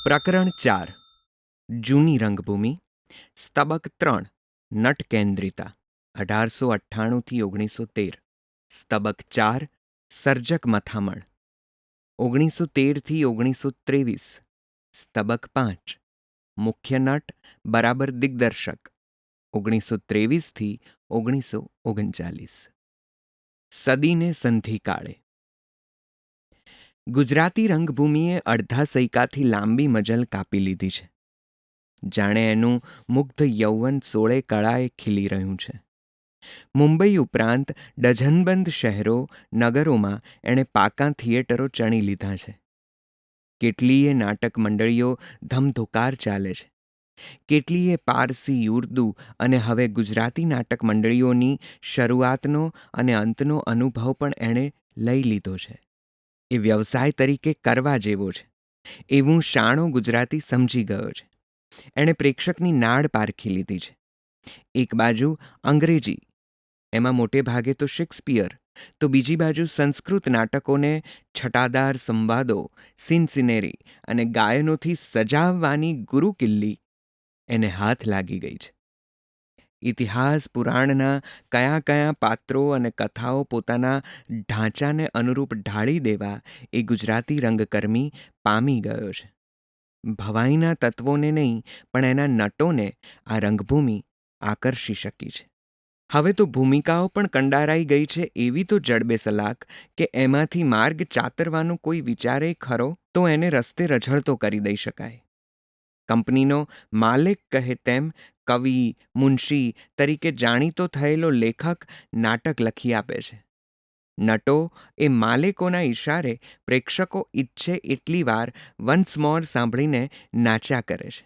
પ્રકરણ 4 જૂની રંગભૂમિ સ્તબક 3 નટકેન્દ્રિતા 1898થી 1913 સ્તબક 4 સર્જક મથામણ 1913થી 1923 સ્તબક 5 મુખ્ય નટ બરાબર દિગ્દર્શક 1923થી 1939 સદીને સંધિકાળે ગુજરાતી રંગભૂમિએ અડધા સૈકાથી લાંબી મજલ કાપી લીધી છે. જાણે એનું મુગ્ધ યૌવન 16 કળાએ ખીલી રહ્યું છે. મુંબઈ ઉપરાંત ડઝનબંધ શહેરો નગરોમાં એણે પાકાં થિયેટરો ચણી લીધાં છે. કેટલીય નાટક મંડળીઓ ધમધોકાર ચાલે છે. કેટલીય પારસી, ઉર્દૂ અને હવે ગુજરાતી નાટક મંડળીઓની શરૂઆતનો અને અંતનો અનુભવ પણ એણે લઈ લીધો છે. એ વ્યવસાય તરીકે કરવા જેવો છે એવું શાણો ગુજરાતી સમજી ગયો છે. એણે પ્રેક્ષકની નાડ પારખી લીધી છે. એક બાજુ અંગ્રેજી, એમાં મોટે ભાગે તો શેક્સપિયર, તો બીજી બાજુ સંસ્કૃત નાટકોને છટાદાર સંવાદો, સિનસિનેરી અને ગાયનોથી સજાવવાની ગુરુકિલ્લી એને હાથ લાગી ગઈ છે. ઇતિહાસ પુરાણના કયા કયા પાત્રો અને કથાઓ પોતાના ઢાંચાને અનુરૂપ ઢાળી દેવા એ ગુજરાતી રંગકર્મી પામી ગયો છે. ભવાઈના તત્વોને નહીં પણ એના નટોને આ રંગભૂમિ આકર્ષી શકી છે. હવે તો ભૂમિકાઓ પણ કંડારાઈ ગઈ છે એવી તો જડબેસલાક કે એમાંથી માર્ગ ચાતરવાનો કોઈ વિચારે ખરો તો એને રસ્તે રઝળતો કરી દઈ શકાય. કંપનીનો માલિક કહે તેમ કવિ, મુનશી તરીકે જાણીતો થયેલો લેખક નાટક લખી આપે છે. નટો એ માલિકોના ઈશારે પ્રેક્ષકો ઈચ્છે એટલી વાર વન્સ મોર સાંભળીને નાચ્યા કરે છે.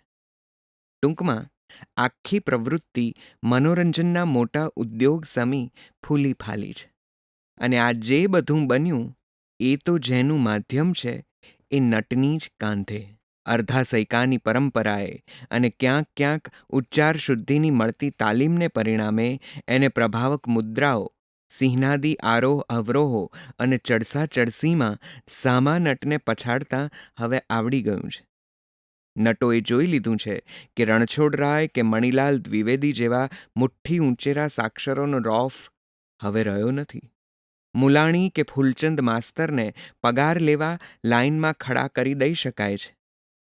ટૂંકમાં આખી પ્રવૃત્તિ મનોરંજનના મોટા ઉદ્યોગ સમી ફૂલી ફાલી છે. અને આ જે બધું બન્યું એ તો જેનું માધ્યમ છે એ નટની જ કાંધે. અર્ધા સૈકાની પરંપરાએ અને ક્યાંક ક્યાંક ઉચ્ચાર શુદ્ધિની મળતી તાલીમને પરિણામે એને પ્રભાવક મુદ્રાઓ, સિંહનાદી આરોહ અવરોહો અને ચડસા ચડસીમાં સામા નટને પછાડતા હવે આવડી ગયું છે. નટોએ જોઈ લીધું છે કે રણછોડરાય કે મણિલાલ દ્વિવેદી જેવા મુઠ્ઠી ઊંચેરા સાક્ષરોનો રોફ હવે રહ્યો નથી. મુલાણી કે ફૂલચંદ માસ્તરને પગાર લેવા લાઇનમાં ખડા કરી દઈ શકાય છે.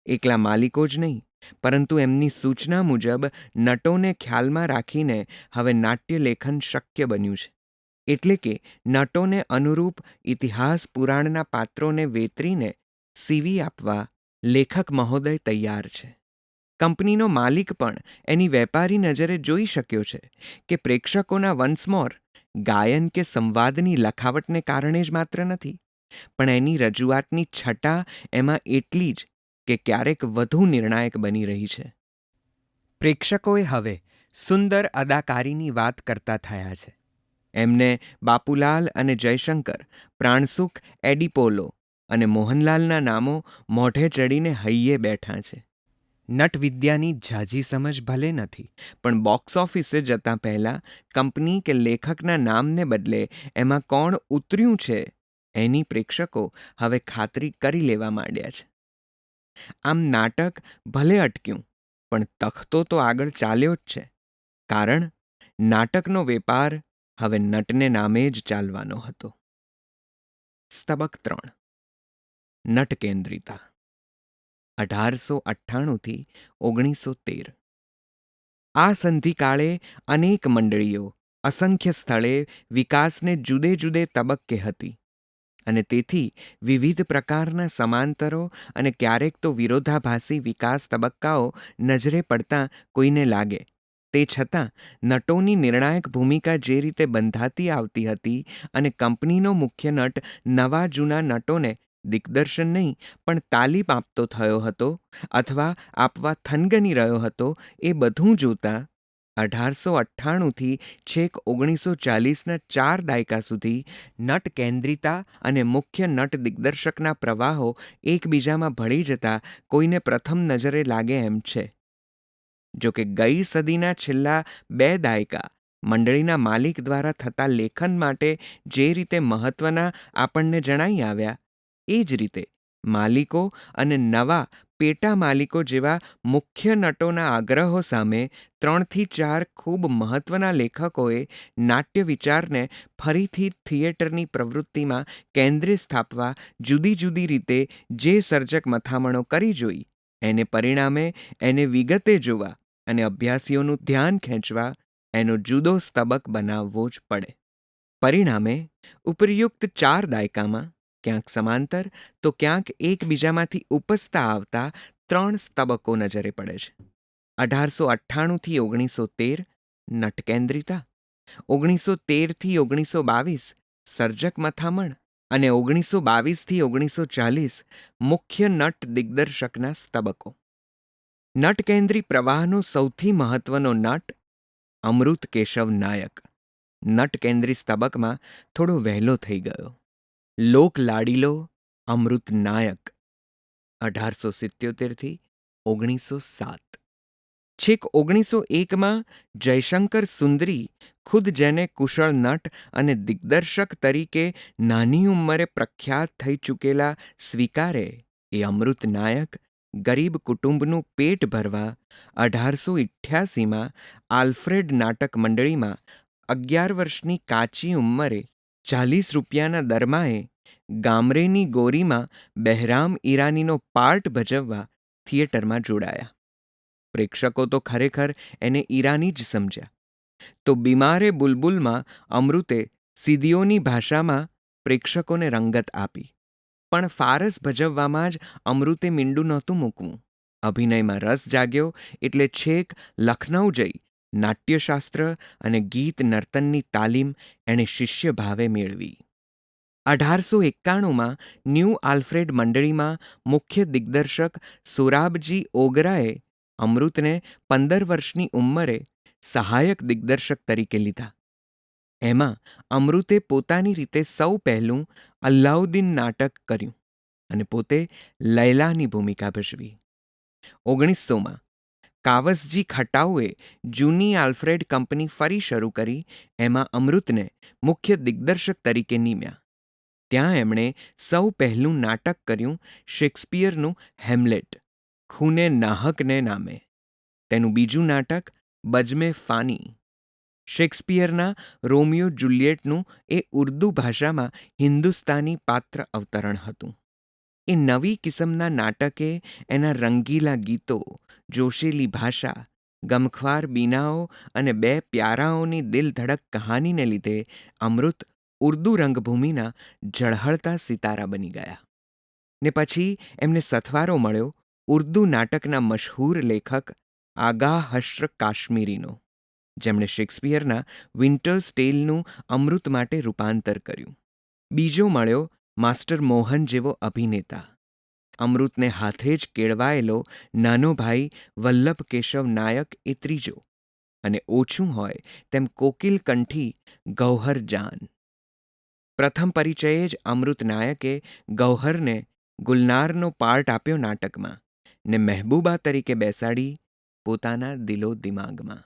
એકલા માલિકો જ નહીં પરંતુ એમની સૂચના મુજબ નટોને ખ્યાલમાં રાખીને હવે નાટ્યલેખન શક્ય બન્યું છે. એટલે કે નટોને અનુરૂપ ઇતિહાસ પુરાણના પાત્રોને વેતરીને સીવી આપવા લેખક મહોદય તૈયાર છે. કંપનીનો માલિક પણ એની વેપારી નજરે જોઈ શક્યો છે કે પ્રેક્ષકોના વન્સમોર ગાયન કે સંવાદની લખાવટને કારણે જ માત્ર નથી પણ એની રજૂઆતની છટા એમાં એટલી જ કે ક્યારેક વધુ નિર્ણાયક બની રહી છે. પ્રેક્ષકોએ હવે સુંદર અદાકારીની વાત કરતા થયા છે. એમને બાપુલાલ અને જયશંકર, પ્રાણસુખ એડિપોલો અને મોહનલાલના નામો મોઢે ચડીને હૈયે બેઠા છે. નટવિદ્યાની ઝાઝી સમજ ભલે નથી પણ બોક્સ ઓફિસે જતાં પહેલાં કંપની કે લેખકના નામને બદલે એમાં કોણ ઉતર્યું છે એની પ્રેક્ષકો હવે ખાતરી કરી લેવા માંડ્યા છે. આમ નાટક ભલે અટક્યું પણ તખતો તો આગળ ચાલ્યો જ છે. કારણ નાટકનો વેપાર હવે નટને નામે જ ચાલવાનો હતો. સ્તબક 3 નટકેન્દ્રિતા 1898થી 1913 આ સંધિકાળે અનેક મંડળીઓ અસંખ્ય સ્થળે વિકાસને જુદે જુદે તબક્કે હતી અને તેથી વિવિધ પ્રકારના સમાંતરો અને ક્યારેક તો વિરોધાભાસી વિકાસ તબક્કાઓ નજરે પડતા કોઈને લાગે. તે છતાં નટોની નિર્ણાયક ભૂમિકા જે રીતે બંધાતી આવતી હતી અને કંપનીનો મુખ્ય નટ નવા જૂના નટોને દિગ્દર્શન નહીં પણ તાલીમ આપતો થયો હતો અથવા આપવા થનગની રહ્યો હતો એ બધું જોતાં 1898થી છેક 1940ના 4 દાયકા સુધી નટકેન્દ્રિતા અને મુખ્ય નટ દિગ્દર્શકના પ્રવાહો એકબીજામાં ભળી જતા કોઈને પ્રથમ નજરે લાગે એમ છે. જો કે ગઈ સદીના છેલ્લા 2 દાયકા મંડળીના માલિક દ્વારા થતા લેખન માટે જે રીતે મહત્વના આપણને જણાઈ આવ્યા એ જ રીતે માલિકો અને નવા પેટા માલિકો જેવા મુખ્ય નટોના આગ્રહો સામે 3થી 4 ખૂબ મહત્વના લેખકોએ નાટ્ય વિચારને ફરીથી થિયેટરની પ્રવૃત્તિમાં કેન્દ્રે સ્થાપવા જુદી જુદી રીતે જે સર્જક મથામણો કરી જોઈ, એને પરિણામે એને વિગતે જોવા અને અભ્યાસીઓનું ધ્યાન ખેંચવા એનો જુદો સ્તબક બનાવવો જ પડે. પરિણામે ઉપર્યુક્ત 4 દાયકામાં ક્યાંક સમાંતર તો ક્યાંક એકબીજામાંથી ઉપસતા આવતા 3 સ્તબકો નજરે પડે છે. 1898થી 1913 નટકેન્દ્રિતા, 1913થી 1922 સર્જક મથામણ અને 1922થી 1940 મુખ્ય નટ દિગ્દર્શકના સ્તબકો. નટકેન્દ્રી પ્રવાહનો સૌથી મહત્વનો નટ અમૃત કેશવ નાયક નટકેન્દ્રી સ્તબકમાં થોડો વહેલો થઈ ગયો. લોક લાડીલો અમૃત નાયક 1877થી 1907. છેક 1901માં જયશંકર સુંદરી ખુદ જેને કુશળ નટ અને દિગ્દર્શક તરીકે નાની ઉંમરે પ્રખ્યાત થઈ ચૂકેલા સ્વીકારે એ અમૃત નાયક ગરીબ કુટુંબનું પેટ ભરવા 1888માં આલ્ફ્રેડ નાટક મંડળીમાં 11 વર્ષની કાચી ઉંમરે 40 રૂપિયાના દરમાએ ગામરેની ગોરીમાં બહેરામ ઈરાનીનો પાર્ટ ભજવવા થિયેટરમાં જોડાયા. પ્રેક્ષકો તો ખરેખર એને ઈરાની જ સમજ્યા. તો બીમારે બુલબુલમાં અમૃતે સીદીઓની ભાષામાં પ્રેક્ષકોને રંગત આપી. પણ ફારસ ભજવવામાં જ અમૃતે મીંડું નહોતું મૂકવું. અભિનયમાં રસ જાગ્યો એટલે છેક લખનૌ જઈ નાટ્યશાસ્ત્ર અને ગીત નર્તનની તાલીમ એણે શિષ્ય ભાવે મેળવી. 1891માં ન્યૂ આલ્ફ્રેડ મંડળીમાં મુખ્ય દિગ્દર્શક સોરાબજી ઓગરાએ અમૃતને 15 વર્ષની ઉંમરે સહાયક દિગ્દર્શક તરીકે લીધા. એમાં અમૃતે પોતાની રીતે સૌ પહેલું અલ્લાઉદ્દીન નાટક કર્યું અને પોતે લૈલાની ભૂમિકા ભજવી. 1900માં કાવસજી ખટાઉએ જૂની આલ્ફ્રેડ કંપની ફરી શરૂ કરી. એમાં અમૃતને મુખ્ય દિગ્દર્શક તરીકે નીમ્યા. ત્યાં એમણે સૌ પહેલું નાટક કર્યું શેક્સપિયરનું હેમ્લેટ, ખૂને નાહકને નામે. તેનું બીજું નાટક બજમે ફાની, શેક્સપિયરના રોમિયો જુલિયેટનું એ ઉર્દૂ ભાષામાં હિન્દુસ્તાની પાત્ર અવતરણ હતું. એ નવી કિસમના નાટકે એના રંગીલા ગીતો, જોશેલી ભાષા, ગમખ્વાર બીનાઓ અને 2 પ્યારાઓની દિલધડક કહાનીને લીધે અમૃત ઉર્દૂ રંગભૂમિના ઝળહળતા સિતારા બની ગયા. ને પછી એમને સથવારો મળ્યો ઉર્દૂ નાટકના મશહૂર લેખક આગા હશ્ર કાશ્મીરીનો, જેમણે શેક્સપિયરના વિન્ટર્સ ટેલનું અમૃત માટે રૂપાંતર કર્યું. બીજો મળ્યો માસ્ટર મોહન જેવો અભિનેતા. અમૃતને હાથે જ કેળવાયેલો નાનો ભાઈ વલ્લભ કેશવ નાયક એ ત્રીજો, અને ઓછું હોય તેમ કોકિલ કંઠી ગૌહર જાન. પ્રથમ પરિચયે જ અમૃત નાયકે ગૌહરને ગુલનારનો પાર્ટ આપ્યો નાટકમાં ને મહેબૂબા તરીકે બેસાડી પોતાના દિલો દિમાગમાં.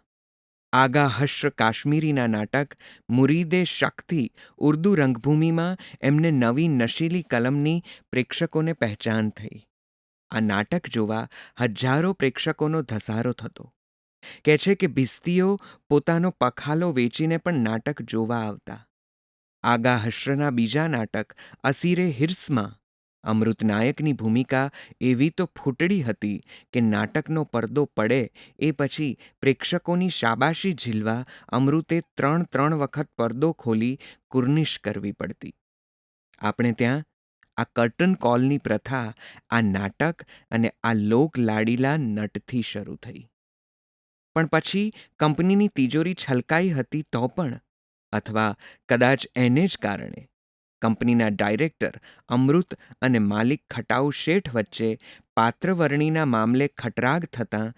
આગા હશ્ર કાશ્મીરીના નાટક મુરીદે શકથી ઉર્દૂ રંગભૂમિમાં એમને નવી નશીલી કલમની પ્રેક્ષકોને પહેચાન થઈ. આ નાટક જોવા હજારો પ્રેક્ષકોનો ધસારો થતો. કહે છે કે ભિસ્તીઓ પોતાનો પખાલો વેચીને પણ નાટક જોવા આવતા. આગા હશ્રના બીજા નાટક અસીરે હિર્સમાં અમૃત નાયકની ભૂમિકા એવી તો ફૂટડી હતી કે નાટકનો પડદો પડે એ પછી પ્રેક્ષકોની શાબાશી ઝીલવા અમૃતે 3 વખત પડદો ખોલી કુર્નિશ કરવી પડતી. આપણે ત્યાં આ કર્ટન કોલની પ્રથા આ નાટક અને આ લોક લાડીલા નટથી શરૂ થઈ. પણ પછી કંપનીની તિજોરી છલકાઈ હતી તો પણ, અથવા કદાચ એને જ કારણે, કંપનીના ડાયરેક્ટર અમૃત અને માલિક ખટાઉ શેઠ વચ્ચે પાત્રવરણીના મામલે ખટરાગ થતાં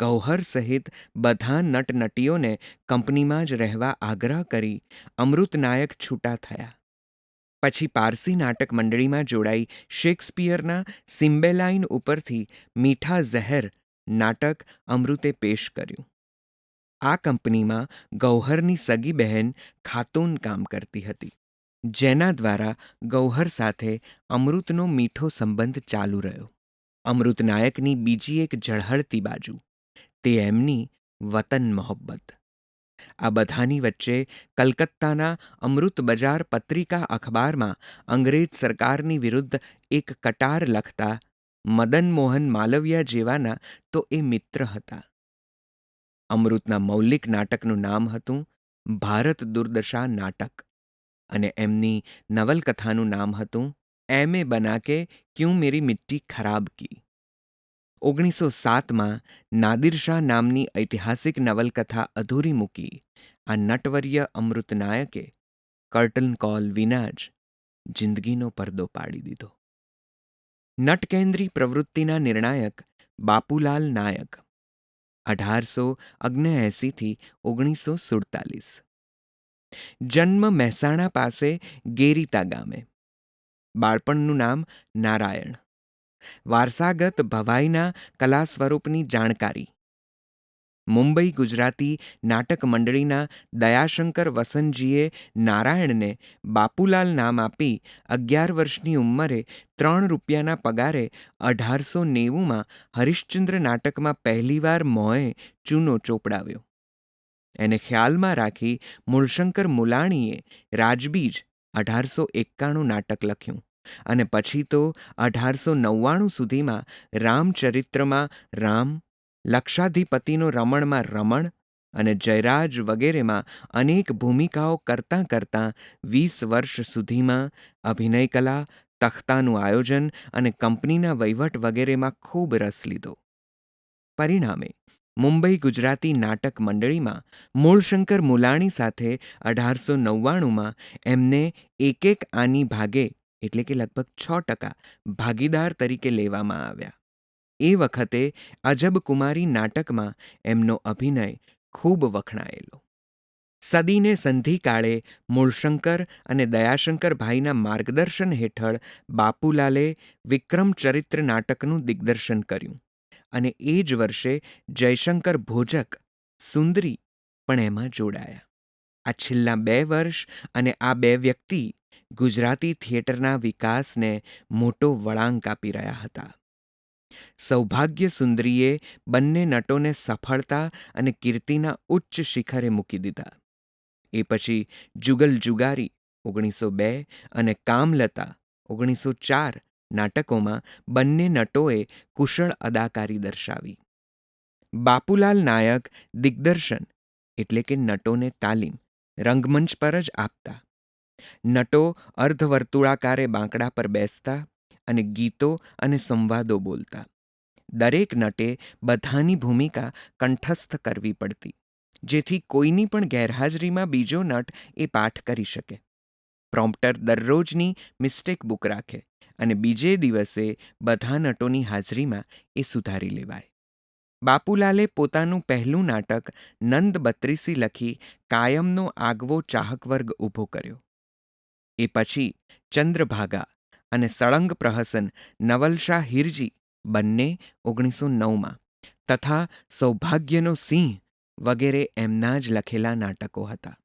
ગૌહર સહિત બધા નટનટીઓને કંપનીમાં જ રહેવા આગ્રહ કરી અમૃત નાયક છૂટા થયા. પછી પારસી નાટક મંડળીમાં જોડાઈ શેક્સપિયરના સિમ્બેલાઇન ઉપરથી મીઠા ઝહેર નાટક અમૃતે પેશ કર્યું. આ કંપનીમાં ગૌહરની સગી બહેન ખાતૂન કામ કરતી હતી, જેના દ્વારા ગૌહર સાથે અમૃતનો મીઠો સંબંધ ચાલુ રહ્યો. અમૃત નાયકની બીજી એક ઝળહળતી બાજુ તે એમની વતન મોહબ્બત. આ બધાની વચ્ચે કલકત્તાના અમૃત બજાર પત્રિકા અખબારમાં અંગ્રેજ સરકારની વિરુદ્ધ એક કટાર લખતા મદન મોહન માલવિયા જેવાના તો એ મિત્ર હતા. અમૃતના મૌલિક નાટકનું નામ હતું ભારત દુર્દશા નાટક અને એમની નવલકથાનું નામ હતું એમે બના કે ક્યું મેરી મિટ્ટી ખરાબ કી. 1907માં નાદિર શાહ નામની ઐતિહાસિક નવલકથા અધૂરી મૂકી આ નટવર્ય અમૃત નાયકે કર્ટન કોલ વિના જ જિંદગીનો પડદો પાડી દીધો. નટકેન્દ્રી પ્રવૃત્તિના નિર્ણાયક બાપુલાલ નાયક 1879થી 1947. જન્મ મહેસાણા પાસે ગેરીતા ગામે. બાળપણનું નામ નારાયણ. વારસાગત ભવાઈના કલા સ્વરૂપની જાણકારી. મુંબઈ ગુજરાતી નાટક મંડળીના દયાશંકર વસનજીએ નારાયણને બાપુલાલ નામ આપી 11 વર્ષની ઉંમરે 3 રૂપિયાના પગારે 1890માં હરિશ્ચંદ્ર નાટકમાં પહેલીવાર મોંએ ચૂનો ચોપડાવ્યો. એને ખ્યાલમાં રાખી મૂળશંકર મુલાણીએ રાજબીજ 1891 નાટક લખ્યું અને પછી તો 1899 સુધીમાં રામચરિત્રમાં રામ, લક્ષાધિપતિનો રમણમાં રમણ અને જયરાજ વગેરેમાં અનેક ભૂમિકાઓ કરતાં કરતાં 20 વર્ષ સુધીમાં અભિનય કલા, તખ્તાનું આયોજન અને કંપનીના વહીવટ વગેરેમાં ખૂબ રસ લીધો. પરિણામે મુંબઈ ગુજરાતી નાટક મંડળીમાં મૂળશંકર મુલાણી સાથે 1899માં એમને એક આની ભાગે એટલે કે લગભગ 6% ભાગીદાર તરીકે લેવામાં આવ્યા. એ વખતે અજબ કુમારી નાટકમાં એમનો અભિનય ખૂબ વખણાયેલો. સદીને સંધિકાળે મૂળશંકર અને દયાશંકર ભાઈના માર્ગદર્શન હેઠળ બાપુલાલે વિક્રમ ચરિત્ર નાટકનું દિગ્દર્શન કર્યું અને એ જ વર્ષે જયશંકર ભોજક સુંદરી પણ એમાં જોડાયા. આ છેલ્લા 2 વર્ષ અને આ 2 વ્યક્તિ ગુજરાતી થિયેટરના વિકાસને મોટો વળાંક આપી રહ્યા હતા. સૌભાગ્ય સુંદરીએ બંને નટોને સફળતા અને કીર્તિના ઉચ્ચ શિખરે મૂકી દીધા. એ પછી જુગલ જુગારી 1902 અને કામલતા 1904 નાટકોમાં બંને નટોએ કુશળ અદાકારી દર્શાવી. બાપુલાલ નાયક દિગ્દર્શન એટલે કે નટોને તાલીમ રંગમંચ પર જ આપતા. નટો અર્ધવર્તુળાકારે બાંકડા પર બેસતા અને ગીતો અને સંવાદો બોલતા. દરેક નટે બધાની ભૂમિકા કંઠસ્થ કરવી પડતી, જેથી કોઈની પણ ગેરહાજરીમાં બીજો નટ એ પાઠ કરી શકે. પ્રોમ્પ્ટર દરરોજની મિસ્ટેક બુક રાખે અને બીજે દિવસે બધા નટોની હાજરીમાં એ સુધારી લેવાય. બાપુલાલે પોતાનું પહેલું નાટક નંદ બત્રીસી લખી કાયમનો આગવો ચાહક વર્ગ ઊભો કર્યો. એ પછી ચંદ્રભાગા અને સળંગ પ્રહસન નવલશા હિરજી બંને 1909માં તથા સૌભાગ્યનો સિંહ વગેરે એમના જ લખેલા નાટકો હતા.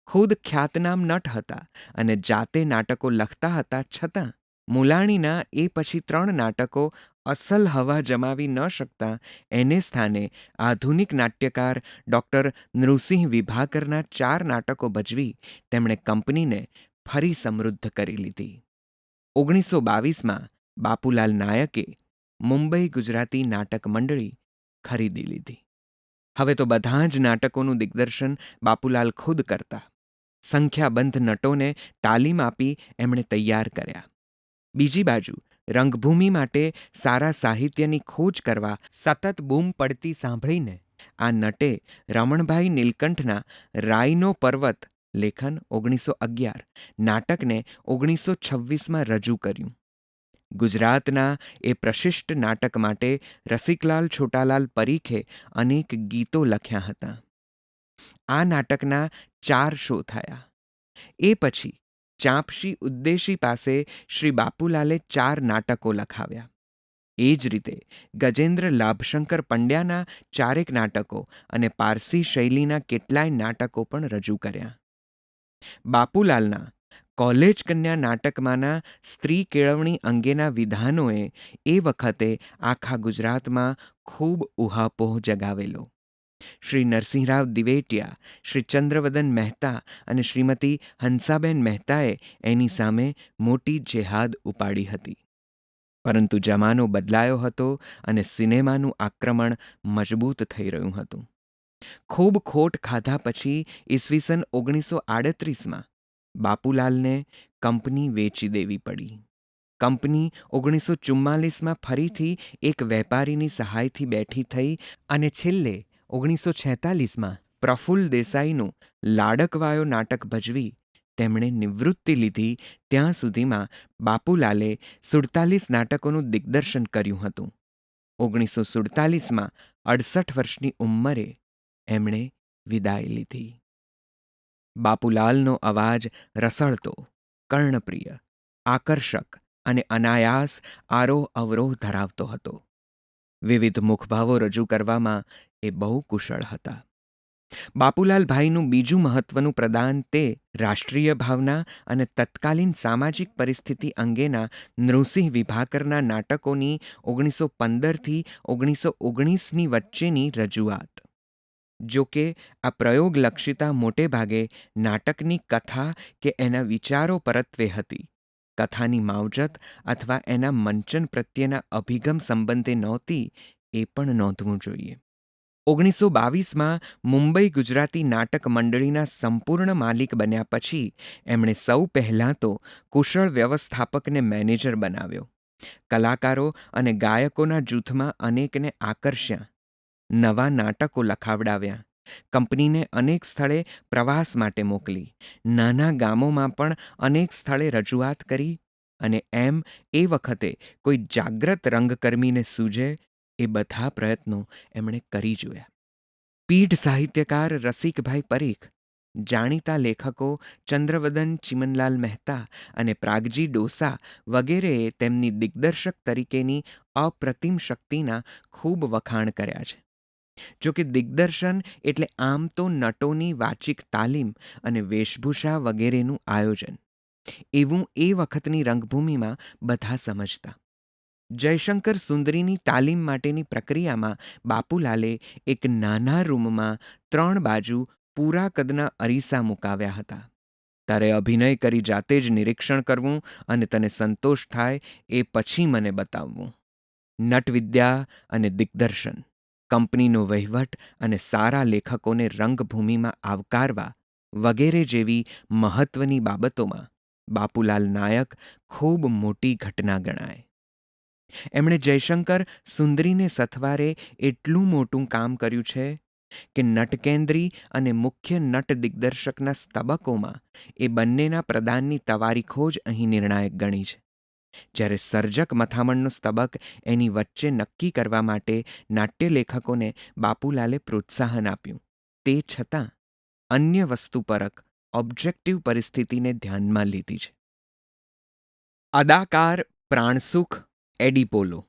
ખુદ ખ્યાતનામ નટ હતા અને જાતે નાટકો લખતા હતા, છતાં મુલાણીના એ પછી 3 નાટકો અસલ હવા જમાવી ન શકતા એને સ્થાને આધુનિક નાટ્યકાર ડૉક્ટર નૃસિંહ વિભાકરના 4 નાટકો ભજવી તેમણે કંપનીને ફરી સમૃદ્ધ કરી લીધી. 1922માં બાપુલાલ નાયકે મુંબઈ ગુજરાતી નાટક મંડળી ખરીદી લીધી. હવે તો બધા જ નાટકોનું દિગ્દર્શન બાપુલાલ ખુદ કરતા. સંખ્યાબંધ નટોને તાલીમ આપી એમણે તૈયાર કર્યા. બીજી બાજુ રંગભૂમિ માટે સારા સાહિત્યની ખોજ કરવા સતત બૂમ પડતી સાંભળીને આ નટે રમણભાઈ નીલકંઠના રાઈનો પર્વત લેખન 1911 નાટકને 1926માં રજૂ કર્યું. ગુજરાતના એ પ્રશિષ્ટ નાટક માટે રસિકલાલ છોટાલાલ પરીખે અનેક ગીતો લખ્યા હતા. આ નાટકના 4 શો થયા. એ પછી ચાંપશી ઉદ્દેશી પાસે શ્રી બાપુલાલે 4 નાટકો લખાવ્યા. એ જ રીતે ગજેન્દ્ર લાભશંકર પંડ્યાના 4 નાટકો અને પારસી શૈલીના કેટલાય નાટકો પણ રજૂ કર્યા. બાપુલાલના કોલેજ કન્યા નાટકમાંના સ્ત્રી કેળવણી અંગેના વિધાનોએ એ વખતે આખા ગુજરાતમાં ખૂબ ઉહાપોહ જગાવેલો. શ્રી નરસિંહરાવ દિવેટિયા, શ્રી ચંદ્રવદન મહેતા અને શ્રીમતી હંસાબેન મહેતાએ એની સામે મોટી જેહાદ ઉપાડી હતી. પરંતુ જમાનો બદલાયો હતો અને સિનેમાનું આક્રમણ મજબૂત થઈ રહ્યું હતું. ખૂબ ખોટ ખાધા પછી ઈસવીસન 1938માં બાપુલાલને કંપની વેચી દેવી પડી. કંપની 1944માં ફરીથી એક વેપારીની સહાયથી બેઠી થઈ અને છેલ્લે 1946માં પ્રફુલ્લ દેસાઈનું લાડકવાયો નાટક ભજવી તેમણે નિવૃત્તિ લીધી ત્યાં સુધીમાં બાપુલાલે 47 નાટકોનું દિગ્દર્શન કર્યું હતું. 1947માં 68 વર્ષની ઉંમરે એમણે વિદાય લીધી. બાપુલાલનો અવાજ રસળતો, કર્ણપ્રિય, આકર્ષક અને અનાયાસ આરોહ અવરોહ ધરાવતો હતો. વિવિધ મુખભાવો રજૂ કરવામાં એ બહુ કુશળ હતા. બાપુલાલભાઈનું બીજું મહત્વનું પ્રદાન તે રાષ્ટ્રીય ભાવના અને તત્કાલીન સામાજિક પરિસ્થિતિ અંગેના નૃસિંહ વિભાકરના નાટકોની 1915થી 1919ની વચ્ચેની રજૂઆત. જો કે આ પ્રયોગલક્ષિતા મોટે ભાગે નાટકની કથા કે એના વિચારો પરત્વે હતી. કથાની માવજત અથવા એના મંચન પ્રત્યેના અભિગમ સંબંધે નહોતી એ પણ નોંધવું જોઈએ. 1922માં મુંબઈ ગુજરાતી નાટક મંડળીના સંપૂર્ણ માલિક બન્યા પછી એમણે સૌ પહેલાં તો કુશળ વ્યવસ્થાપકને મેનેજર બનાવ્યો. કલાકારો અને ગાયકોના જૂથમાં અનેકને આકર્ષ્યા. નવા નાટકો લખાવડાવ્યા. કંપનીને અનેક સ્થળે પ્રવાસ માટે મોકલી. નાના ગામોમાં પણ અનેક સ્થળે રજૂઆત કરી અને એમ એ વખતે કોઈ જાગ્રત રંગકર્મીને સૂઝે એ બધા પ્રયત્નો એમણે કરી જોયા. પીઢ સાહિત્યકાર રસિકભાઈ પરીખ, જાણીતા લેખકો ચંદ્રવદન ચિમનલાલ મહેતા અને પ્રાગજી ડોસા વગેરેએ તેમની દિગ્દર્શક તરીકેની અપ્રતિમ શક્તિના ખૂબ વખાણ કર્યા છે. જો કે દિગ્દર્શન એટલે આમ તો નટોની વાચિક તાલીમ અને વેશભૂષા વગેરેનું આયોજન એવું એ વખતની રંગભૂમિમાં બધા સમજતા. જયશંકર સુંદરીની તાલીમ માટેની પ્રક્રિયામાં બાપુલાલે એક નાના રૂમમાં 3 બાજુ પૂરા કદના અરીસા મુકાવ્યા હતા. તારે અભિનય કરી જાતે જ નિરીક્ષણ કરવું અને તને સંતોષ થાય એ પછી મને બતાવવું. નટવિદ્યા અને દિગ્દર્શન, કંપનીનો વહીવટ અને સારા લેખકોને રંગભૂમિમાં આવકારવા વગેરે જેવી મહત્વની બાબતોમાં બાપુલાલ નાયક ખૂબ મોટી ઘટના ગણાય. એમણે જયશંકર સુંદરીને સથવારે એટલું મોટું કામ કર્યું છે કે નટકેન્દ્રી અને મુખ્ય નટ દિગ્દર્શકના સ્તબકોમાં એ બંનેના પ્રદાનની તવારીખો જ અહીં નિર્ણાયક ગણી છે. જ્યારે સર્જક મથામણનો સ્તબક એની વચ્ચે નક્કી કરવા માટે નાટ્યલેખકોને બાપુલાલે પ્રોત્સાહન આપ્યું. તે છતાં અન્ય વસ્તુપરક ઓબ્જેક્ટિવ પરિસ્થિતિને ધ્યાનમાં લીધી છે. અદાકાર પ્રાણસુખ એડિપોલો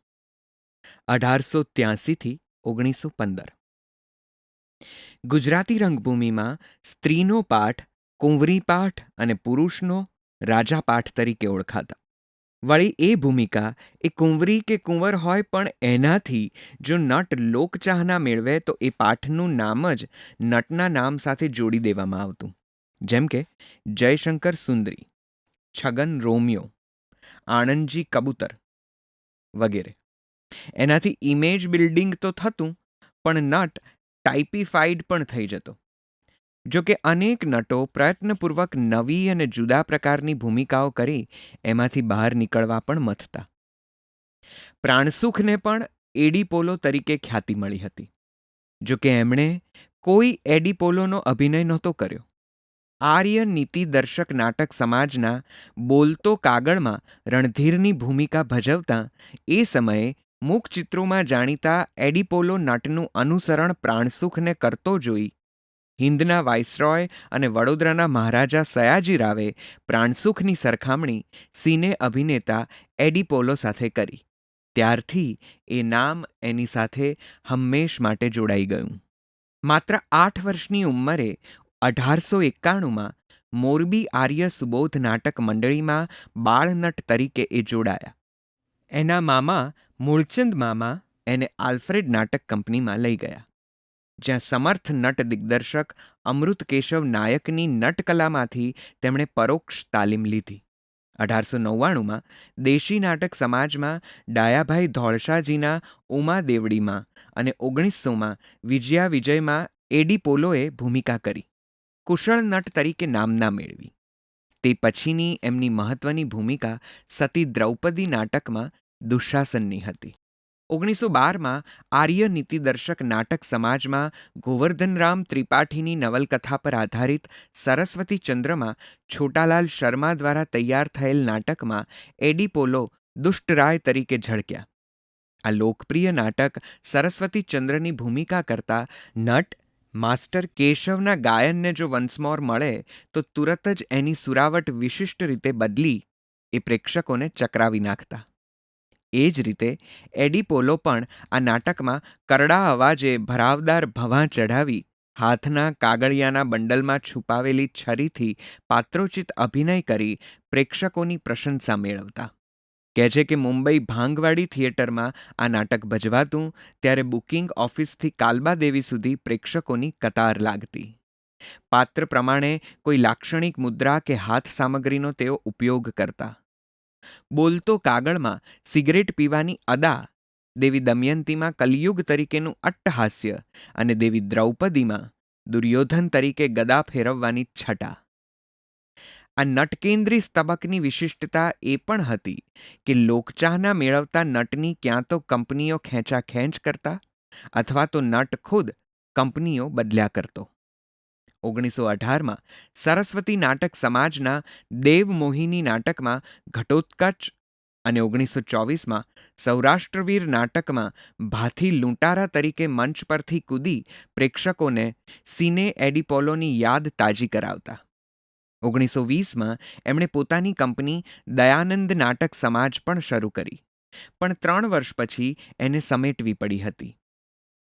1883થી 1915. ગુજરાતી રંગભૂમિમાં સ્ત્રીનો પાઠ કુંવરી પાઠ અને પુરુષનો રાજા પાઠ તરીકે ઓળખાતા. વળી એ ભૂમિકા એ કુંવરી કે કુંવર હોય પણ એનાથી જો નટ લોકચાહના મેળવે તો એ પાઠનું નામ જ નટના નામ સાથે જોડી દેવામાં આવતું. જેમ કે જયશંકર સુંદરી, છગન રોમિયો, આણંદજી કબૂતર વગેરે. એનાથી ઇમેજ બિલ્ડિંગ તો થતું પણ નટ ટાઇપીફાઈડ પણ થઈ જતો. જો કે અનેક નટો પ્રયત્નપૂર્વક નવી અને જુદા પ્રકારની ભૂમિકાઓ કરી એમાંથી બહાર નીકળવા પણ મથતા. પ્રાણસુખને પણ એડિપોલો તરીકે ખ્યાતિ મળી હતી. જો કે એમણે કોઈ એડિપોલોનો અભિનય નહોતો કર્યો. આર્ય નીતિદર્શક નાટક સમાજના બોલતો કાગળમાં રણધીરની ભૂમિકા ભજવતા એ સમયે મૂકચિત્રોમાં જાણીતા એડિપોલો નટનું અનુસરણ પ્રાણસુખને કરતો જોઈ હિન્દના વાઇસરોય અને વડોદરાના મહારાજા સયાજીરાવે પ્રાણસુખની સરખામણી સિને અભિનેતા એડિપોલો સાથે કરી. ત્યારથી એ નામ એની સાથે હંમેશ માટે જોડાઈ ગયું. માત્ર 8 વર્ષની ઉંમરે 1891માં મોરબી આર્ય સુબોધ નાટક મંડળીમાં બાળનટ તરીકે એ જોડાયા. એના મામા મૂળચંદ મામા એને આલ્ફ્રેડ નાટક કંપનીમાં લઈ ગયા, જ્યાં સમર્થ નટ દિગ્દર્શક અમૃત કેશવ નાયકની નટકલામાંથી તેમણે પરોક્ષ તાલીમ લીધી. 1899માં દેશી નાટક સમાજમાં ડાયાભાઈ ધોળશાજીના ઉમા દેવડીમાં અને 1900માં વિજયા વિજયમાં એડી પોલોએ ભૂમિકા કરી કુશળ નટ તરીકે નામના મેળવી. તે પછીની એમની મહત્વની ભૂમિકા સતી દ્રૌપદી નાટકમાં દુશાસનની હતી. 1912માં આર્ય નીતિદર્શક નાટક સમાજમાં ગોવર્ધનરામ ત્રિપાઠીની નવલકથા પર આધારિત સરસ્વતી ચંદ્રમાં છોટાલાલ શર્મા દ્વારા તૈયાર થયેલ નાટકમાં એડી પોલો દુષ્ટરાય તરીકે ઝળક્યા. આ લોકપ્રિય નાટક સરસ્વતી ચંદ્રની ભૂમિકા કરતા નટ માસ્ટર કેશવના ગાયનને જો વન્સમોર મળે તો તુરત જ એની સુરાવટ વિશિષ્ટ રીતે બદલી એ પ્રેક્ષકોને ચકરાવી નાખતા. એ જ રીતે એડી પોલો પણ આ નાટકમાં કરડા અવાજે ભરાવદાર ભવાં ચઢાવી હાથના કાગળિયાના બંડલમાં છુપાવેલી છરીથી પાત્રોચિત અભિનય કરી પ્રેક્ષકોની પ્રશંસા મેળવતા. કહે છે કે મુંબઈ ભાંગવાડી થિયેટરમાં આ નાટક ભજવાતું ત્યારે બુકિંગ ઓફિસથી કાલબાદેવી સુધી પ્રેક્ષકોની કતાર લાગતી. પાત્ર પ્રમાણે કોઈ લાક્ષણિક મુદ્રા કે હાથ સામગ્રીનો તેઓ ઉપયોગ કરતા. બોલતો કાગળમાં સિગરેટ પીવાની અદા, દેવી દમયંતીમાં કલિયુગ તરીકેનું અટ્ટહાસ્ય અને દેવી દ્રૌપદીમાં દુર્યોધન તરીકે ગદા ફેરવવાની છટા. આ નટકેન્દ્રી સ્તબકની વિશિષ્ટતા એ પણ હતી કે લોકચાહના મેળવતા નટની ક્યાં તો કંપનીઓ ખેંચાખેંચ કરતા અથવા તો નટ ખુદ કંપનીઓ બદલ્યા કરતો. 1918માં સરસ્વતી નાટક સમાજના દેવમોહિની નાટકમાં ઘટોત્કચ અને 1924માં સૌરાષ્ટ્રવીર નાટકમાં ભાથી લૂંટારા તરીકે મંચ પરથી કૂદી પ્રેક્ષકોને સિને એડીપોલોની યાદ તાજી કરાવતા. 1920માં એમણે પોતાની કંપની દયાનંદ નાટક સમાજ પણ શરૂ કરી, પણ 3 વર્ષ પછી એને સમેટવી પડી હતી.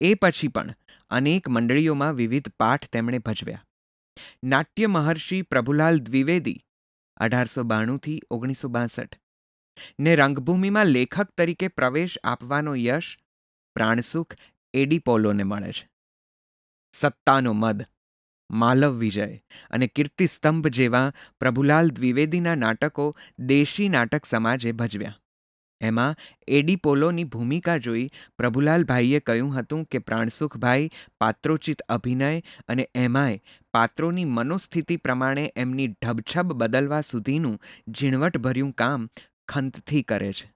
એ પછી પણ અનેક મંડળીઓમાં વિવિધ પાઠ તેમણે ભજવ્યા. નાટ્ય મહર્ષિ પ્રભુલાલ દ્વિવેદી 1892થી 1962 ને રંગભૂમિમાં લેખક તરીકે પ્રવેશ આપવાનો યશ પ્રાણસુખ એડી પોલોને મળે છે. સત્તાનો મદ, માલવ વિજય અને કીર્તિસ્તંભ જેવા પ્રભુલાલ દ્વિવેદીના નાટકો દેશી નાટક સમાજે ભજવ્યા. એમાં એડી પોલોની ભૂમિકા જોઈ પ્રભુલાલભાઈએ કહ્યું હતું કે પ્રાણસુખભાઈ પાત્રોચિત અભિનય અને એમાંય પાત્રોની મનોસ્થિતિ પ્રમાણે એમની ઢબછબ બદલવા સુધીનું ઝીણવટભર્યું કામ ખંતથી કરે છે.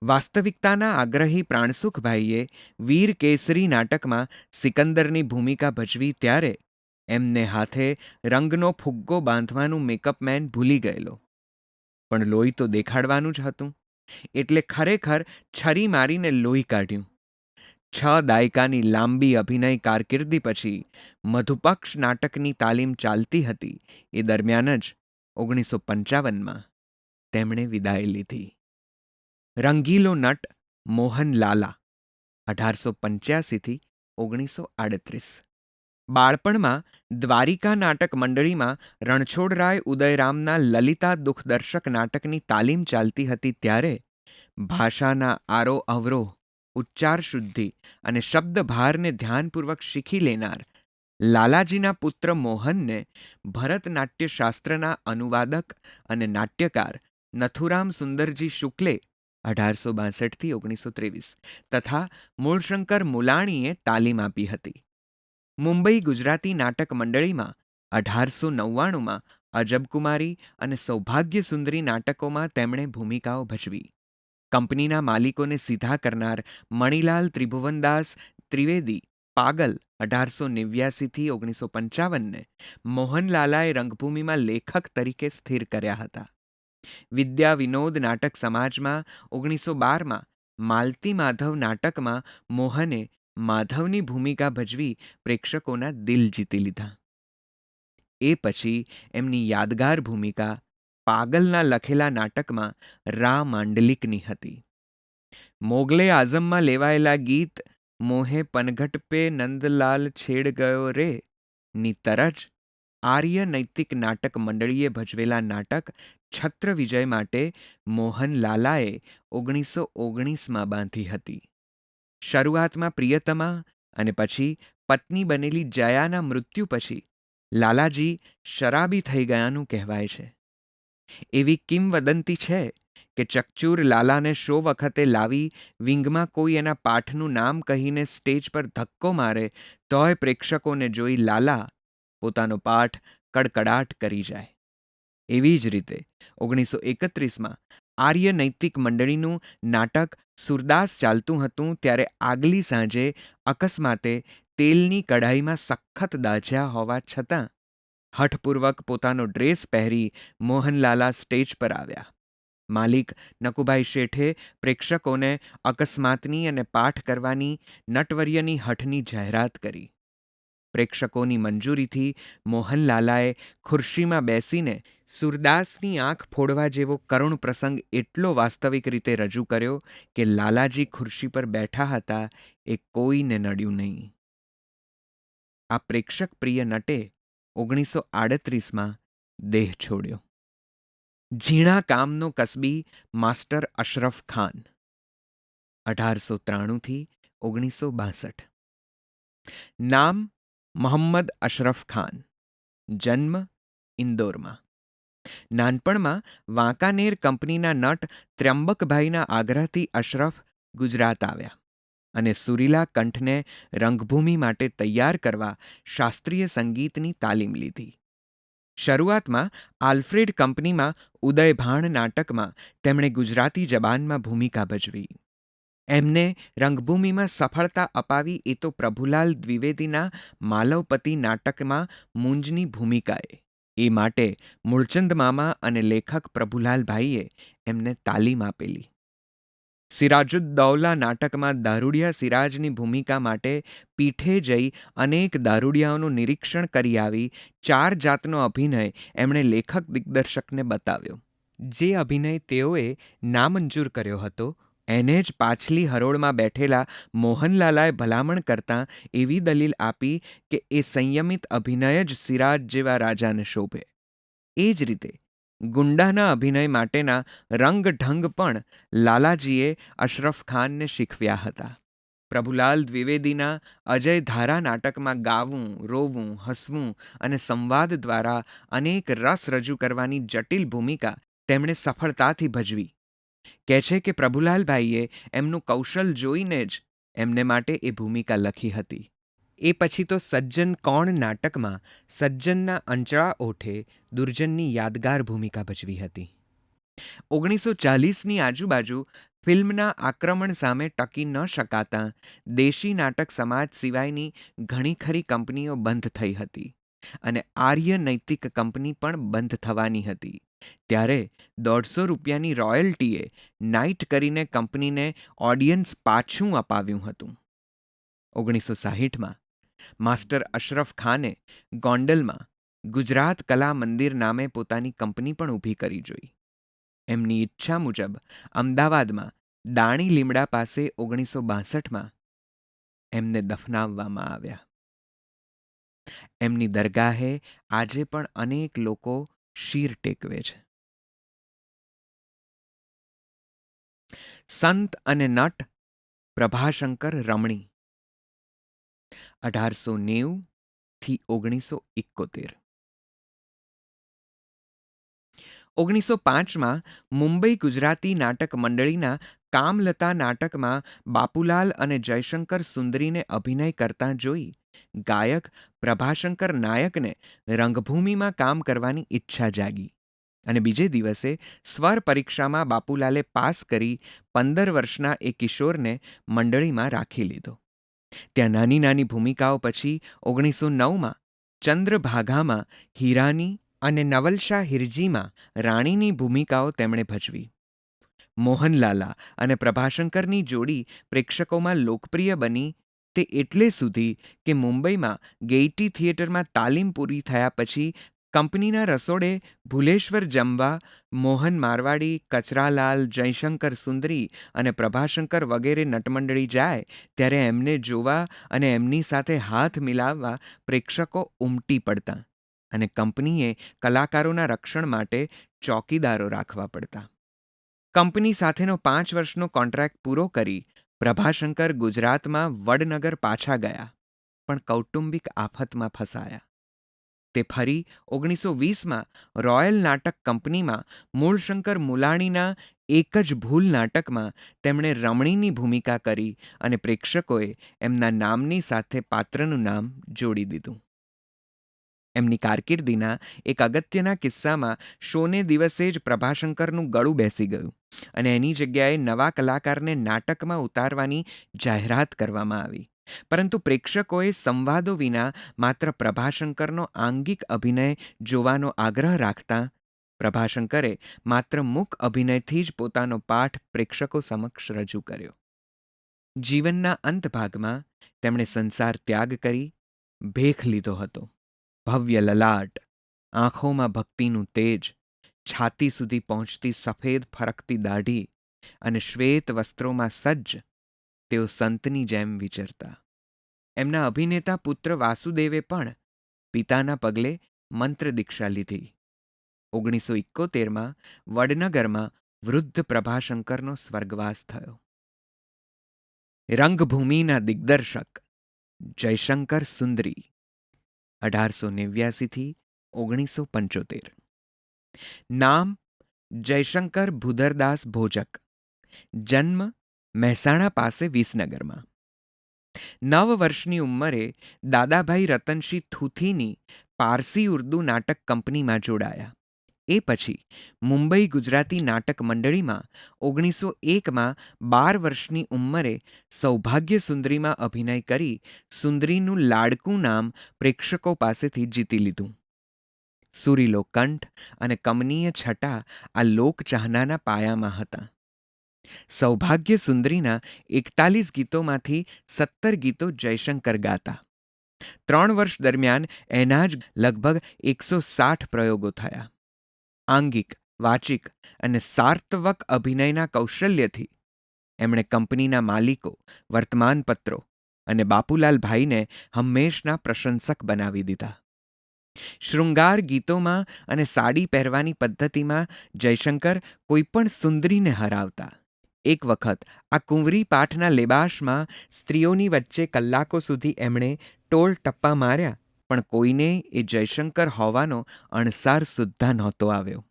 વાસ્તવિકતાના આગ્રહી પ્રાણસુખભાઈએ વીર કેસરી નાટકમાં સિકંદરની ભૂમિકા ભજવી ત્યારે એમને હાથે રંગનો ફુગ્ગો બાંધવાનું મેકઅપમેન ભૂલી ગયેલો, પણ લોહી તો દેખાડવાનું જ હતું એટલે ખરેખર છરી મારીને લોહી કાઢ્યું. 6 દાયકાની લાંબી અભિનય કારકિર્દી પછી મધુપક્ષ નાટકની તાલીમ ચાલતી હતી એ દરમિયાન જ 1955માં તેમણે વિદાય લીધી. રંગીલો નટ મોહન લાલા 1885થી 1938. બાળપણમાં દ્વારિકા નાટક મંડળીમાં રણછોડરાય ઉદયરામના લલિતા દુઃખદર્શક નાટકની તાલીમ ચાલતી હતી ત્યારે ભાષાના આરો અવરોહ, ઉચ્ચાર શુદ્ધિ અને શબ્દભારને ધ્યાનપૂર્વક શીખી લેનાર લાલાજીના પુત્ર મોહનને ભરતનાટ્યશાસ્ત્રના અનુવાદક અને નાટ્યકાર નથુરામ સુંદરજી શુક્લે 1862થી 1923 તથા મૂળશંકર મુલાણીએ તાલીમ આપી હતી. મુંબઈ ગુજરાતી નાટક મંડળીમાં 1899માં અજબકુમારી અને સૌભાગ્ય સુંદરી નાટકોમાં તેમણે ભૂમિકાઓ ભજવી. કંપનીના માલિકોને સીધા કરનાર મણિલાલ ત્રિભુવનદાસ ત્રિવેદી પાગલ 1889થી 1955ને મોહનલાલાએ રંગભૂમિમાં લેખક તરીકે સ્થિર કર્યા હતા. વિદ્યા વિનોદ નાટક સમાજમાં 1912માં માલતી માધવ નાટકમાં મોહને માધવની ભૂમિકા ભજવી પ્રેક્ષકોના દિલ જીતી લીધા. એ પછી એમની યાદગાર ભૂમિકા પાગલના લખેલા નાટકમાં રા માંડલિકની હતી. મોગલે આઝમમાં લેવાયેલા ગીત મોહે પનઘટ પે નંદલાલ છેડ ગયો રે ની તરજ આર્ય નૈતિક નાટક મંડળીએ ભજવેલા નાટક છત્ર વિજય માટે મોહનલાલાએ 1919માં બાંધી હતી. શરૂઆતમાં પ્રિયતમા અને પછી પત્ની બનેલી જયાના મૃત્યુ પછી લાલાજી શરાબી થઈ ગયાનું કહેવાય છે. એવી કિંવદંતી છે કે ચકચૂર લાલાને શો વખતે લાવી વિંગમાં કોઈ એના પાઠનું નામ કહીને સ્ટેજ પર ધક્કો મારે તોય પ્રેક્ષકોને જોઈ લાલા પોતાનો પાઠ કડકડાટ કરી જાય. એવી જ રીતે 1931માં આર્ય નૈતિક મંડળીનું નાટક સુરદાસ ચાલતું હતું ત્યારે આગલી સાંજે અકસ્માતે તેલની કઢાઈમાં સખત દાઝ્યા હોવા છતાં હઠપૂર્વક પોતાનો ડ્રેસ પહેરી મોહનલાલા સ્ટેજ પર આવ્યા. માલિક નકુભાઈ શેઠે પ્રેક્ષકોને અકસ્માતની અને પાઠ કરવાની નટવર્યની હઠની જાહેરાત કરી. પ્રેક્ષકોની મંજૂરીથી મોહનલાલાએ ખુરશીમાં બેસીને સુરદાસની આંખ ફોડવા જેવો કરુણ પ્રસંગ એટલો વાસ્તવિક રીતે રજૂ કર્યો કે લાલાજી ખુરશી પર બેઠા હતા એ કોઈને નડ્યું નહીં. આ પ્રેક્ષક પ્રિય નટે 1938માં દેહ છોડ્યો. ઝીણા કામનો કસબી માસ્ટર અશરફ ખાન 1893થી 1962. નામ મોહમ્મદ અશરફ ખાન. જન્મ ઇન્દોરમાં. નાનપણમાં વાંકાનેર કંપનીના નટ ત્ર્યંબકભાઈના આગ્રહથી અશરફ ગુજરાત આવ્યા અને સુરીલા કંઠને રંગભૂમિ માટે તૈયાર કરવા શાસ્ત્રીય સંગીતની તાલીમ લીધી. શરૂઆતમાં આલ્ફ્રેડ કંપનીમાં ઉદયભાણ નાટકમાં તેમણે ગુજરાતી જબાનમાં ભૂમિકા ભજવી. એમને રંગભૂમિમાં સફળતા અપાવી એ તો પ્રભુલાલ દ્વિવેદીના માલવપતિ નાટકમાં મૂંજની ભૂમિકાએ. એ માટે મૂળચંદ મામા અને લેખક પ્રભુલાલભાઈએ એમને તાલીમ આપેલી. સિરાજુદ્દૌલા નાટકમાં દારૂડિયા સિરાજની ભૂમિકા માટે પીઠે જઈ અનેક દારૂડિયાઓનું નિરીક્ષણ કરી આવી 4 જાતનો અભિનય એમણે લેખક દિગ્દર્શકને બતાવ્યો. જે અભિનય તેઓએ નામંજૂર કર્યો હતો એને જ પાછલી હરોળમાં બેઠેલા મોહનલાલાએ ભલામણ કરતાં એવી દલીલ આપી કે એ સંયમિત અભિનય જ સિરાજ જેવા રાજાને શોભે. એ જ રીતે ગુંડાના અભિનય માટેના રંગઢંગ પણ લાલાજીએ અશરફ ખાનને શીખવ્યા હતા. પ્રભુલાલ દ્વિવેદીના અજય ધારા નાટકમાં ગાવું, રોવું, હસવું અને સંવાદ દ્વારા અનેક રસ રજૂ કરવાની જટિલ ભૂમિકા તેમણે સફળતાથી ભજવી. કહે છે કે પ્રભુલાલભાઈએ એમનું કૌશલ જોઈને જ એમને માટે એ ભૂમિકા લખી હતી. એ પછી તો સજ્જન કોણ નાટકમાં સજ્જનના અંચળા ઓઠે દુર્જનની યાદગાર ભૂમિકા ભજવી હતી. 1940ની આજુબાજુ ફિલ્મના આક્રમણ સામે ટકી ન શકાતાં દેશી નાટક સમાજ સિવાયની ઘણી ખરી કંપનીઓ બંધ થઈ હતી અને આર્ય નૈતિક કંપની પણ બંધ થવાની હતી. ત્યારે 150 રૂપિયાની રોયલ્ટીએ નાઇટ કરીને કંપનીને ઓડિયન્સ પાછું અપાવ્યું હતું. 1960માં માસ્ટર અશરફ ખાને ગોંડલમાં ગુજરાત કલા મંદિર નામે પોતાની કંપની પણ ઊભી કરી જોઈ. એમની ઈચ્છા મુજબ અમદાવાદમાં દાણી લીમડા પાસે 1962માં એમને દફનાવવામાં આવ્યા. એમની દરગાહે આજે પણ અનેક લોકો શીર ટેકવે છે. સંત અને નટ પ્રભાશંકર રમણી 1890થી 1971. 1905માં મુંબઈ ગુજરાતી નાટક મંડળીના કામલતા નાટકમાં બાપુલાલ અને જયશંકર સુંદરીને અભિનય કરતાં જોઈ ગાયક પ્રભાશંકર નાયકને રંગભૂમિમાં કામ કરવાની ઈચ્છા જાગી અને બીજે દિવસે સ્વર પરીક્ષામાં બાપુલાલે પાસ કરી 15 વર્ષના એ કિશોરને મંડળીમાં રાખી લીધો. ત્યાં નાની નાની ભૂમિકાઓ પછી 1909માં ચંદ્રભાગામાં હીરાની અને નવલશા હિરજીમાં રાણીની ભૂમિકાઓ તેમણે ભજવી. મોહનલાલા અને પ્રભાશંકરની જોડી પ્રેક્ષકોમાં લોકપ્રિય બની તે એટલે સુધી કે મુંબઈમાં ગેઇટી થિયેટરમાં તાલીમ પૂરી થયા પછી કંપનીના રસોડે ભુલેશ્વર જમવા મોહન મારવાડી, કચરાલાલ, જયશંકર સુંદરી અને પ્રભાશંકર વગેરે નટમંડળી જાય ત્યારે એમને જોવા અને એમની સાથે હાથ મિલાવવા પ્રેક્ષકો ઉમટી પડતા અને કંપનીએ કલાકારોના રક્ષણ માટે ચોકીદારો રાખવા પડતા. કંપની સાથેનો 5 વર્ષનો કોન્ટ્રાક્ટ પૂરો કરી પ્રભાશંકર ગુજરાતમાં વડનગર પાછા ગયા, પણ કૌટુંબિક આફતમાં ફસાયા. તે ફરી 1920માં રોયલ નાટક કંપનીમાં મૂળશંકર મુલાણીના એક જ ભૂલ નાટકમાં તેમણે રમણીની ભૂમિકા કરી અને પ્રેક્ષકોએ એમના નામની સાથે પાત્રનું નામ જોડી દીધું. એમની કારકિર્દીના એક અગત્યના કિસ્સામાં શોને દિવસે જ પ્રભાશંકરનું ગળું બેસી ગયું અને એની જગ્યાએ નવા કલાકારને નાટકમાં ઉતારવાની જાહેરાત કરવામાં આવી. પરંતુ પ્રેક્ષકોએ સંવાદો વિના માત્ર પ્રભાશંકરનો આંગિક અભિનય જોવાનો આગ્રહ રાખતા પ્રભાશંકરે માત્ર મૂક અભિનયથી જ પોતાનો પાઠ પ્રેક્ષકો સમક્ષ રજૂ કર્યો. જીવનના અંત ભાગમાં તેમણે સંસાર ત્યાગ કરી ભેખ લીધો હતો. ભવ્ય લલાટ, આંખોમાં ભક્તિનું તેજ, છાતી સુધી પહોંચતી સફેદ ફરકતી દાઢી અને શ્વેત વસ્ત્રોમાં સજ્જ તેઓ સંતની જેમ વિચરતા. એમના અભિનેતા પુત્ર વાસુદેવે પણ પિતાના પગલે મંત્ર દીક્ષા લીધી. 1971માં વડનગરમાં વૃદ્ધ પ્રભાશંકરનો સ્વર્ગવાસ થયો. રંગભૂમિના દિગ્દર્શક જયશંકર સુંદરી 1889થી 1975. નામ જયશંકર ભૂધરદાસ ભોજક. જન્મ મહેસાણા પાસે વિસનગરમાં. 9 વર્ષની ઉંમરે દાદાભાઈ રતનશી થુથીની પારસી ઉર્દૂ નાટક કંપનીમાં જોડાયા. એ પછી મુંબઈ ગુજરાતી નાટક મંડળીમાં 1901માં 12 વર્ષની ઉંમરે સૌભાગ્ય સુંદરીમાં અભિનય કરી સુંદરીનું લાડકું નામ પ્રેક્ષકો પાસેથી જીતી લીધું. સુરીલો કંઠ અને કમનીય છટા આ લોકચાહનાના પાયામાં હતા. સૌભાગ્ય સુંદરીના 41 ગીતોમાંથી 17 ગીતો જયશંકર ગાતા. 3 વર્ષ દરમિયાન એના જ લગભગ 160 પ્રયોગો થયા. આંગિક, વાચિક અને સાર્થવક અભિનયના કૌશલ્યથી એમણે કંપનીના માલિકો, વર્તમાનપત્રો અને બાપુલાલભાઈને હંમેશના પ્રશંસક બનાવી દીધા. શૃંગાર ગીતોમાં અને સાડી પહેરવાની પદ્ધતિમાં જયશંકર કોઈપણ સુંદરીને હરાવતા. એક વખત આ કુંવરી પાઠના લેબાશમાં સ્ત્રીઓની વચ્ચે કલાકો સુધી એમણે ટોળ ટપ્પા માર્યા, પણ કોઈને એ જયશંકર હોવાનો અણસાર સુદ્ધા નહોતો આવ્યો.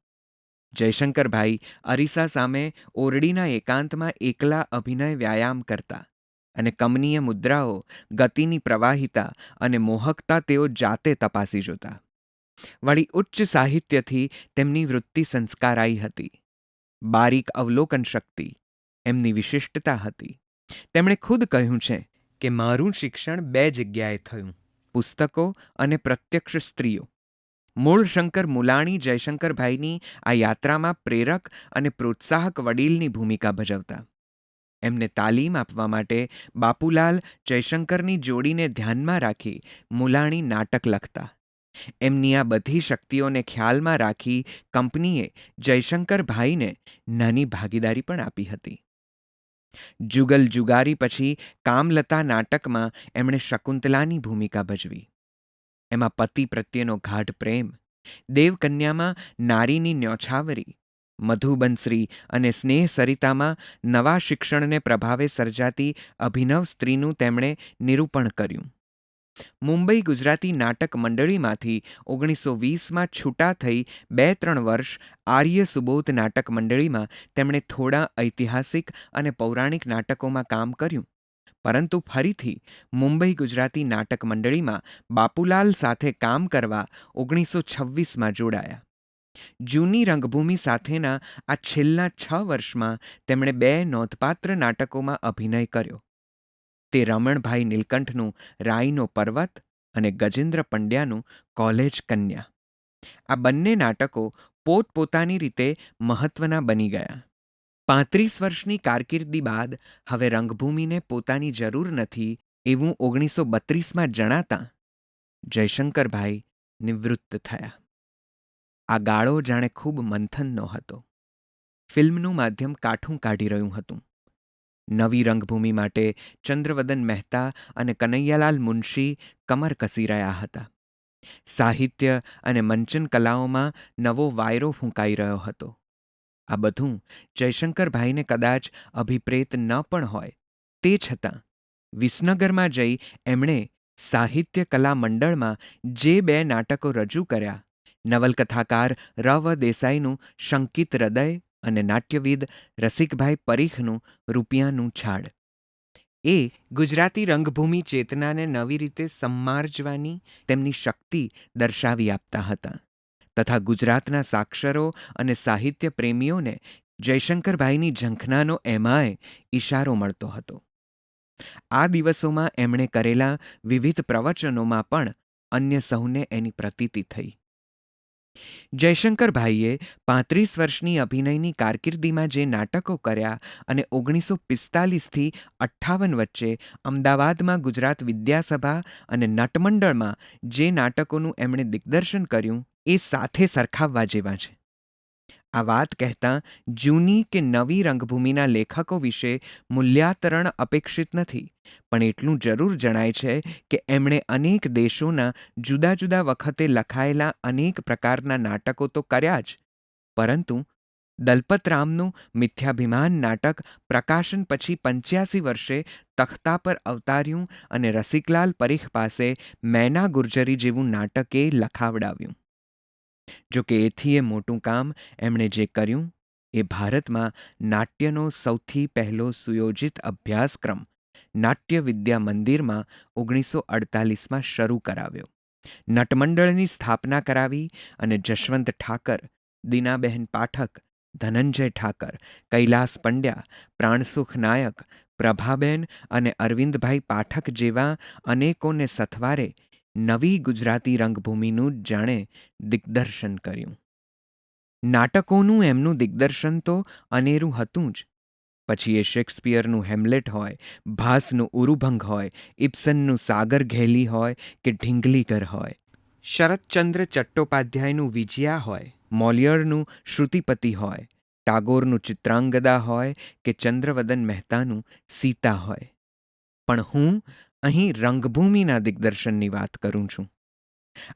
જયશંકરભાઈ અરીસા સામે ઓરડીના એકાંતમાં એકલા અભિનય વ્યાયામ કરતા અને કમનીય મુદ્રાઓ, ગતિની પ્રવાહિતા અને મોહકતા તેઓ જાતે તપાસી જોતા. વળી ઉચ્ચ સાહિત્યથી તેમની વૃત્તિ સંસ્કારાઈ હતી. બારીક અવલોકન શક્તિ એમની વિશિષ્ટતા હતી. તેમણે ખુદ કહ્યું છે કે મારું શિક્ષણ 2 જગ્યાએ થયું, પુસ્તકો અને પ્રત્યક્ષ સ્ત્રીઓ. મૂળશંકર મુલાણી જયશંકરભાઈની આ યાત્રામાં પ્રેરક અને પ્રોત્સાહક વડીલની ભૂમિકા ભજવતા. એમને તાલીમ આપવા માટે બાપુલાલ જયશંકરની જોડીને ધ્યાનમાં રાખી મુલાણી નાટક લખતા. એમની આ બધી શક્તિઓને ખ્યાલમાં રાખી કંપનીએ જયશંકરભાઈને નાની ભાગીદારી પણ આપી હતી. જુગલ જુગારી પછી કામલતા નાટકમાં એમણે શકુંતલાની ભૂમિકા ભજવી. એમાં પતિ પ્રત્યેનો ગાઢ પ્રેમ, દેવકન્યામાં નારીની ન્યોછાવરી, મધુબનશ્રી અને સ્નેહ સરિતામાં નવા શિક્ષણને પ્રભાવે સર્જાતી અભિનવ સ્ત્રીનું તેમણે નિરૂપણ કર્યું. મુંબઈ ગુજરાતી નાટક મંડળીમાંથી 1920માં છૂટા થઈ 2-3 વર્ષ આર્ય સુબોધ નાટક મંડળીમાં તેમણે થોડા ઐતિહાસિક અને પૌરાણિક નાટકોમાં કામ કર્યું, પરંતુ ફરીથી મુંબઈ ગુજરાતી નાટક મંડળીમાં બાપુલાલ સાથે કામ કરવા 1926માં જોડાયા. જૂની રંગભૂમિ સાથેના આ છેલ્લા 6 વર્ષમાં તેમણે 2 નોંધપાત્ર નાટકોમાં અભિનય કર્યો. તે રમણભાઈ નીલકંઠનું રાઈનો પર્વત અને ગજેન્દ્ર પંડ્યાનું કોલેજ કન્યા. આ બંને નાટકો પોતપોતાની રીતે મહત્વના બની ગયા. 35 વર્ષની કારકિર્દી બાદ હવે રંગભૂમિને પોતાની જરૂર નથી એવું 1932માં જણાતા જયશંકરભાઈ નિવૃત્ત થયા. આ ગાળો જાણે ખૂબ મંથનનો હતો. ફિલ્મનું માધ્યમ કાઠું કાઢી રહ્યું હતું. નવી રંગભૂમિ માટે ચંદ્રવદન મહેતા અને કનૈયાલાલ મુનશી કમર કસી રહ્યા હતા. સાહિત્ય અને મંચન કલાઓમાં નવો વાયરો ફૂંકાઈ રહ્યો હતો. આ બધું જયશંકરભાઈને કદાચ અભિપ્રેત ન પણ હોય, તે છતાં વિસનગરમાં જઈ એમણે સાહિત્ય કલા મંડળમાં જે 2 નાટકો રજૂ કર્યા, નવલકથાકાર ર.વ. દેસાઈનું શંકિત હૃદય અને નાટ્યવિદ રસિકભાઈ પરીખનું રૂપિયાનું છાડ, એ ગુજરાતી રંગભૂમિ ચેતનાને નવી રીતે સમાર્જવાની તેમની શક્તિ દર્શાવી આપતા હતા તથા ગુજરાતના સાક્ષરો અને સાહિત્ય પ્રેમીઓને જયશંકરભાઈની ઝંખનાનો એમાંય ઇશારો મળતો હતો. આ દિવસોમાં એમણે કરેલા વિવિધ પ્રવચનોમાં પણ અન્ય સૌને એની પ્રતીતિ થઈ. જયશંકરભાઈએ 35 વર્ષની અભિનયની કારકિર્દીમાં જે નાટકો કર્યા અને 1945થી 58 વચ્ચે અમદાવાદમાં ગુજરાત વિદ્યાસભા અને નટમંડળમાં જે નાટકોનું એમણે દિગ્દર્શન કર્યું, એ સાથે સરખાવવા જેવા છે. આ વાત કહેતાં જૂની કે નવી રંગભૂમિના લેખકો વિશે મૂલ્યાંતરણ અપેક્ષિત નથી, પણ એટલું જરૂર જણાય છે કે એમણે અનેક દેશોના જુદા જુદા વખતે લખાયેલા અનેક પ્રકારના નાટકો તો કર્યા જ, પરંતુ દલપતરામનું મિથ્યાભિમાન નાટક પ્રકાશન પછી 85 વર્ષે તખ્તા પર અવતાર્યું અને રસિકલાલ પરીખ પાસે મૈના ગુર્જરી જેવું નાટકે લખાવડાવ્યું. જો કે એથીએ મોટું કામ એમણે જે કર્યું એ ભારતમાં નાટ્યનો સૌથી પહેલો સુયોજિત અભ્યાસક્રમ નાટ્ય વિદ્યા મંદિરમાં 1948માં શરૂ કરાવ્યો, નટમંડળની સ્થાપના કરાવી અને જશવંત ઠાકર, દીનાબહેન પાઠક, ધનંજય ઠાકર, કૈલાસ પંડ્યા, પ્રાણસુખ નાયક, પ્રભાબેન અને અરવિંદભાઈ પાઠક જેવા અનેકોને સથવારે નવી ગુજરાતી રંગભૂમિનું જાણે દિગ્દર્શન કર્યું. નાટકોનું એમનું દિગ્દર્શન તો અનેરું હતું જ. પછી એ શેક્સપિયરનું હેમ્લેટ હોય, ભાસનું ઉરુભંગ હોય, ઇબ્સનનું સાગર ઘેલી હોય કે ઢીંગલીગર હોય, શરતચંદ્ર ચટ્ટોપાધ્યાયનું વિજયા હોય, મોલિયરનું શ્રુતિપતિ હોય, ટાગોરનું ચિત્રાંગદા હોય કે ચંદ્રવદન મહેતાનું સીતા હોય. પણ હું અહીં રંગભૂમિના દિગ્દર્શનની વાત કરું છું.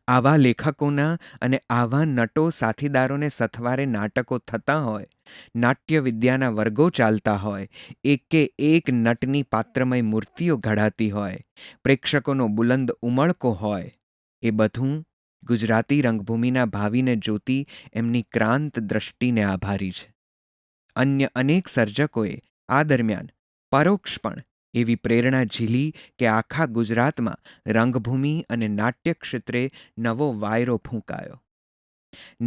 આવા લેખકોના અને આવા નટો સાથીદારોને સથવારે નાટકો થતા હોય, નાટ્ય વિદ્યાના વર્ગો ચાલતા હોય, એકે એક નટની પાત્રમય મૂર્તિઓ ઘડાતી હોય, પ્રેક્ષકોનો બુલંદ ઉમળકો હોય, એ બધું ગુજરાતી રંગભૂમિના ભાવિને જોતી એમની ક્રાંત દ્રષ્ટિને આભારી છે. અન્ય અનેક સર્જકોએ આ દરમિયાન પરોક્ષ પણ એવી પ્રેરણા ઝીલી કે આખા ગુજરાતમાં રંગભૂમિ અને નાટ્ય ક્ષેત્રે નવો વાયરો ફૂંકાયો.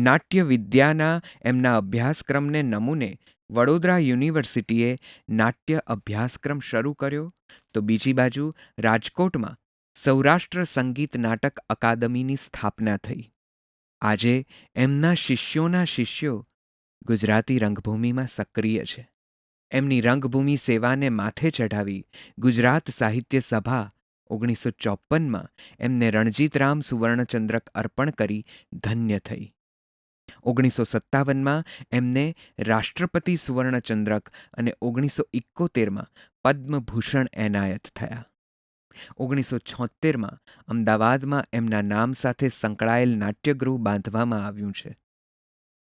નાટ્ય વિદ્યાના એમના અભ્યાસક્રમને નમૂને વડોદરા યુનિવર્સિટીએ નાટ્ય અભ્યાસક્રમ શરૂ કર્યો, તો બીજી બાજુ રાજકોટમાં સૌરાષ્ટ્ર સંગીત નાટક અકાદમીની સ્થાપના થઈ. આજે એમના શિષ્યોના શિષ્યો ગુજરાતી રંગભૂમિમાં સક્રિય છે. એમની રંગભૂમિ સેવાને માથે ચઢાવી ગુજરાત સાહિત્ય સભા 1954માં એમને રણજીતરામ સુવર્ણચંદ્રક અર્પણ કરી ધન્ય થઈ. 1957માં એમને રાષ્ટ્રપતિ સુવર્ણચંદ્રક અને 1971માં પદ્મભૂષણ એનાયત થયા. 1976માં અમદાવાદમાં એમના નામ સાથે સંકળાયેલ નાટ્યગૃહ બાંધવામાં આવ્યું છે.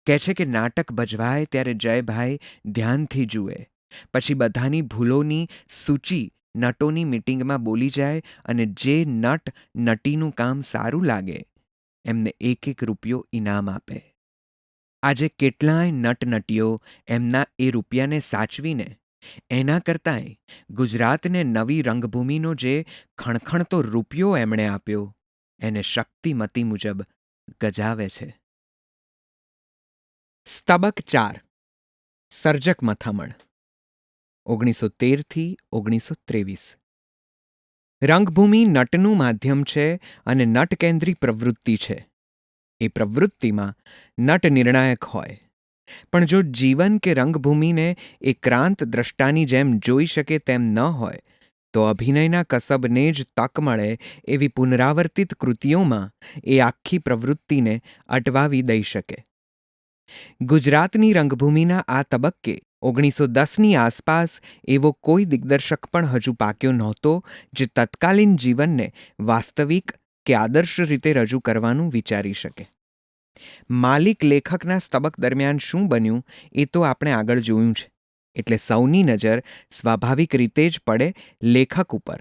કહે છે કે નાટક ભજવાય ત્યારે જયભાઈ ધ્યાનથી જુએ, પછી બધાની ભૂલોની સૂચિ નટોની મિટિંગમાં બોલી જાય અને જે નટ નટીનું કામ સારું લાગે એમને 1 રૂપિયો ઇનામ આપે. આજે કેટલાય નટનટીઓ એમના એ રૂપિયાને સાચવીને એના કરતાંય ગુજરાતને નવી રંગભૂમિનો જે ખણખણતો રૂપિયો એમણે આપ્યો એને શક્તિમતી મુજબ ગજાવે છે. સ્તબક 4 સર્જક મથામણ 1913થી 1923. રંગભૂમિ નટનું માધ્યમ છે અને નટકેન્દ્રી પ્રવૃત્તિ છે. એ પ્રવૃત્તિમાં નટ નિર્ણાયક હોય, પણ જો જીવન કે રંગભૂમિને એ ક્રાંત દ્રષ્ટાની જેમ જોઈ શકે તેમ ન હોય તો અભિનયના કસબને જ તક મળે એવી પુનરાવર્તિત કૃતિઓમાં એ આખી પ્રવૃત્તિને અટવાવી દઈ શકે. ગુજરાતની રંગભૂમિના આ તબક્કે 1910ની આસપાસ એવો કોઈ દિગ્દર્શક પણ હજુ પાક્યો નહોતો જે તત્કાલીન જીવનને વાસ્તવિક કે આદર્શ રીતે રજૂ કરવાનું વિચારી શકે. માલિક લેખકના સ્તબક દરમિયાન શું બન્યું એ તો આપણે આગળ જોયું છે. એટલે સૌની નજર સ્વાભાવિક રીતે જ પડે લેખક ઉપર,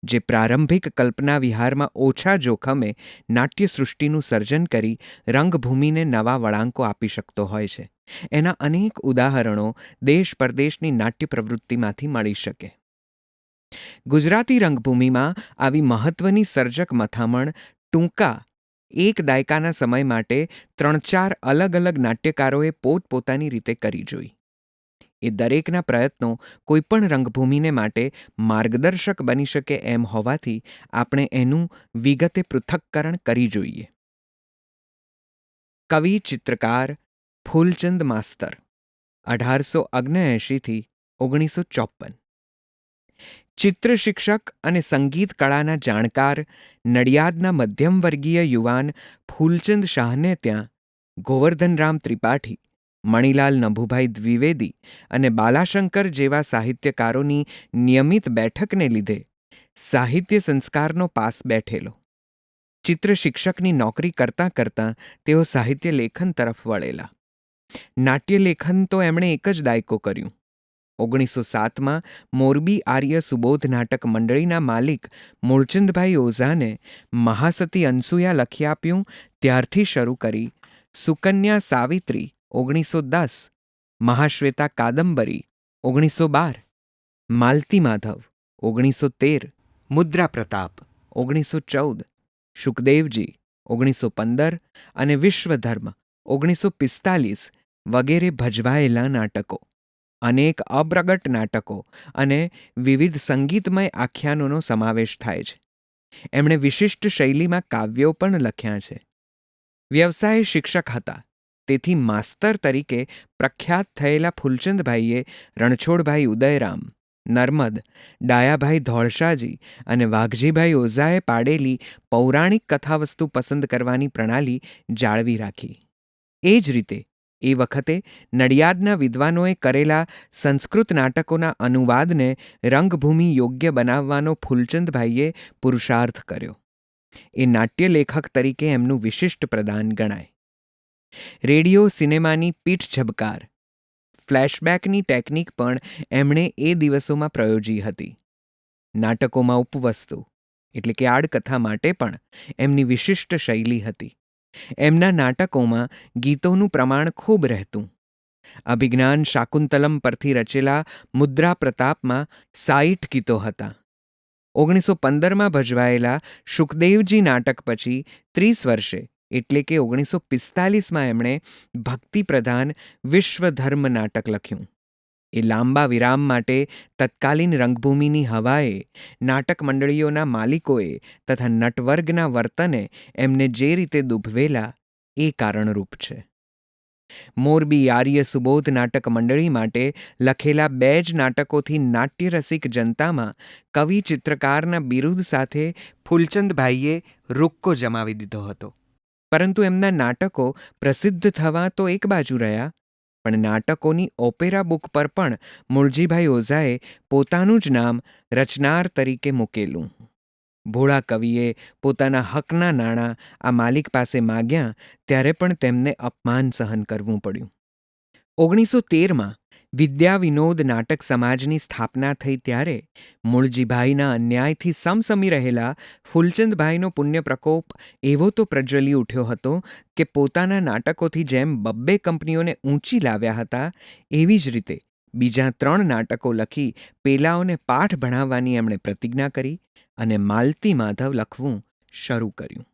જે પ્રારંભિક કલ્પના વિહારમાં ઓછા જોખમે નાટ્યસૃષ્ટિનું સર્જન કરી રંગભૂમિને નવા વળાંકો આપી શકતો હોય છે. એના અનેક ઉદાહરણો દેશ પરદેશની નાટ્ય પ્રવૃત્તિમાંથી મળી શકે. ગુજરાતી રંગભૂમિમાં આવી મહત્વની સર્જક મથામણ ટૂંકા એક દાયકાના સમય માટે 3-4 અલગ અલગ નાટ્યકારોએ પોતપોતાની રીતે કરી જોઈ. એ દરેકના પ્રયત્નો કોઈપણ રંગભૂમિને માટે માર્ગદર્શક બની શકે એમ હોવાથી આપણે એનું વિગતે પૃથક્કરણ કરી જોઈએ. કવિ ચિત્રકાર ફૂલચંદ માસ્તર 1879 1954. ચિત્ર શિક્ષક અને સંગીત કળાના જાણકાર નડિયાદના મધ્યમવર્ગીય યુવાન ફૂલચંદ શાહને ત્યાં ગોવર્ધનરામ ત્રિપાઠી, મણિલાલ નભુભાઈ દ્વિવેદી અને બાલાશંકર જેવા સાહિત્યકારોની નિયમિત બેઠકને લીધે સાહિત્ય સંસ્કારનો પાસ બેઠેલો. ચિત્ર શિક્ષકની નોકરી કરતાં કરતાં તેઓ સાહિત્ય લેખન તરફ વળેલા. નાટ્યલેખન તો એમણે એક જ દાયકો કર્યું. 1907માં મોરબી આર્ય સુબોધ નાટક મંડળીના માલિક મૂળચંદભાઈ ઓઝાને મહાસતી અનસૂયા લખી આપ્યું ત્યારથી શરૂ કરી સુકન્યા સાવિત્રી 1910, મહાશ્વેતા કાદંબરી 1912, માલતી માધવ 1913, મુદ્રા પ્રતાપ 1914, શુકદેવજી 1915 અને વિશ્વધર્મ 1945 વગેરે ભજવાયેલા નાટકો, અનેક અપ્રગટ નાટકો અને વિવિધ સંગીતમય આખ્યાનોનો સમાવેશ થાય છે. એમણે વિશિષ્ટ શૈલીમાં કાવ્યો પણ લખ્યા છે. વ્યવસાય શિક્ષક હતા, તેથી માસ્તર તરીકે પ્રખ્યાત થયેલા ફૂલચંદભાઈએ રણછોડભાઈ ઉદયરામ, નર્મદ, ડાયાભાઈ ધોળશાજી અને વાઘજીભાઈ ઓઝાએ પાડેલી પૌરાણિક કથાવસ્તુ પસંદ કરવાની પ્રણાલી જાળવી રાખી. એ જ રીતે એ વખતે નડિયાદના વિદ્વાનોએ કરેલા સંસ્કૃત નાટકોના અનુવાદને રંગભૂમિ યોગ્ય બનાવવાનો ફૂલચંદભાઈએ પુરુષાર્થ કર્યો. એ નાટ્યલેખક તરીકે એમનું વિશિષ્ટ પ્રદાન ગણાય. રેડિયો સિનેમાની પીઠ ઝબકાર, ફ્લેશબેકની ટેકનિક પણ એમણે એ દિવસોમાં પ્રયોજી હતી. નાટકોમાં ઉપવસ્તુ એટલે કે આડકથા માટે પણ એમની વિશિષ્ટ શૈલી હતી. એમના નાટકોમાં ગીતોનું પ્રમાણ ખૂબ રહેતું. અભિજ્ઞાન શાકુંતલમ પરથી રચેલા મુદ્રા પ્રતાપમાં 60 ગીતો હતા. 1915માં ભજવાયેલા શુકદેવજી નાટક પછી 30 વર્ષે એટલે કે 1945માં એમણે ભક્તિપ્રધાન વિશ્વધર્મ નાટક લખ્યું. એ લાંબા વિરામ માટે તત્કાલીન રંગભૂમિની હવાએ, નાટક મંડળીઓના માલિકોએ તથા નટવર્ગના વર્તને એમને જે રીતે દુભવેલા એ કારણરૂપ છે. મોરબી આર્ય સુબોધ નાટક મંડળી માટે લખેલા 2 જ નાટકોથી નાટ્યરસિક જનતામાં કવિ ચિત્રકારના બિરુદ સાથે ફૂલચંદભાઈએ રૂક્કો જમાવી દીધો હતો. પરંતુ એમના નાટકો પ્રસિદ્ધ થવા તો એક બાજુ રહ્યા, પણ નાટકોની ઓપેરા બુક પર પણ મૂળજીભાઈ ઓઝાએ પોતાનું જ નામ રચનાર તરીકે મૂકેલું. ભોળા કવિએ પોતાના હકના નાણાં આ માલિક પાસે માગ્યા ત્યારે પણ તેમને અપમાન સહન કરવું પડ્યું. 1913માં વિદ્યા વિનોદ નાટક સમાજની સ્થાપના થઈ ત્યારે મૂળજીભાઈના અન્યાયથી સમસમી રહેલા ફૂલચંદભાઈનો પુણ્ય પ્રકોપ એવો તો પ્રજ્વલી ઉઠ્યો હતો કે પોતાના નાટકોથી જેમ 2 કંપનીઓને ઊંચી લાવ્યા હતા, એવી જ રીતે બીજા 3 નાટકો લખી પેલાઓને પાઠ ભણાવવાની એમણે પ્રતિજ્ઞા કરી અને માલતી માધવ લખવું શરૂ કર્યું.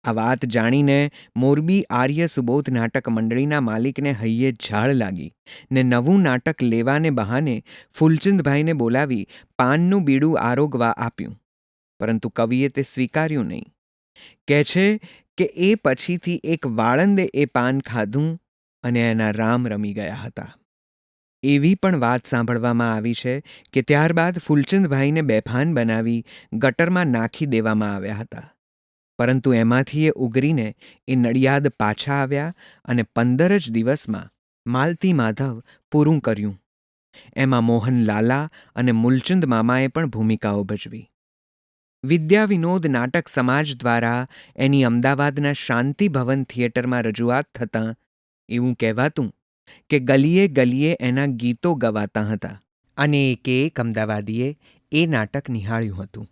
આ વાત જાણીને મોરબી આર્ય સુબોધ નાટક મંડળીના માલિકને હૈયે ઝાળ લાગી ને નવું નાટક લેવાને બહાને ફૂલચંદભાઈને બોલાવી પાનનું બીડું આરોગવા આપ્યું. પરંતુ કવિએ તે સ્વીકાર્યું નહીં. કહે છે કે એ પછીથી એક વાળંદે એ પાન ખાધું અને એના રામ રમી ગયા હતા. એવી પણ વાત સાંભળવામાં આવી છે કે ત્યારબાદ ફૂલચંદભાઈને બેભાન બનાવી ગટરમાં નાખી દેવામાં આવ્યા હતા. પરંતુ એમાંથી એ ઉગરીને એ નડિયાદ પાછા આવ્યા અને 15 જ દિવસમાં માલતી માધવ પૂરું કર્યું. એમાં મોહન લાલા અને મૂલચંદ મામાએ પણ ભૂમિકાઓ ભજવી. વિદ્યા વિનોદ નાટક સમાજ દ્વારા એની અમદાવાદના શાંતિ ભવન થિયેટરમાં રજૂઆત થતાં એવું કહેવાતું કે ગલીએ ગલીએ એના ગીતો ગવાતા હતા અને એક અમદાવાદીએ એ નાટક નિહાળ્યું હતું.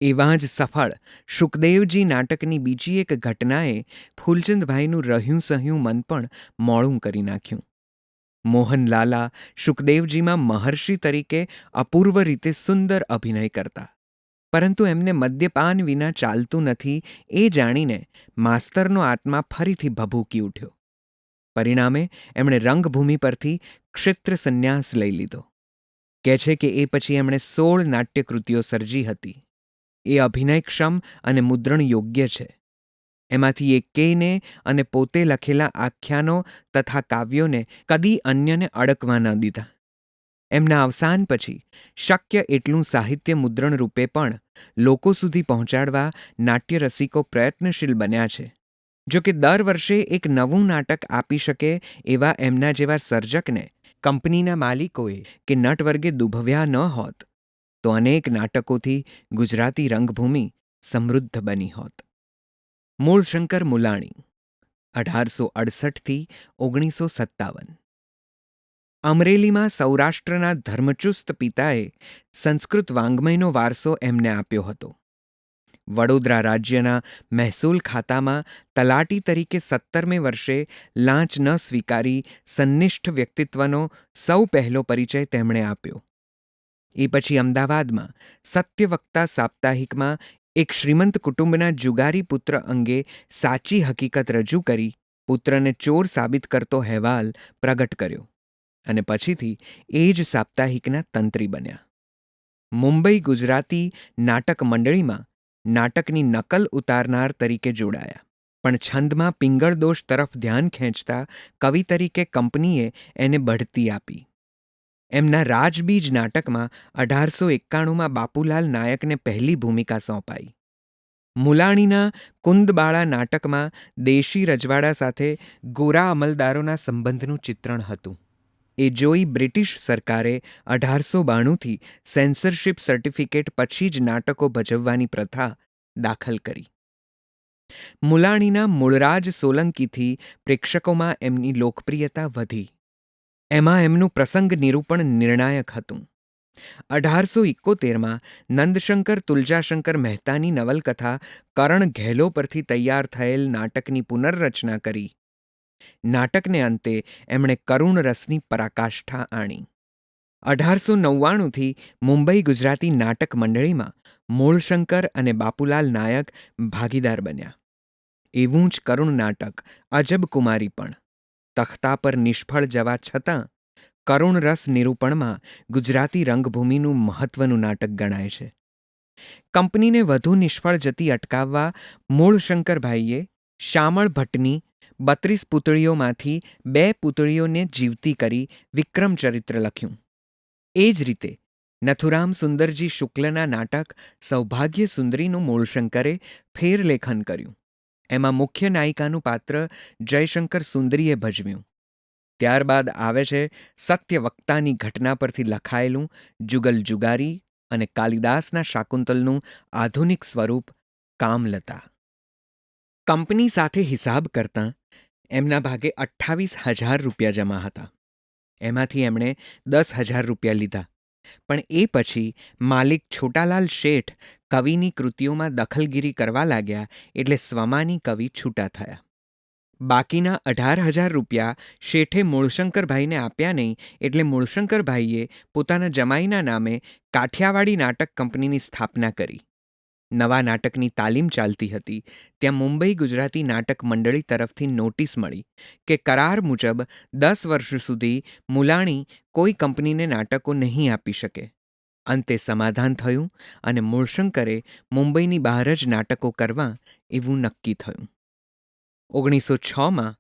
એવા જ સફળ શુકદેવજી નાટકની બીજી એક ઘટનાએ ફૂલચંદભાઈનું રહ્યું સહ્યું મન પણ મોડું કરી નાખ્યું. મોહનલાલા શુકદેવજીમાં મહર્ષિ તરીકે અપૂર્વ રીતે સુંદર અભિનય કરતા, પરંતુ એમને મદ્યપાન વિના ચાલતું નથી એ જાણીને માસ્તરનો આત્મા ફરીથી ભભૂકી ઉઠ્યો. પરિણામે એમણે રંગભૂમિ પરથી ક્ષેત્ર સંન્યાસ લઈ લીધો. કહે છે કે એ પછી એમણે 16 નાટ્યકૃતિઓ સર્જી હતી. એ અભિનયક્ષમ અને મુદ્રણ યોગ્ય છે. એમાંથી એકેયને અને પોતે લખેલા આખ્યાનો તથા કાવ્યોને કદી અન્યને અડકવા ન દીધા. એમના અવસાન પછી શક્ય એટલું સાહિત્ય મુદ્રણ રૂપે પણ લોકો સુધી પહોંચાડવા નાટ્યરસિકો પ્રયત્નશીલ બન્યા છે. જો કે દર વર્ષે એક નવું નાટક આપી શકે એવા એમના જેવા સર્જકને કંપનીના માલિકોએ કે નટવર્ગે દુભવ્યા ન હોત તો અનેક નાટકોથી ગુજરાતી રંગભૂમિ સમૃદ્ધ બની હોત. મૂળશંકર મુલાણી 1868થી 1957. અમરેલીમાં સૌરાષ્ટ્રના ધર્મચુસ્ત પિતાએ સંસ્કૃત વાङ्મયનો વારસો એમને આપ્યો હતો. વડોદરા રાજ્યના મહેસૂલ ખાતામાં તલાટી તરીકે 17મે વર્ષે લાંચ ન સ્વીકારી સંનિષ્ઠ વ્યક્તિત્વનો સૌ પહેલો પરિચય તેમણે આપ્યો. એ પછી અમદાવાદમાં સત્યવક્તા સાપ્તાહિકમાં એક શ્રીમંત કુટુંબના જુગારી પુત્ર અંગે સાચી હકીકત રજૂ કરી પુત્રને ચોર સાબિત કરતો અહેવાલ પ્રગટ કર્યો અને પછીથી એ જ સાપ્તાહિકના તંત્રી બન્યા. મુંબઈ ગુજરાતી નાટક મંડળીમાં નાટકની નકલ ઉતારનાર તરીકે જોડાયા, પણ છંદમાં પિંગળ દોષ તરફ ધ્યાન ખેંચતા કવિ તરીકે કંપનીએ એને બઢતી આપી. એમના રાજબીજ નાટકમાં 1891માં બાપુલાલ નાયકને પહેલી ભૂમિકા સોંપાઈ. મુલાણીના કુંદબાળા નાટકમાં દેશી રજવાડા સાથે ગોરા અમલદારોના સંબંધનું ચિત્રણ હતું. એ જોઈ બ્રિટિશ સરકારે 1892થી સેન્સરશિપ સર્ટિફિકેટ પછી જ નાટકો ભજવવાની પ્રથા દાખલ કરી. મુલાણીના મૂળરાજ સોલંકીથી પ્રેક્ષકોમાં એમની લોકપ્રિયતા વધી. એમાં એમનું પ્રસંગ નિરૂપણ નિર્ણાયક હતું. 1871માં નંદશંકર તુલજાશંકર મહેતાની નવલકથા કરણ ઘેલો પરથી તૈયાર થયેલ નાટકની પુનર્રચના કરી. નાટકને અંતે એમણે કરુણ રસની પરાકાષ્ઠા આણી. 1899થી મુંબઈ ગુજરાતી નાટક મંડળીમાં મૂળશંકર અને બાપુલાલ નાયક ભાગીદાર બન્યા. એવું જ કરુણ નાટક અજબ કુમારી પણ તખ્તા પર નિષ્ફળ જવા છતાં કરુણ રસ નિરૂપણમાં ગુજરાતી રંગભૂમિનું મહત્વનું નાટક ગણાય છે. કંપનીને વધુ નિષ્ફળ જતી અટકાવવા મૂળશંકરભાઈએ શામળ ભટ્ટની 32 પૂતળીઓમાંથી 2 પૂતળીઓને જીવતી કરી વિક્રમ ચરિત્ર લખ્યું. એ જ રીતે નથુરામ સુંદરજી શુક્લના નાટક સૌભાગ્ય સુંદરીનું મૂળશંકરે ફેરલેખન કર્યું. એમાં મુખ્ય નાયિકાનું પાત્ર જયશંકર સુંદરીએ ભજવ્યું. ત્યારબાદ આવે છે સત્યવક્તાની ઘટના પરથી લખાયેલું જુગલ જુગારી અને કાલિદાસના શાકુંતલનું આધુનિક સ્વરૂપ કામલતા. કંપની સાથે હિસાબ કરતાં એમના ભાગે 28,000 રૂપિયા જમા હતા. એમાંથી એમણે 10,000 રૂપિયા લીધા, પણ એ પછી માલિક છોટાલાલ શેઠ કવિની કૃતિઓમાં દખલગીરી કરવા લાગ્યા એટલે સ્વમાની કવિ છૂટા થયા. બાકીના 18,000 રૂપિયા શેઠે મૂળશંકરભાઈને આપ્યા નહીં એટલે મૂળશંકરભાઈએ પોતાના જમાઈના નામે કાઠિયાવાડી નાટક કંપનીની સ્થાપના કરી. નવા નાટકની તાલીમ ચાલતી હતી ત્યાં મુંબઈ ગુજરાતી નાટક મંડળી તરફથી નોટિસ મળી કે કરાર મુજબ 10 વર્ષ સુધી મુલાણી કોઈ કંપનીને નાટકો નહીં આપી શકે. અંતે સમાધાન થયું અને મૂળશંકરે મુંબઈની બહાર જ નાટકો કરવા એવું નક્કી થયું. 1906માં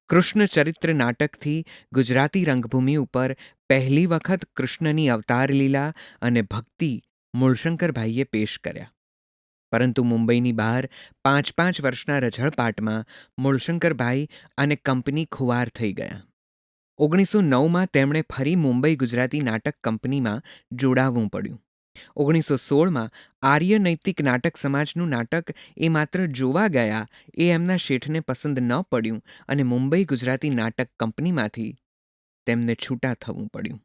કૃષ્ણચરિત્ર નાટકથી ગુજરાતી રંગભૂમિ ઉપર પહેલી વખત કૃષ્ણની અવતાર લીલા અને ભક્તિ મૂળશંકરભાઈએ પેશ કર્યા. પરંતુ મુંબઈની બહાર 5 વર્ષના રઝળપાટમાં મૂળશંકરભાઈ અને કંપની ખુવાર થઈ ગયા. 1909માં તેમણે ફરી મુંબઈ ગુજરાતી નાટક કંપનીમાં જોડાવવું પડ્યું. 1916માં આર્ય નૈતિક નાટક સમાજનું નાટક એ માત્ર જોવા ગયા એ એમના શેઠને પસંદ ન પડ્યું અને મુંબઈ ગુજરાતી નાટક કંપનીમાંથી તેમને છૂટા થવું પડ્યું.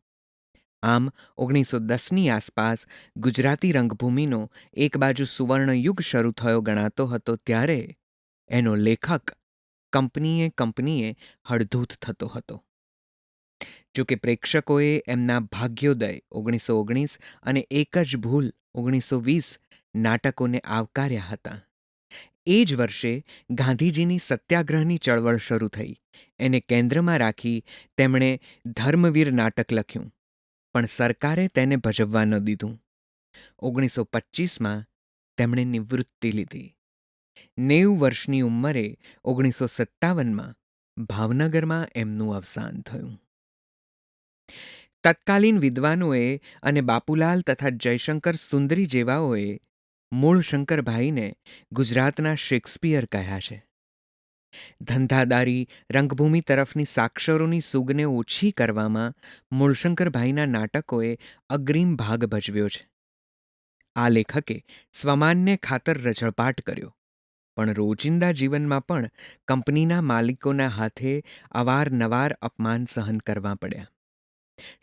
આમ 1910ની આસપાસ ગુજરાતી રંગભૂમિનો એક બાજુ સુવર્ણયુગ શરૂ થયો ગણાતો હતો ત્યારે એનો લેખક કંપનીએ હળધૂત થતો હતો. જોકે પ્રેક્ષકોએ એમના ભાગ્યોદય 1919 અને એક જ ભૂલ 1920 નાટકોને આવકાર્યા હતા. એ જ વર્ષે ગાંધીજીની સત્યાગ્રહની ચળવળ શરૂ થઈ. એને કેન્દ્રમાં રાખી તેમણે ધર્મવીર નાટક લખ્યું, પણ સરકારે તેને ભજવવા ન દીધું. 1925માં તેમણે નિવૃત્તિ લીધી. 90 વર્ષની ઉંમરે 1957માં ભાવનગરમાં એમનું અવસાન થયું. તત્કાલીન વિદ્વાનોએ અને બાપુલાલ તથા જયશંકર સુંદરી જેવાઓએ મૂળશંકરભાઈને ગુજરાતના શેક્સપિયર કહ્યા છે. ધંધાદારી રંગભૂમિ તરફની સાક્ષરોની સૂગને ઓછી કરવામાં મૂળશંકરભાઈના નાટકોએ અગ્રીમ ભાગ ભજવ્યો છે. આ લેખકે સ્વમાનને ખાતર રઝળપાટ કર્યો, પણ રોજિંદા જીવનમાં પણ કંપનીના માલિકોના હાથે અવારનવાર અપમાન સહન કરવા પડ્યા.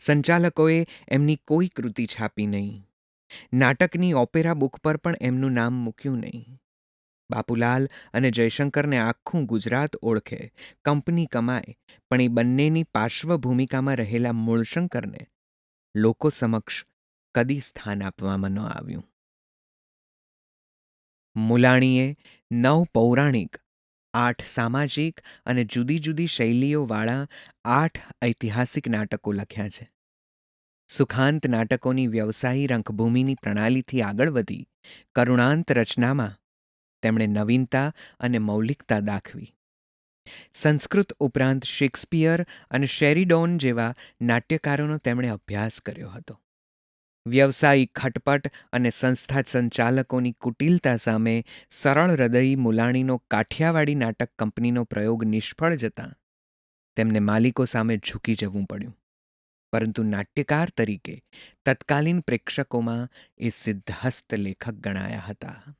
સંચાલકોએ એમની કોઈ કૃતિ છાપી નહીં. નાટકની ઓપેરા બુક પર પણ એમનું નામ મૂક્યું નહીં. બાપુલાલ અને જયશંકરને આખું ગુજરાત ઓળખે, કંપની કમાય, પણ એ બંનેની પાર્શ્વભૂમિકામાં રહેલા મૂળશંકરને લોકો સમક્ષ કદી સ્થાન આપવામાં ન આવ્યું. મુલાણીએ 9 પૌરાણિક, 8 સામાજિક અને જુદી જુદી શૈલીઓવાળા 8 ઐતિહાસિક નાટકો લખ્યા છે. સુખાંત નાટકોની વ્યવસાયી રંગભૂમિની પ્રણાલીથી આગળ વધી કરુણાંત રચનામાં તેમણે નવીનતા અને મૌલિકતા દાખવી. સંસ્કૃત ઉપરાંત શેક્સપિયર અને શેરીડોન જેવા નાટ્યકારોનો તેમણે અભ્યાસ કર્યો હતો. વ્યવસાયિક ખટપટ અને સંસ્થા સંચાલકોની કુટિલતા સામે સરળ હૃદયી મુલાણીનો કાઠિયાવાડી નાટક કંપનીનો પ્રયોગ નિષ્ફળ જતાં તેમને માલિકો સામે ઝૂકી જવું પડ્યું. પરંતુ નાટ્યકાર તરીકે તત્કાલીન પ્રેક્ષકોમાં એ સિદ્ધહસ્ત લેખક ગણાયા હતા.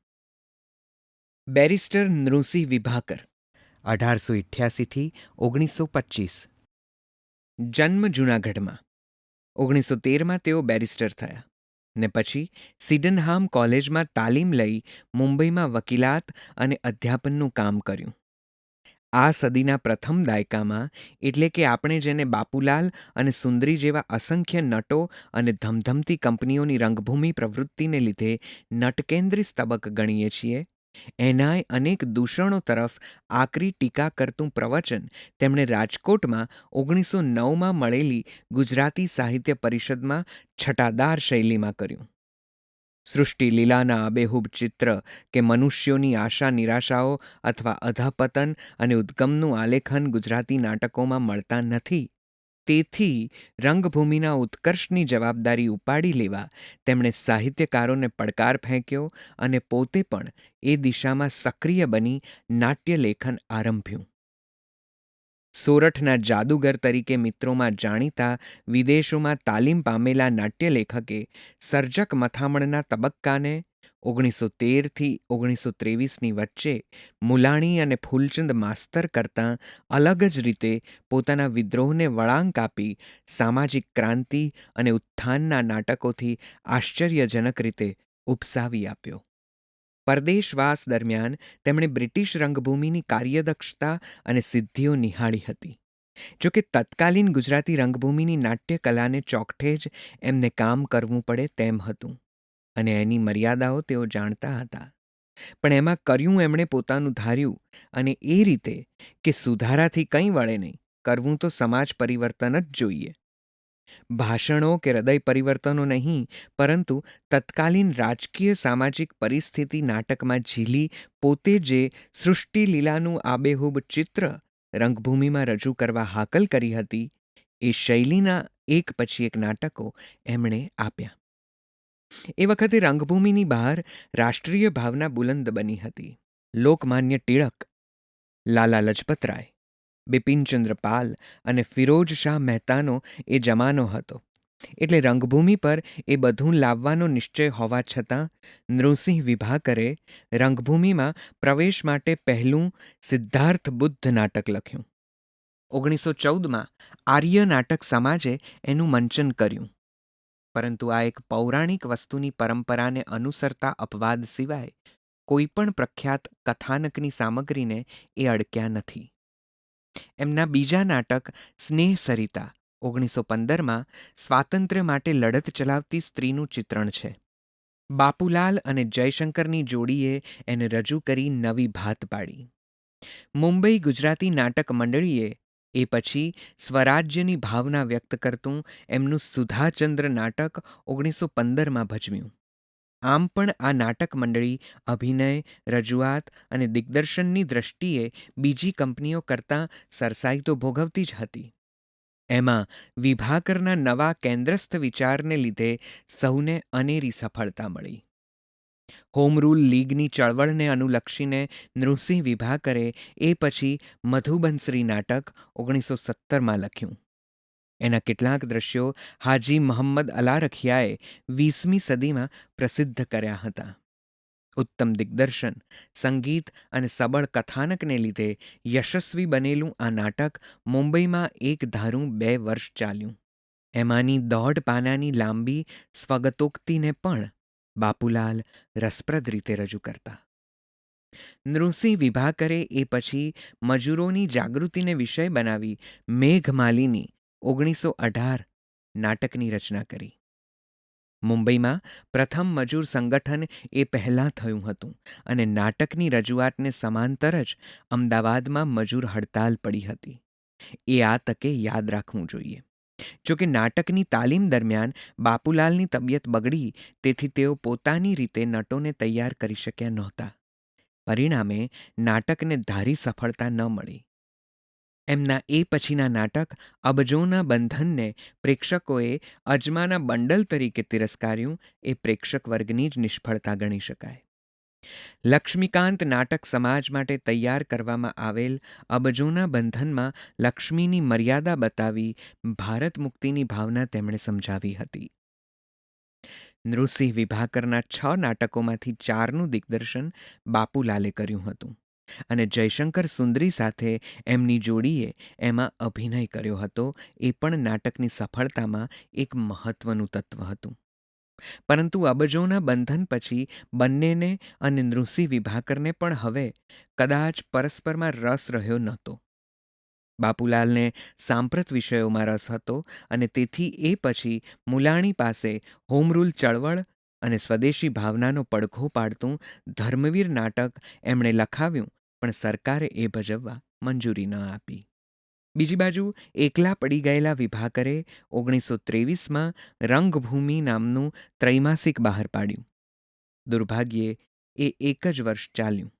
બેરિસ્ટર નૃસિંહ વિભાકર 1888થી 1925. જન્મ જૂનાગઢમાં. 1913માં તેઓ બેરિસ્ટર થયા ને પછી સિડનહામ કોલેજમાં તાલીમ લઈ મુંબઈમાં વકીલાત અને અધ્યાપનનું કામ કર્યું. આ સદીના પ્રથમ દાયકામાં, એટલે કે આપણે જેને બાપુલાલ અને સુંદરી જેવા અસંખ્ય નટો અને ધમધમતી કંપનીઓની રંગભૂમિ પ્રવૃત્તિને લીધે નટકેન્દ્રી તબક ગણીએ છીએ, એનાય અનેક દૂષણો તરફ આકરી ટીકા કરતું પ્રવચન તેમણે રાજકોટમાં 1909માં મળેલી ગુજરાતી સાહિત્ય પરિષદમાં છટાદાર શૈલીમાં કર્યું. સૃષ્ટિ લીલાના આબેહૂબ ચિત્ર કે મનુષ્યોની આશા નિરાશાઓ અથવા અધઃપતન અને ઉદ્ગમનું આલેખન ગુજરાતી નાટકોમાં મળતા નથી. તેથી રંગભૂમિના ઉત્કર્ષની જવાબદારી ઉપાડી લેવા તેમણે સાહિત્યકારોને પડકાર ફેંક્યો અને પોતે પણ એ દિશામાં સક્રિય બની નાટ્યલેખન આરંભ્યું. સોરઠના જાદુગર તરીકે મિત્રોમાં જાણીતા વિદેશોમાં તાલીમ પામેલા નાટ્યલેખકે સર્જક મથામણના તબક્કાને 1913થી 1923ની વચ્ચે મુલાણી અને ફૂલચંદ માસ્તર કરતાં અલગ જ રીતે પોતાના વિદ્રોહને વળાંક આપી સામાજિક ક્રાંતિ અને ઉત્થાનના નાટકોથી આશ્ચર્યજનક રીતે ઉપસાવી આપ્યો. પરદેશવાસ દરમિયાન તેમણે બ્રિટિશ રંગભૂમિની કાર્યદક્ષતા અને સિદ્ધિઓ નિહાળી હતી. જોકે તત્કાલીન ગુજરાતી રંગભૂમિની નાટ્યકલાને ચોકઠે જ એમને કામ કરવું પડે તેમ હતું અને એની મર્યાદાઓ તેઓ જાણતા હતા. પણ એમાં કર્યું એમણે પોતાનું ધાર્યું અને એ રીતે કે સુધારાથી કંઈ વળે નહીં, કરવું તો સમાજ પરિવર્તન જ જોઈએ. ભાષણો કે હૃદય પરિવર્તનો નહીં, પરંતુ તત્કાલીન રાજકીય સામાજિક પરિસ્થિતિ નાટકમાં ઝીલી પોતે જે સૃષ્ટિ લીલાનું આબેહૂબ ચિત્ર રંગભૂમિમાં રજૂ કરવા હાકલ કરી હતી, એ શૈલીના એક પછી એક નાટકો એમણે આપ્યા. એ વખતે રંગભૂમિની બહાર રાષ્ટ્રીય ભાવના બુલંદ બની હતી. લોકમાન્ય ટિળક, લાલા લજપતરાય, બિપિનચંદ્ર પાલ અને ફિરોજ શાહ મહેતાનો એ જમાનો હતો. એટલે રંગભૂમિ પર એ બધું લાવવાનો નિશ્ચય હોવા છતાં નૃસિંહ વિભાકરે રંગભૂમિમાં પ્રવેશ માટે પહેલું સિદ્ધાર્થ બુદ્ધ નાટક લખ્યું. 1914માં આર્ય નાટક સમાજે એનું મંચન કર્યું, પરંતુ આ એક પૌરાણિક વસ્તુની પરંપરાને અનુસરતા અપવાદ સિવાય કોઈ પણ પ્રખ્યાત કથાનકની સામગ્રીને એ અડક્યા નથી. એમના બીજા નાટક સ્નેહ સરિતા 1915માં સ્વાતંત્ર્ય માટે લડત ચલાવતી સ્ત્રીનું ચિત્રણ છે. બાપુલાલ અને જયશંકરની જોડીએ એને રજૂ કરી નવી ભાત પાડી. મુંબઈ ગુજરાતી નાટક મંડળીએ એ પછી સ્વરાજ્યની ભાવના વ્યક્ત કરતું એમનું સુધાચંદ્ર નાટક 1915માં ભજવ્યું. આમ પણ આ નાટક મંડળી અભિનય, રજૂઆત અને દિગ્દર્શનની દ્રષ્ટિએ બીજી કંપનીઓ કરતાં સરસાઈ તો ભોગવતી જ હતી. એમાં વિભાકરના નવા કેન્દ્રસ્થ વિચારને લીધે સૌને અનેરી સફળતા મળી. હોમ રૂલ લીગની ચળવળને અનુલક્ષીને નૃસિંહ વિભાકરે એ પછી મધુબનશ્રી નાટક 1917માં લખ્યું. એના કેટલાક દ્રશ્યો હાજી મહમ્મદ અલારખિયાએ 20મી સદીમાં પ્રસિદ્ધ કર્યા હતા. ઉત્તમ દિગ્દર્શન, સંગીત અને સબળ કથાનકને લીધે યશસ્વી બનેલું આ નાટક મુંબઈમાં એક ધારું 2 વર્ષ ચાલ્યું. એમાંની 1.5 પાનાની લાંબી સ્વગતોક્તિને પણ બાપુલાલ રસપ્રદ રીતે રજૂ કરતા. નૃસિંહ વિભાકરે એ પછી મજૂરોની જાગૃતિને વિષય બનાવી મેઘમાલિની 1918 નાટકની રચના કરી. મુંબઈમાં પ્રથમ મજૂર સંગઠન એ પહેલાં થયું હતું અને નાટકની રજૂઆતને સમાંતર જ અમદાવાદમાં મજૂર હડતાલ પડી હતી. એ આ તકે યાદ રાખવું જોઈએ. જોકે નાટકની તાલીમ દરમિયાન બાપુલાલની તબિયત બગડી, તેથી તેઓ પોતાની રીતે નટોને તૈયાર કરી શક્યા નહોતા. પરિણામે નાટકને ધારી સફળતા ન મળી. એમના એ પછીના નાટક અબજોના બંધનને પ્રેક્ષકોએ અજમાના બંડલ તરીકે તિરસ્કાર્યું એ પ્રેક્ષક વર્ગની જ નિષ્ફળતા ગણી શકાય. લક્ષ્મીકાંત નાટક સમાજ માટે તૈયાર કરવામાં આવેલ અબજોના બંધનમાં લક્ષ્મીની મર્યાદા બતાવી ભારત મુક્તિની ભાવના તેમણે સમજાવી હતી. નૃસિંહ વિભાકરના 6 નાટકોમાંથી 4નું દિગ્દર્શન બાપુલાલે કર્યું હતું અને જયશંકર સુંદરી સાથે એમની જોડીએ એમાં અભિનય કર્યો હતો. એ પણ નાટકની સફળતામાં એક મહત્વનું તત્વ હતું. પરંતુ અબજોના બંધન પછી બંનેને અને નૃસિંહ વિભાકરને પણ હવે કદાચ પરસ્પરમાં રસ રહ્યો નહોતો. બાપુલાલને સાંપ્રત વિષયોમાં રસ હતો અને તેથી એ પછી મુલાણી પાસે હોમ રૂલ ચળવળ અને સ્વદેશી ભાવનાનો પડઘો પાડતું ધર્મવીર નાટક એમણે લખાવ્યું, પણ સરકારે એ ભજવવા મંજૂરી ન આપી. બીજી બાજુ એકલા પડી ગયેલા વિભાકરે 1923માં રંગભૂમિ નામનું ત્રૈમાસિક બહાર પાડ્યું. દુર્ભાગ્યે એ એક જ વર્ષ ચાલ્યું.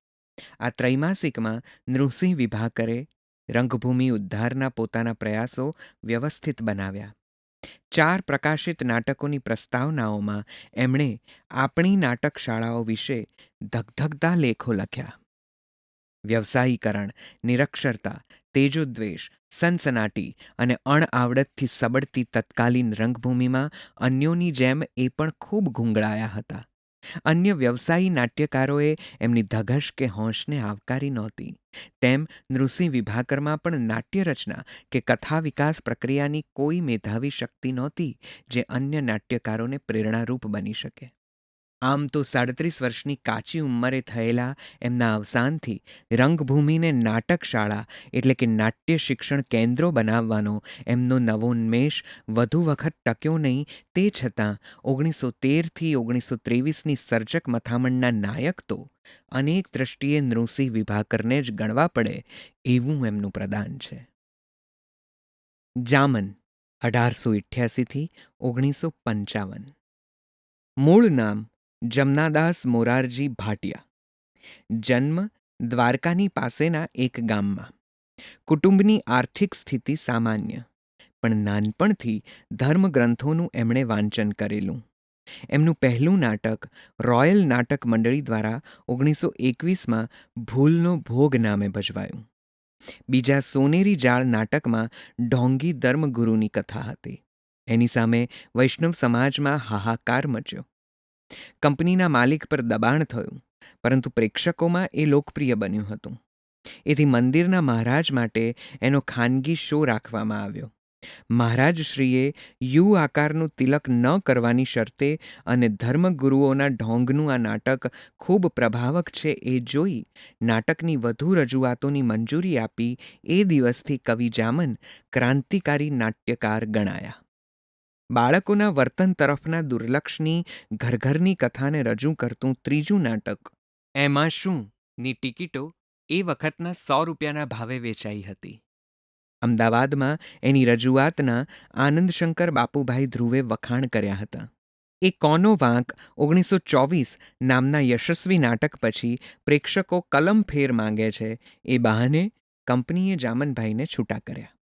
આ ત્રૈમાસિકમાં નૃસિંહ વિભાકરે રંગભૂમિ ઉદ્ધારના પોતાના પ્રયાસો વ્યવસ્થિત બનાવ્યા. 4 પ્રકાશિત નાટકોની પ્રસ્તાવનાઓમાં એમણે આપણી નાટક શાળાઓ વિશે ધગધગતા લેખો લખ્યા. વ્યવસાયીકરણ, નિરક્ષરતા, તેજોદ્વેષ, સનસનાટી અને અણઆવડતથી સબળતી તત્કાલીન રંગભૂમિમાં અન્યોની જેમ એ પણ ખૂબ ગુંગળાયા હતા. અન્ય વ્યવસાયી નાટ્યકારોએ એમની ધગશ કે હોંશને આવકારી નહોતી. તેમ નૃસિંહ વિભાકરમાં પણ નાટ્યરચના કે કથા વિકાસ પ્રક્રિયાની કોઈ મેધાવી શક્તિ નહોતી જે અન્ય નાટ્યકારોને પ્રેરણારૂપ બની શકે. આમ તો 37 વર્ષની કાચી ઉંમરે થયેલા એમના અવસાનથી રંગભૂમિને નાટક શાળા એટલે કે નાટ્ય શિક્ષણ કેન્દ્રો બનાવવાનો એમનો નવોન્મેષ વધુ વખત ટક્યો નહીં. તે છતાં 1913થી 1923ની સર્જક મથામણના નાયક તો અનેક દ્રષ્ટિએ નૃસિંહ વિભાકરને જ ગણવા પડે એવું એમનું પ્રદાન છે. જામન 1888થી 1955. મૂળ નામ જમનાદાસ મોરારજી ભાટિયા. જન્મ દ્વારકાની પાસેના એક ગામમાં. કુટુંબની આર્થિક સ્થિતિ સામાન્ય, પણ નાનપણથી ધર્મગ્રંથોનું એમણે વાંચન કરેલું. એમનું પહેલું નાટક રોયલ નાટક મંડળી દ્વારા 1921માં ભૂલનો ભોગ નામે ભજવાયું. બીજા સોનેરી જાળ નાટકમાં ઢોંગી ધર્મગુરુની કથા હતી. એની સામે વૈષ્ણવ સમાજમાં હાહાકાર મચ્યો. કંપનીના માલિક પર દબાણ થયું, પરંતુ પ્રેક્ષકોમાં એ લોકપ્રિય બન્યું હતું. એથી મંદિરના મહારાજ માટે એનો ખાનગી શો રાખવામાં આવ્યો. મહારાજશ્રીએ યુ આકારનું તિલક ન કરવાની શરતે અને ધર્મગુરુઓના ઢોંગનું આ નાટક ખૂબ પ્રભાવક છે એ જોઈ નાટકની વધુ રજૂઆતોની મંજૂરી આપી એ દિવસથી કવિ જામન ક્રાંતિકારી નાટ્યકાર ગણાયા. બાળકોના વર્તન તરફના દુર્લક્ષની ઘરઘરની કથાને રજૂ કરતું ત્રીજું નાટક એમાં શું ની ટિકિટો એ વખતના 100 રૂપિયાના ભાવે વેચાઈ હતી. અમદાવાદમાં એની રજૂઆતના આનંદશંકર બાપુભાઈ ધ્રુવે વખાણ કર્યા હતા. એ કોનો વાંક 1924 નામના યશસ્વી નાટક પછી પ્રેક્ષકો કલમ ફેર માંગે છે એ બહાને કંપનીએ જામનભાઈને છૂટા કર્યા.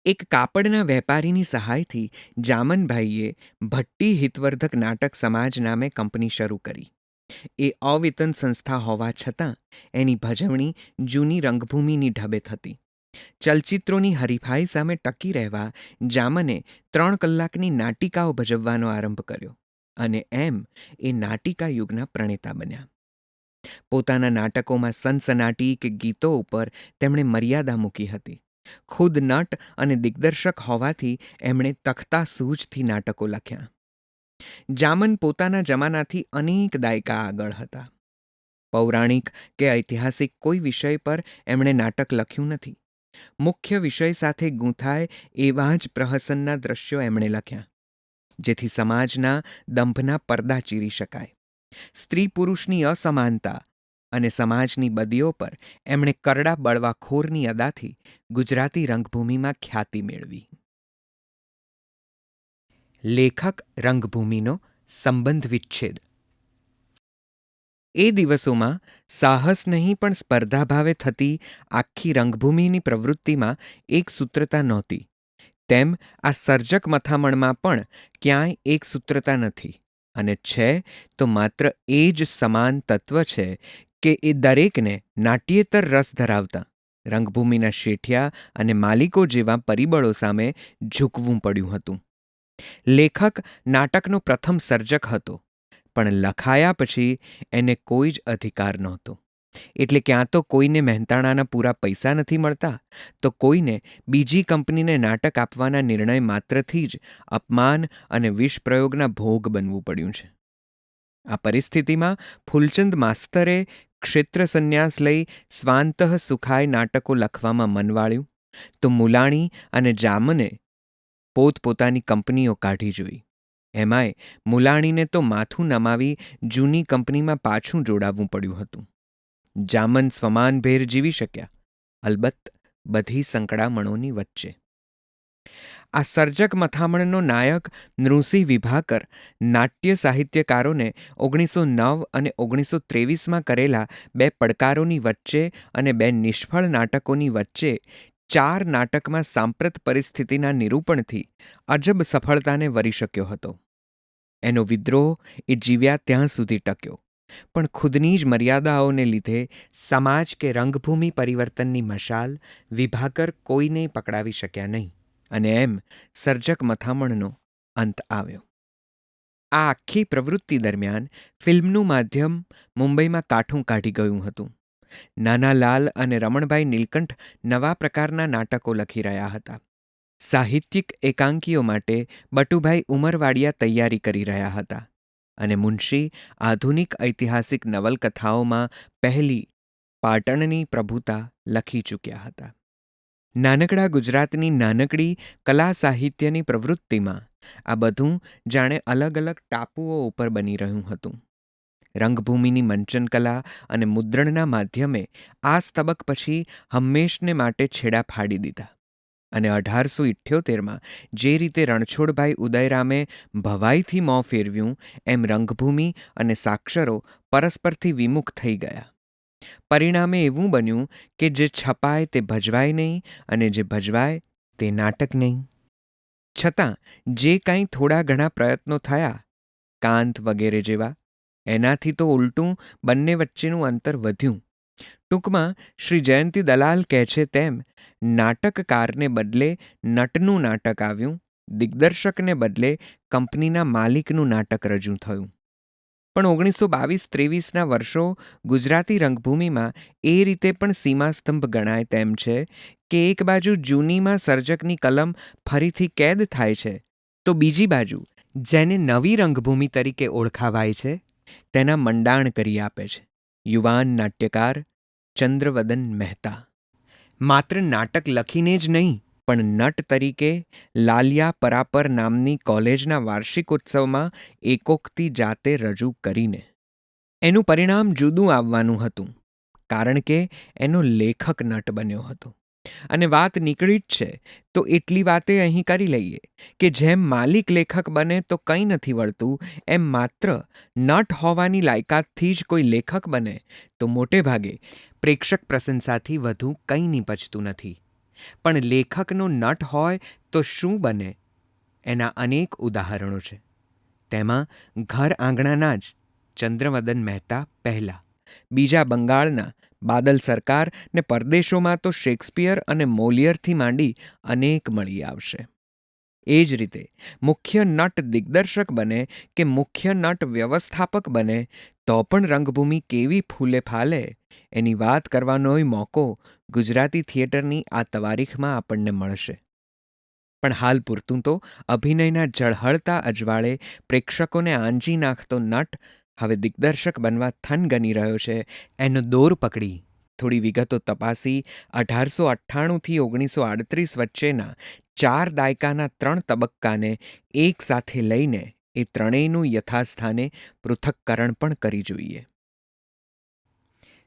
એક કાપડના વેપારીની સહાયથી જામનભાઈએ ભટ્ટી હિતવર્ધક નાટક સમાજ નામે કંપની શરૂ કરી. એ અવેતન સંસ્થા હોવા છતાં એની ભજવણી જૂની રંગભૂમિની ઢબે થતી. ચલચિત્રોની હરીફાઈ સામે ટકી રહેવા જામને 3 કલાકની નાટિકાઓ ભજવવાનો આરંભ કર્યો અને એમ એ નાટિકા યુગના પ્રણેતા બન્યા. પોતાના નાટકોમાં સનસનાટી કે ગીતો ઉપર તેમણે મર્યાદા મૂકી હતી. ખુદ નટ અને દિગ્દર્શક હોવાથી એમણે તખ્તા સૂઝથી નાટકો લખ્યા. જામન પોતાના જમાનાથી અનેક દાયકા આગળ હતા. પૌરાણિક કે ઐતિહાસિક કોઈ વિષય પર એમણે નાટક લખ્યું નથી. મુખ્ય વિષય સાથે ગૂંથાય એવા જ પ્રહસનના દ્રશ્યો એમણે લખ્યા, જેથી સમાજના દંભના પડદા ચીરી શકાય. સ્ત્રી પુરુષની અસમાનતા અને સમાજની બદીઓ પર એમણે કરડા બળવાખોરની અદાથી ગુજરાતી રંગભૂમિમાં ખ્યાતિ મેળવી. લેખક રંગભૂમિનો સંબંધ વિચ્છેદ. એ દિવસોમાં સાહસ નહીં પણ સ્પર્ધાભાવે થતી આખી રંગભૂમિની પ્રવૃત્તિમાં એક સૂત્રતા નહોતી. તેમ આ સર્જક મથામણમાં પણ ક્યાંય એક સૂત્રતા નથી, અને છે તો માત્ર એ જ સમાન તત્વ છે કે એ દરેકને નાટ્યેતર રસ ધરાવતા રંગભૂમિના શેઠિયા અને માલિકો જેવા પરિબળો સામે ઝૂકવું પડ્યું હતું. લેખક નાટકનો પ્રથમ સર્જક હતો, પણ લખાયા પછી એને કોઈ જ અધિકાર નહોતો. એટલે ક્યાં તો કોઈને મહેનતાણાના પૂરા પૈસા નથી મળતા, તો કોઈને બીજી કંપનીને નાટક આપવાના નિર્ણય માત્રથી જ અપમાન અને વિષપ્રયોગના ભોગ બનવું પડ્યું છે. આ પરિસ્થિતિમાં ફૂલચંદ માસ્તરે ક્ષેત્ર સંન્યાસ લઈ સ્વાંતઃ સુખાય નાટકો લખવામાં મન વાળ્યું, તો મુલાણી અને જામને પોતપોતાની કંપનીઓ કાઢી જોઈ. એમાંય મુલાણીને તો માથું નમાવી જૂની કંપનીમાં પાછું જોડાવવું પડ્યું હતું. જામન સ્વમાનભેર જીવી શક્યા, અલબત્ત બધી સંકળામણોની વચ્ચે. આ સર્જક મથામણનો નાયક નૃસિંહ વિભાકર નાટ્ય સાહિત્યકારોને 1909 અને 1923માં કરેલા 2 પડકારોની વચ્ચે અને 2 નિષ્ફળ નાટકોની વચ્ચે 4 નાટકમાં સાંપ્રત પરિસ્થિતિના નિરૂપણથી અજબ સફળતાને વરી શક્યો હતો. એનો વિદ્રોહ એ જીવ્યા ત્યાં સુધી ટક્યો, પણ ખુદની જ મર્યાદાઓને લીધે સમાજ કે રંગભૂમિ પરિવર્તનની મશાલ વિભાકર કોઈને પકડાવી શક્યા નહીં, અને એમ સર્જક મથામણનો અંત આવ્યો. આ આખી પ્રવૃત્તિ દરમિયાન ફિલ્મનું માધ્યમ મુંબઈમાં કાઠું કાઢી ગયું હતું. નાનાલાલ અને રમણભાઈ નીલકંઠ નવા પ્રકારના નાટકો લખી રહ્યા હતા. સાહિત્યિક એકાંકીઓ માટે બટુભાઈ ઉમરવાડિયા તૈયારી કરી રહ્યા હતા, અને મુનશી આધુનિક ઐતિહાસિક નવલકથાઓમાં પહેલી પાટણની પ્રભુતા લખી ચૂક્યા હતા. નાનકડા ગુજરાતની નાનકડી કલા સાહિત્યની પ્રવૃત્તિમાં આ બધું જાણે અલગ અલગ ટાપુઓ ઉપર બની રહ્યું હતું. રંગભૂમિની મંચન કલા અને મુદ્રણના માધ્યમે આ સ્તબક પછી હંમેશને માટે છેડા ફાડી દીધા, અને 1878માં જે રીતે રણછોડભાઈ ઉદયરામે ભવાઈથી મોં ફેરવ્યું, એમ રંગભૂમિ અને સાક્ષરો પરસ્પરથી વિમુખ થઈ ગયા. પરિણામે એવું બન્યું કે જે છપાય તે ભજવાય નહીં, અને જે ભજવાય તે નાટક નહીં. છતાં જે કાંઈ થોડા ઘણા પ્રયત્નો થયા, કાંત વગેરે જેવા, એનાથી તો ઉલટું બંને વચ્ચેનું અંતર વધ્યું. ટૂંકમાં શ્રી જયંતી દલાલ કહે છે તેમ નાટકકારને બદલે નટનું નાટક આવ્યું, દિગ્દર્શકને બદલે કંપનીના માલિકનું નાટક રજૂ થયું. પણ 1922-23ના વર્ષો ગુજરાતી રંગભૂમિમાં એ રીતે પણ સીમાસ્તંભ ગણાય તેમ છે કે એક બાજુ જૂનીમાં સર્જકની કલમ ફરીથી કેદ થાય છે, તો બીજી બાજુ જેને નવી રંગભૂમિ તરીકે ઓળખાવાય છે તેના મંડાણ કરી આપે છે યુવાન નાટ્યકાર ચંદ્રવદન મહેતા. માત્ર નાટક લખીને જ નહીં, પણ નટ તરીકે લાલિયા પરાપર નામની કોલેજના વાર્ષિકોત્સવમાં એકોકતી જાતે રજૂ કરીને. એનું પરિણામ જુદું આવવાનું હતું, કારણ કે એનો લેખક નટ બન્યો હતો. અને વાત નીકળી જ છે તો એટલી વાતે અહીં કરી લઈએ કે જેમ માલિક લેખક બને તો કંઈ નથી વળતું, એમ માત્ર નટ હોવાની લાયકાતથી જ કોઈ લેખક બને તો મોટે ભાગે પ્રેક્ષક પ્રશંસાથી વધુ કંઈ નીપજતું નથી. પણ લેખકનો નટ હોય તો શું બને, એના અનેક ઉદાહરણો છે. તેમાં ઘર આંગણાના જ ચંદ્રવદન મહેતા પહેલા, બીજા બંગાળના બાદલ સરકાર ને પરદેશોમાં તો શેક્સપિયર અને મોલિયરથી માંડી અનેક મળી આવશે. એ જ રીતે મુખ્ય નટ દિગ્દર્શક બને કે મુખ્ય નટ વ્યવસ્થાપક બને તો પણ રંગભૂમિ કેવી ફૂલે ફાલે એની વાત કરવાનોય મોકો ગુજરાતી થિયેટરની આ તવારીખમાં આપણને મળશે. પણ હાલ પૂરતું તો અભિનયના ઝળહળતા અજવાળે પ્રેક્ષકોને આંજી નાખતો નટ હવે દિગ્દર્શક બનવા થન ગની રહ્યો છે. એનો દોર પકડી થોડી વિગતો તપાસી 1898થી 1938 વચ્ચેના 4 દાયકાના 3 તબક્કાને એક સાથે લઈને એ ત્રણેયનું યથાસ્થાને પૃથક્કરણ પણ કરી જોઈએ.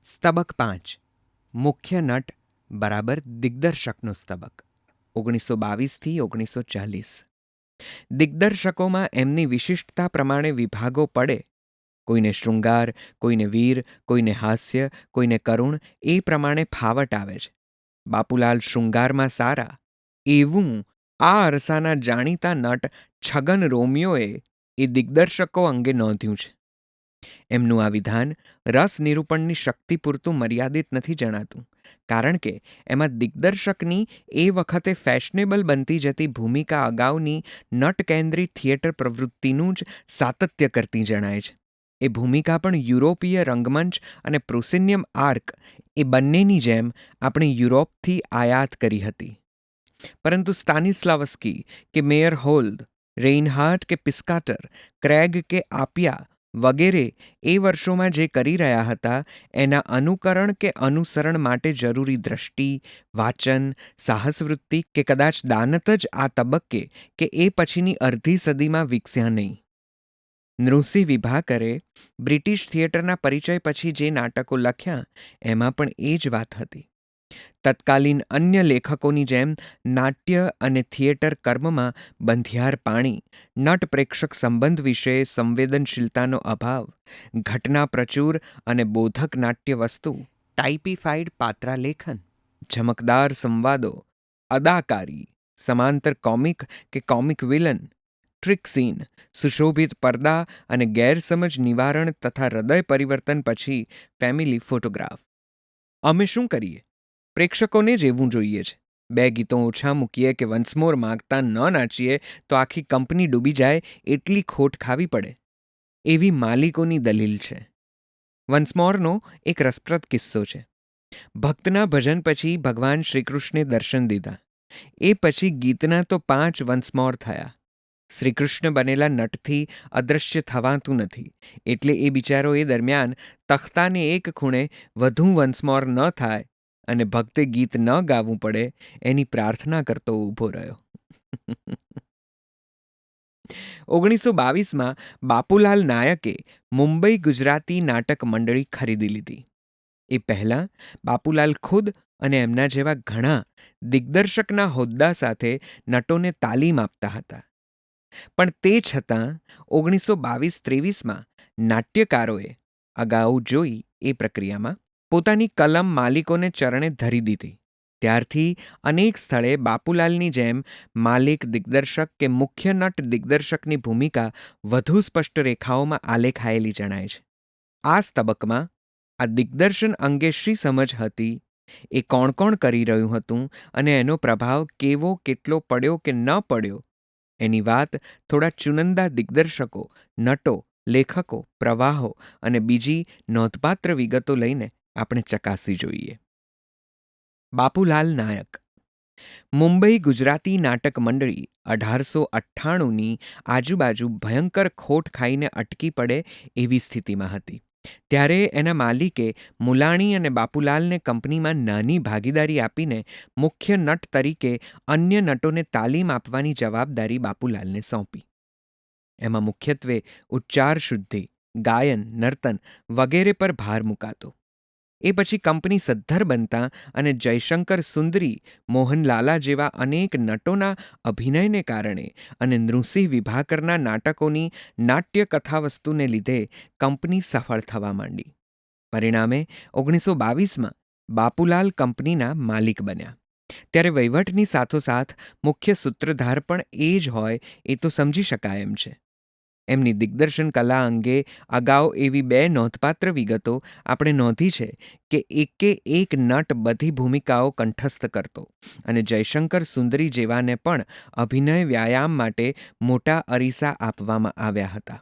સ્તબક 5 મુખ્ય નટ બરાબર દિગ્દર્શકનો સ્તબક 1922થી 1940. દિગ્દર્શકોમાં એમની વિશિષ્ટતા પ્રમાણે વિભાગો પડે. કોઈને શૃંગાર, કોઈને વીર, કોઈને હાસ્ય, કોઈને કરુણ, એ પ્રમાણે ફાવટ આવે છે. બાપુલાલ શૃંગારમાં સારા એવું આ અરસાના જાણીતા નટ છગન રોમિયોએ એ દિગ્દર્શકો અંગે નોંધ્યું છે. એમનું આ વિધાન રસ નિરૂપણની શક્તિ પૂરતું મર્યાદિત નથી જણાતું, કારણ કે એમાં દિગ્દર્શકની એ વખતે ફેશનેબલ બનતી જતી ભૂમિકા અગાઉની નટ કેન્દ્રિત થિયેટર પ્રવૃત્તિનું જ સાતત્ય કરતી જણાય છે. એ ભૂમિકા પણ યુરોપીય રંગમંચ અને પ્રોસિનિયમ આર્ક એ બંનેની જેમ આપણે યુરોપથી આયાત કરી હતી. પરંતુ સ્ટાનિસ્લાવસ્કી કે મેયર હોલ્ડ, રેઇનહાર્ટ કે પિસ્કાટર, ક્રેગ કે આપિયા વગેરે એ વર્ષોમાં જે કરી રહ્યા હતા એના અનુકરણ કે અનુસરણ માટે જરૂરી દ્રષ્ટિ, વાચન, સાહસવૃત્તિ કે કદાચ દાનત જ આ તબક્કે કે એ પછીની અડધી સદીમાં વિકસ્યા નહીં. નૃસિંહ વિભાકરે બ્રિટિશ થિયેટરના પરિચય પછી જે નાટકો લખ્યા એમાં પણ એ જ વાત હતી. તત્કાલીન અન્ય લેખકોની જેમ નાટ્ય અને થિયેટર કર્મમાં બંધિયાર પાણી, નટ પ્રેક્ષક સંબંધ વિશે સંવેદનશીલતાનો અભાવ, ઘટના પ્રચુર અને બોધક નાટ્ય વસ્તુ, ટાઇપીફાઈડ પાત્રાલેખન, ચમકદાર સંવાદો, અદાકારી, સમાંતર કોમિક કે કોમિક વિલન, ટ્રિક સીન, સુશોભિત પડદા અને ગેરસમજ નિવારણ તથા હૃદય પરિવર્તન પછી ફેમિલી ફોટોગ્રાફ. અમે શું કરીએ? પ્રેક્ષકોને જ એવું જોઈએ છે. 2 ગીતો ઓછા મૂકીએ કે વન્સમોર માગતા ન નાચીએ તો આખી કંપની ડૂબી જાય એટલી ખોટ ખાવી પડે, એવી માલિકોની દલીલ છે. વન્સમોરનો એક રસપ્રદ કિસ્સો છે. ભક્તના ભજન પછી ભગવાન શ્રીકૃષ્ણે દર્શન દીધા. એ પછી ગીતના તો 5 વન્સમોર થયા. શ્રીકૃષ્ણ બનેલા નટથી અદૃશ્ય થવાતું નથી, એટલે એ બિચારો એ દરમિયાન તખ્તાને એક ખૂણે વધુ વન્સમોર ન થાય અને ભક્તે ગીત ન ગાવું પડે એની પ્રાર્થના કરતો ઊભો રહ્યો. 1922માં બાપુલાલ નાયકે મુંબઈ ગુજરાતી નાટક મંડળી ખરીદી લીધી. એ પહેલાં બાપુલાલ ખુદ અને એમના જેવા ઘણા દિગ્દર્શકના હોદ્દા સાથે નટોને તાલીમ આપતા હતા. પણ તે છતાં 1922-23માં નાટ્યકારોએ અગાઉ જોઈ એ પ્રક્રિયામાં પોતાની કલમ માલિકોને ચરણે ધરી દીધી. ત્યારથી અનેક સ્થળે બાપુલાલની જેમ માલિક દિગ્દર્શક કે મુખ્ય નટ દિગ્દર્શકની ભૂમિકા વધુ સ્પષ્ટ રેખાઓમાં આલેખાયેલી જણાય છે. આ તબક્કામાં આ દિગ્દર્શન અંગે શી સમજ હતી, એ કોણ કોણ કરી રહ્યું હતું અને એનો પ્રભાવ કેવો કેટલો પડ્યો કે ન પડ્યો, એની વાત થોડા ચુનંદા દિગ્દર્શકો, નટો, લેખકો, પ્રવાહો અને બીજી નોંધપાત્ર વિગતો લઈને આપણે ચકાસી જોઈએ. બાપુલાલ નાયક. મુંબઈ ગુજરાતી નાટક મંડળી 1898ની આજુબાજુ ભયંકર ખોટ ખાઈને અટકી પડે એવી સ્થિતિમાં હતી. ત્યારે એના માલિકે મુલાણી અને બાપુલાલને કંપનીમાં નાની ભાગીદારી આપીને મુખ્ય નટ તરીકે અન્ય નટોને તાલીમ આપવાની જવાબદારી બાપુલાલને સોંપી. એમાં મુખ્યત્વે ઉચ્ચાર શુદ્ધિ, ગાયન, નર્તન વગેરે પર ભાર મૂકાતો. એ પછી કંપની સદ્ધર બનતા અને જયશંકર સુંદરી, મોહનલાલા જેવા અનેક નટોના અભિનયને કારણે અને નૃસિંહ વિભાકરના નાટકોની નાટ્ય કથાવસ્તુને લીધે કંપની સફળ થવા માંડી. પરિણામે 1922માં બાપુલાલ કંપનીના માલિક બન્યા. ત્યારે વહીવટની સાથોસાથ મુખ્ય સૂત્રધાર પણ એ જ હોય એ તો સમજી શકાય એમ છે. એમની દિગ્દર્શન કલા અંગે અગાઉ એવી 2 નોંધપાત્ર વિગતો આપણે નોંધી છે કે એકે એક નટ બધી ભૂમિકાઓ કંઠસ્થ કરતો અને જયશંકર સુંદરી જેવાને પણ અભિનય વ્યાયામ માટે મોટા અરીસા આપવામાં આવ્યા હતા.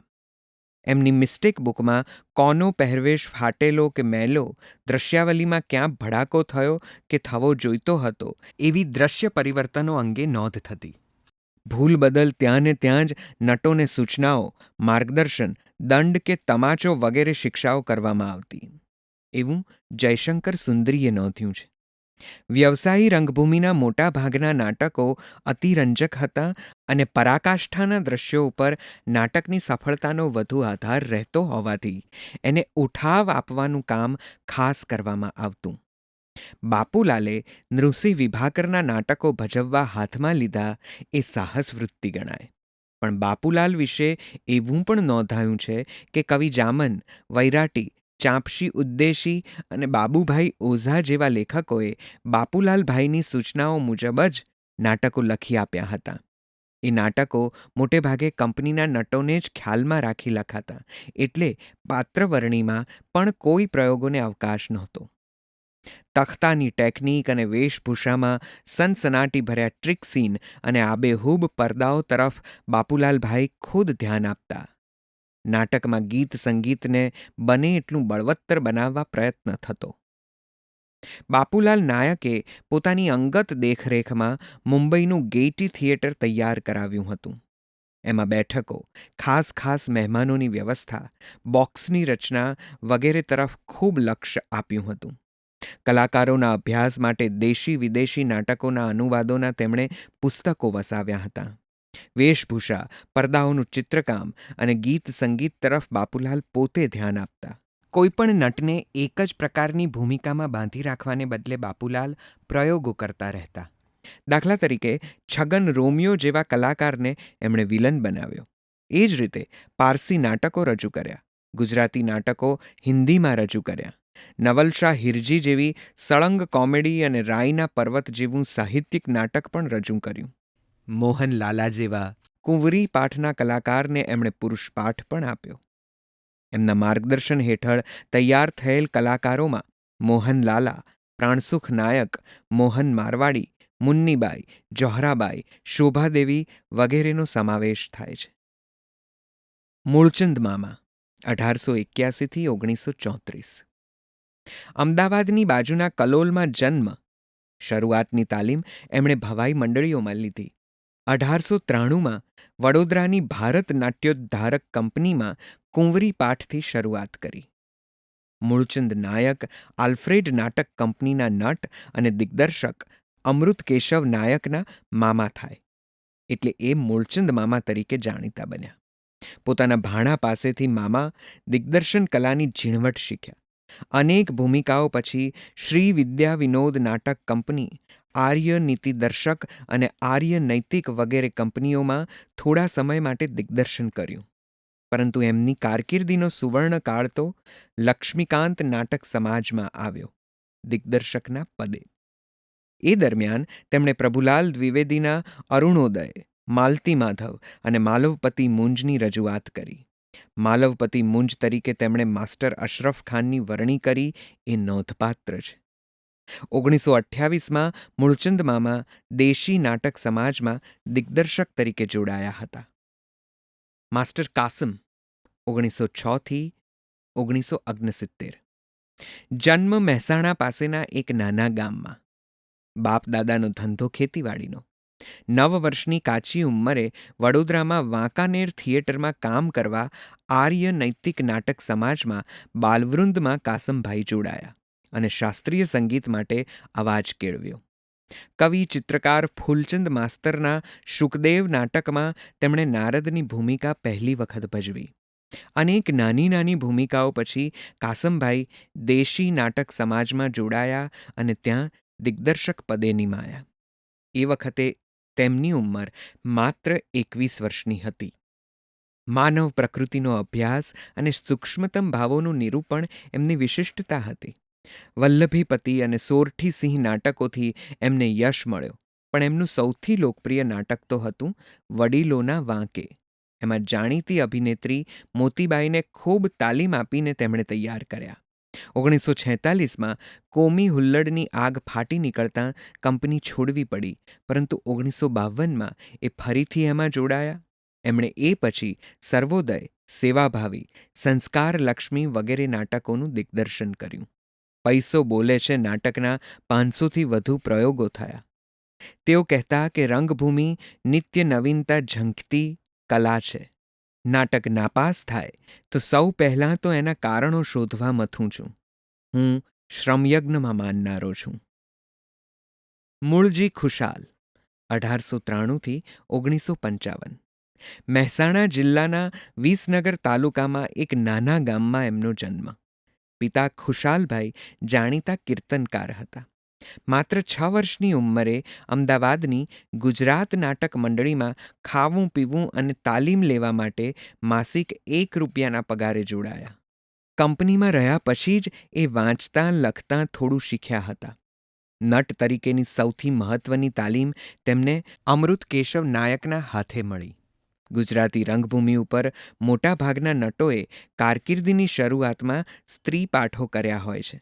એમની મિસ્ટેક બુકમાં કોનો પહેરવેશ ફાટેલો કે મેલો, દ્રશ્યાવલીમાં ક્યાં ભડાકો થયો કે થવો જોઈતો હતો એવી દ્રશ્ય પરિવર્તનો અંગે નોંધ થતી. ભૂલ બદલ ત્યાં ને ત્યાં જ નટોને સૂચનાઓ, માર્ગદર્શન, દંડ કે તમાચો વગેરે શિક્ષાઓ કરવામાં આવતી. એવું જયશંકર સુંદરીએ નોંધ્યું છે. વ્યવસાયી રંગભૂમિના મોટા ભાગના નાટકો અતિરંજક હતા અને પરાકાષ્ઠાના દ્રશ્યો ઉપર નાટકની સફળતાનો વધુ આધાર રહેતો હોવાથી એને ઉઠાવ આપવાનું કામ ખાસ કરવામાં આવતું. બાપુલાલે નૃસિંહ વિભાકરના નાટકો ભજવવા હાથમાં લીધા એ સાહસ વૃત્તિ ગણાય. પણ બાપુલાલ વિશે એવું પણ નોંધાયું છે કે કવિ જામન, વૈરાટી, ચાંપશી ઉદ્દેશી અને બાબુભાઈ ઓઝા જેવા લેખકોએ બાપુલાલભાઈની સૂચનાઓ મુજબ જ નાટકો લખી આપ્યા હતા. એ નાટકો મોટે ભાગે કંપનીના નટોને જ ખ્યાલમાં રાખી લખાતા, એટલે પાત્રવરણીમાં પણ કોઈ પ્રયોગોને અવકાશ નહોતો. તખ્તાની ટેકનિક અને વેશભૂષામાં સનસનાટી ભર્યા ટ્રિક સીન અને આબેહૂબ પરદાઓ તરફ બાપુલાલભાઈ ખુદ ધ્યાન આપતા. નાટકમાં ગીત સંગીતને બને એટલું બળવત્તર બનાવવા પ્રયત્ન થતો. બાપુલાલ નાયકે પોતાની અંગત દેખરેખમાં મુંબઈનું ગેયટી થિયેટર તૈયાર કરાવ્યું હતું. એમાં બેઠકો, ખાસ ખાસ મહેમાનોની વ્યવસ્થા, બોક્સની રચના વગેરે તરફ ખૂબ લક્ષ્ય આપ્યું હતું. કલાકારોના અભ્યાસ માટે દેશી વિદેશી નાટકોના અનુવાદોના તેમણે પુસ્તકો વસાવ્યા હતા. વેશભૂષા, પડદાઓનું ચિત્રકામ અને ગીત સંગીત તરફ બાપુલાલ પોતે ધ્યાન આપતા. કોઈપણ નટને એક જ પ્રકારની ભૂમિકામાં બાંધી રાખવાને બદલે બાપુલાલ પ્રયોગો કરતા રહેતા. દાખલા તરીકે છગન રોમિયો જેવા કલાકારને એમણે વિલન બનાવ્યો. એ જ રીતે પારસી નાટકો રજૂ કર્યા, ગુજરાતી નાટકો હિન્દીમાં રજૂ કર્યા, નવલશા હિરજી જેવી સળંગ કોમેડી અને રાયના પર્વત જેવું સાહિત્યિક નાટક પણ રજૂ કર્યું. મોહનલાલા જેવા કુંવરી પાઠના કલાકારને એમણે પુરુષ પાઠ પણ આપ્યો. એમના માર્ગદર્શન હેઠળ તૈયાર થયેલ કલાકારોમાં મોહનલાલા, પ્રાણસુખ નાયક, મોહન મારવાડી, મુન્નીબાઈ, જોહરાબાઈ, શોભાદેવી વગેરેનો સમાવેશ થાય છે. મૂળચંદ મામા 1881થી 1934. અમદાવાદની બાજુના કલોલમાં જન્મ. શરૂઆતની તાલીમ એમણે ભવાઈ મંડળીઓમાં લીધી. 1893માં વડોદરાની ભારત નાટ્યોદ્ધારક કંપનીમાં કુંવરી પાઠથી શરૂઆત કરી. મૂળચંદ નાયક આલ્ફ્રેડ નાટક કંપનીના નટ અને દિગ્દર્શક અમૃત કેશવ નાયકના મામા થાય, એટલે એ મૂળચંદ મામા તરીકે જાણીતા બન્યા. પોતાના ભાણા પાસેથી મામા દિગ્દર્શન કલાની ઝીણવટ શીખ્યા. અનેક ભૂમિકાઓ પછી શ્રી વિદ્યા વિનોદ નાટક કંપની, આર્ય નીતિદર્શક અને આર્ય નૈતિક વગેરે કંપનીઓમાં થોડા સમય માટે દિગ્દર્શન કર્યું. પરંતુ એમની કારકિર્દીનો સુવર્ણકાળ તો લક્ષ્મીકાંત નાટક સમાજમાં આવ્યો, દિગ્દર્શકના પદે. એ દરમિયાન તેમણે પ્રભુલાલ દ્વિવેદીના અરુણોદય, માલતી માધવ અને માલવપતિ મુંજની રજૂઆત કરી. માલવપતિ મુંજ તરીકે તેમણે માસ્ટર અશરફ ખાનની વરણી કરી એ નોંધપાત્ર છે. 1928માં મૂળચંદ મામા દેશી નાટક સમાજમાં દિગ્દર્શક તરીકે જોડાયા હતા. માસ્ટર કાસમ 1906થી 1969. જન્મ મહેસાણા પાસેના એક નાના ગામમાં. બાપ દાદાનો ધંધો ખેતીવાડીનો. 9 વર્ષની કાચી ઉંમરે વડોદરામાં વાંકાનેર થિયેટરમાં કામ કરવા આર્ય નૈતિક નાટક સમાજમાં બાલવૃંદમાં કાસમભાઈ જોડાયા અને શાસ્ત્રીય સંગીત માટે અવાજ કેળવ્યો. કવિ ચિત્રકાર ફૂલચંદ માસ્તરના શુકદેવ નાટકમાં તેમણે નારદની ભૂમિકા પહેલી વખત ભજવી. અનેક નાની નાની ભૂમિકાઓ પછી કાસમભાઈ દેશી નાટક સમાજમાં જોડાયા અને ત્યાં દિગ્દર્શક પદે નિમાયા. એ વખતે તેમની ઉંમર માત્ર 21 વર્ષની હતી. માનવ પ્રકૃતિનો અભ્યાસ અને સૂક્ષ્મતમ ભાવોનું નિરૂપણ એમની વિશિષ્ટતા હતી. વલ્લભીપતિ અને સોરઠી સિંહ નાટકોથી એમને યશ મળ્યો, પણ એમનું સૌથી લોકપ્રિય નાટક તો હતું વડીલોના વાંકે. એમાં જાણીતી અભિનેત્રી મોતીબાઈને ખૂબ તાલીમ આપીને તેમણે તૈયાર કર્યા. 1946માં કોમી હુલ્લડની આગ ફાટી નીકળતાં કંપની છોડવી પડી, પરંતુ 1952માં એ ફરીથી એમાં જોડાયા. એમણે એ પછી સર્વોદય, સેવાભાવી, સંસ્કારલક્ષ્મી વગેરે નાટકોનું દિગ્દર્શન કર્યું. પૈસો બોલે છે નાટકના 500થી વધુ પ્રયોગો થયા. તેઓ કહેતા કે રંગભૂમિ નિત્ય નવીનતા ઝંખતી કલા છે. નાટક નાપાસ થાય તો સૌ પહેલાં તો એના કારણો શોધવા મથું છું. હું શ્રમયજ્ઞમાં માનનારો છું. મૂળજી ખુશાલ 1893થી 1955. મહેસાણા જિલ્લાના વિસનગર તાલુકામાં એક નાના ગામમાં એમનો જન્મ. પિતા ખુશાલભાઈ જાણીતા કીર્તનકાર હતા. માત્ર 6 વર્ષની ઉંમરે અમદાવાદની ગુજરાત નાટક મંડળીમાં ખાવું પીવું અને તાલીમ લેવા માટે માસિક ₹1ના પગારે જોડાયા. કંપનીમાં રહ્યા પછી જ એ વાંચતાં લખતાં થોડું શીખ્યા હતા. નટ તરીકેની સૌથી મહત્વની તાલીમ તેમને અમૃત કેશવ નાયકના હાથે મળી. ગુજરાતી રંગભૂમિ ઉપર મોટાભાગના નટોએ કારકિર્દીની શરૂઆતમાં સ્ત્રી પાઠો કર્યા હોય છે,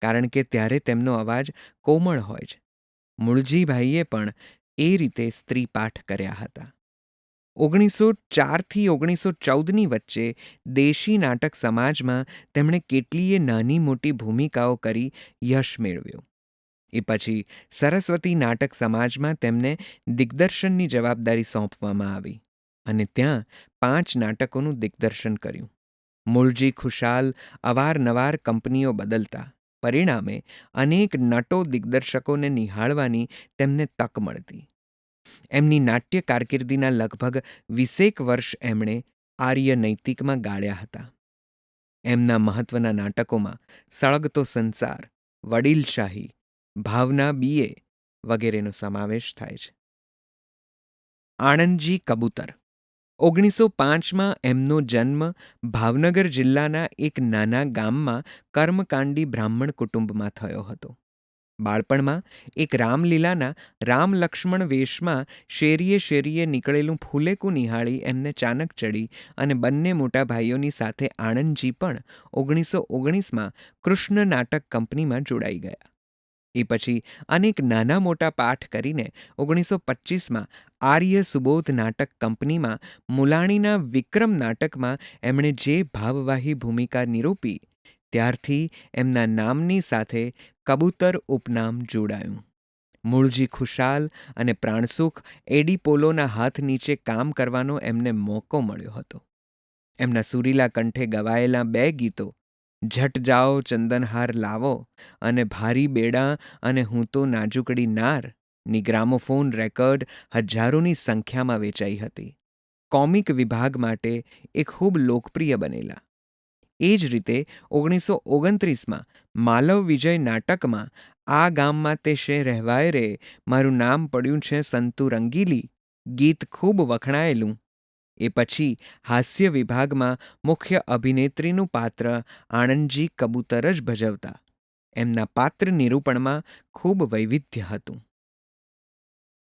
કારણ કે ત્યારે તેમનો અવાજ કોમળ હોય છે. મૂળજીભાઈએ પણ એ રીતે સ્ત્રી પાઠ કર્યા હતા. 1904થી 1914ની વચ્ચે દેશી નાટક સમાજમાં તેમણે કેટલીય નાની મોટી ભૂમિકાઓ કરી યશ મેળવ્યો. એ પછી સરસ્વતી નાટક સમાજમાં તેમને દિગ્દર્શનની જવાબદારી સોંપવામાં આવી અને ત્યાં 5 નાટકોનું દિગ્દર્શન કર્યું. મૂળજી ખુશાલ અવારનવાર કંપનીઓ બદલતા, પરિણામે અનેક નટો દિગ્દર્શકોને નિહાળવાની તેમને તક મળતી. એમની નાટ્ય કારકિર્દીના લગભગ 20 વર્ષ એમણે આર્ય નૈતિકમાં ગાળ્યા હતા. એમના મહત્વના નાટકોમાં સળગતો સંસાર, વડીલશાહી, ભાવના બીએ વગેરેનો સમાવેશ થાય છે. આણંદજી કબૂતર 1905માં એમનો જન્મ ભાવનગર જિલ્લાના એક નાના ગામમાં કર્મકાંડી બ્રાહ્મણ કુટુંબમાં થયો હતો. બાળપણમાં એક રામલીલાના રામ લક્ષ્મણ વેશમાં શેરીએ શેરીએ નીકળેલું ફૂલેકું નિહાળી એમને ચાનક ચડી અને બંને મોટા ભાઈઓની સાથે આણંદજી પણ 1919માં કૃષ્ણ નાટક કંપનીમાં જોડાઈ ગયા. એ પછી અનેક નાના મોટા પાઠ કરીને 1925માં આર્ય સુબોધ નાટક કંપનીમાં મુલાણીના વિક્રમ નાટકમાં એમણે જે ભાવવાહી ભૂમિકા નિરૂપી, ત્યારથી એમના નામની સાથે કબૂતર ઉપનામ જોડાયું. મૂળજી ખુશાલ અને પ્રાણસુખ એડીપોલોના હાથ નીચે કામ કરવાનો એમને મોકો મળ્યો હતો. એમના સુરીલા કંઠે ગવાયેલા 2 ગીતો ઝટ જાઓ ચંદનહાર લાવો અને ભારી બેડા અને હું તો નાજુકડી નાર ની ગ્રામોફોન રેકોર્ડ હજારોની સંખ્યામાં વેચાઈ હતી. કોમિક વિભાગ માટે એ ખૂબ લોકપ્રિય બનેલા. એ જ રીતે 1929માં માલવ વિજય નાટકમાં આ ગામમાં તે શે રહેવાય રે મારું નામ પડ્યું છે સંતુ રંગીલી ગીત ખૂબ વખણાયેલું. એ પછી હાસ્ય વિભાગમાં મુખ્ય અભિનેત્રીનું પાત્ર આણંદજી કબૂતર જ ભજવતા. એમના પાત્ર નિરૂપણમાં ખૂબ વૈવિધ્ય હતું.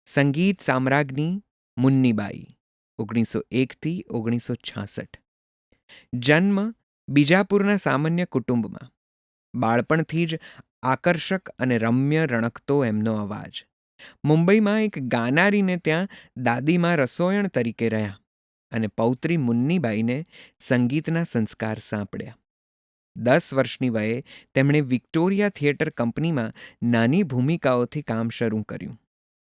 સંગીત સામ્રાજ્ઞી મુન્નીબાઈ 1901થી 1966. જન્મ બીજાપુરના સામાન્ય કુટુંબમાં. બાળપણથી જ આકર્ષક અને રમ્ય રણકતો એમનો અવાજ. મુંબઈમાં એક ગાનારીને ત્યાં દાદીમાં રસોયણ તરીકે રહ્યા અને પૌત્રી મુન્નીબાઈને સંગીતના સંસ્કાર સાંપડ્યા. 10 વર્ષની વયે તેમણે વિક્ટોરિયા થિયેટર કંપનીમાં નાની ભૂમિકાઓથી કામ શરૂ કર્યું.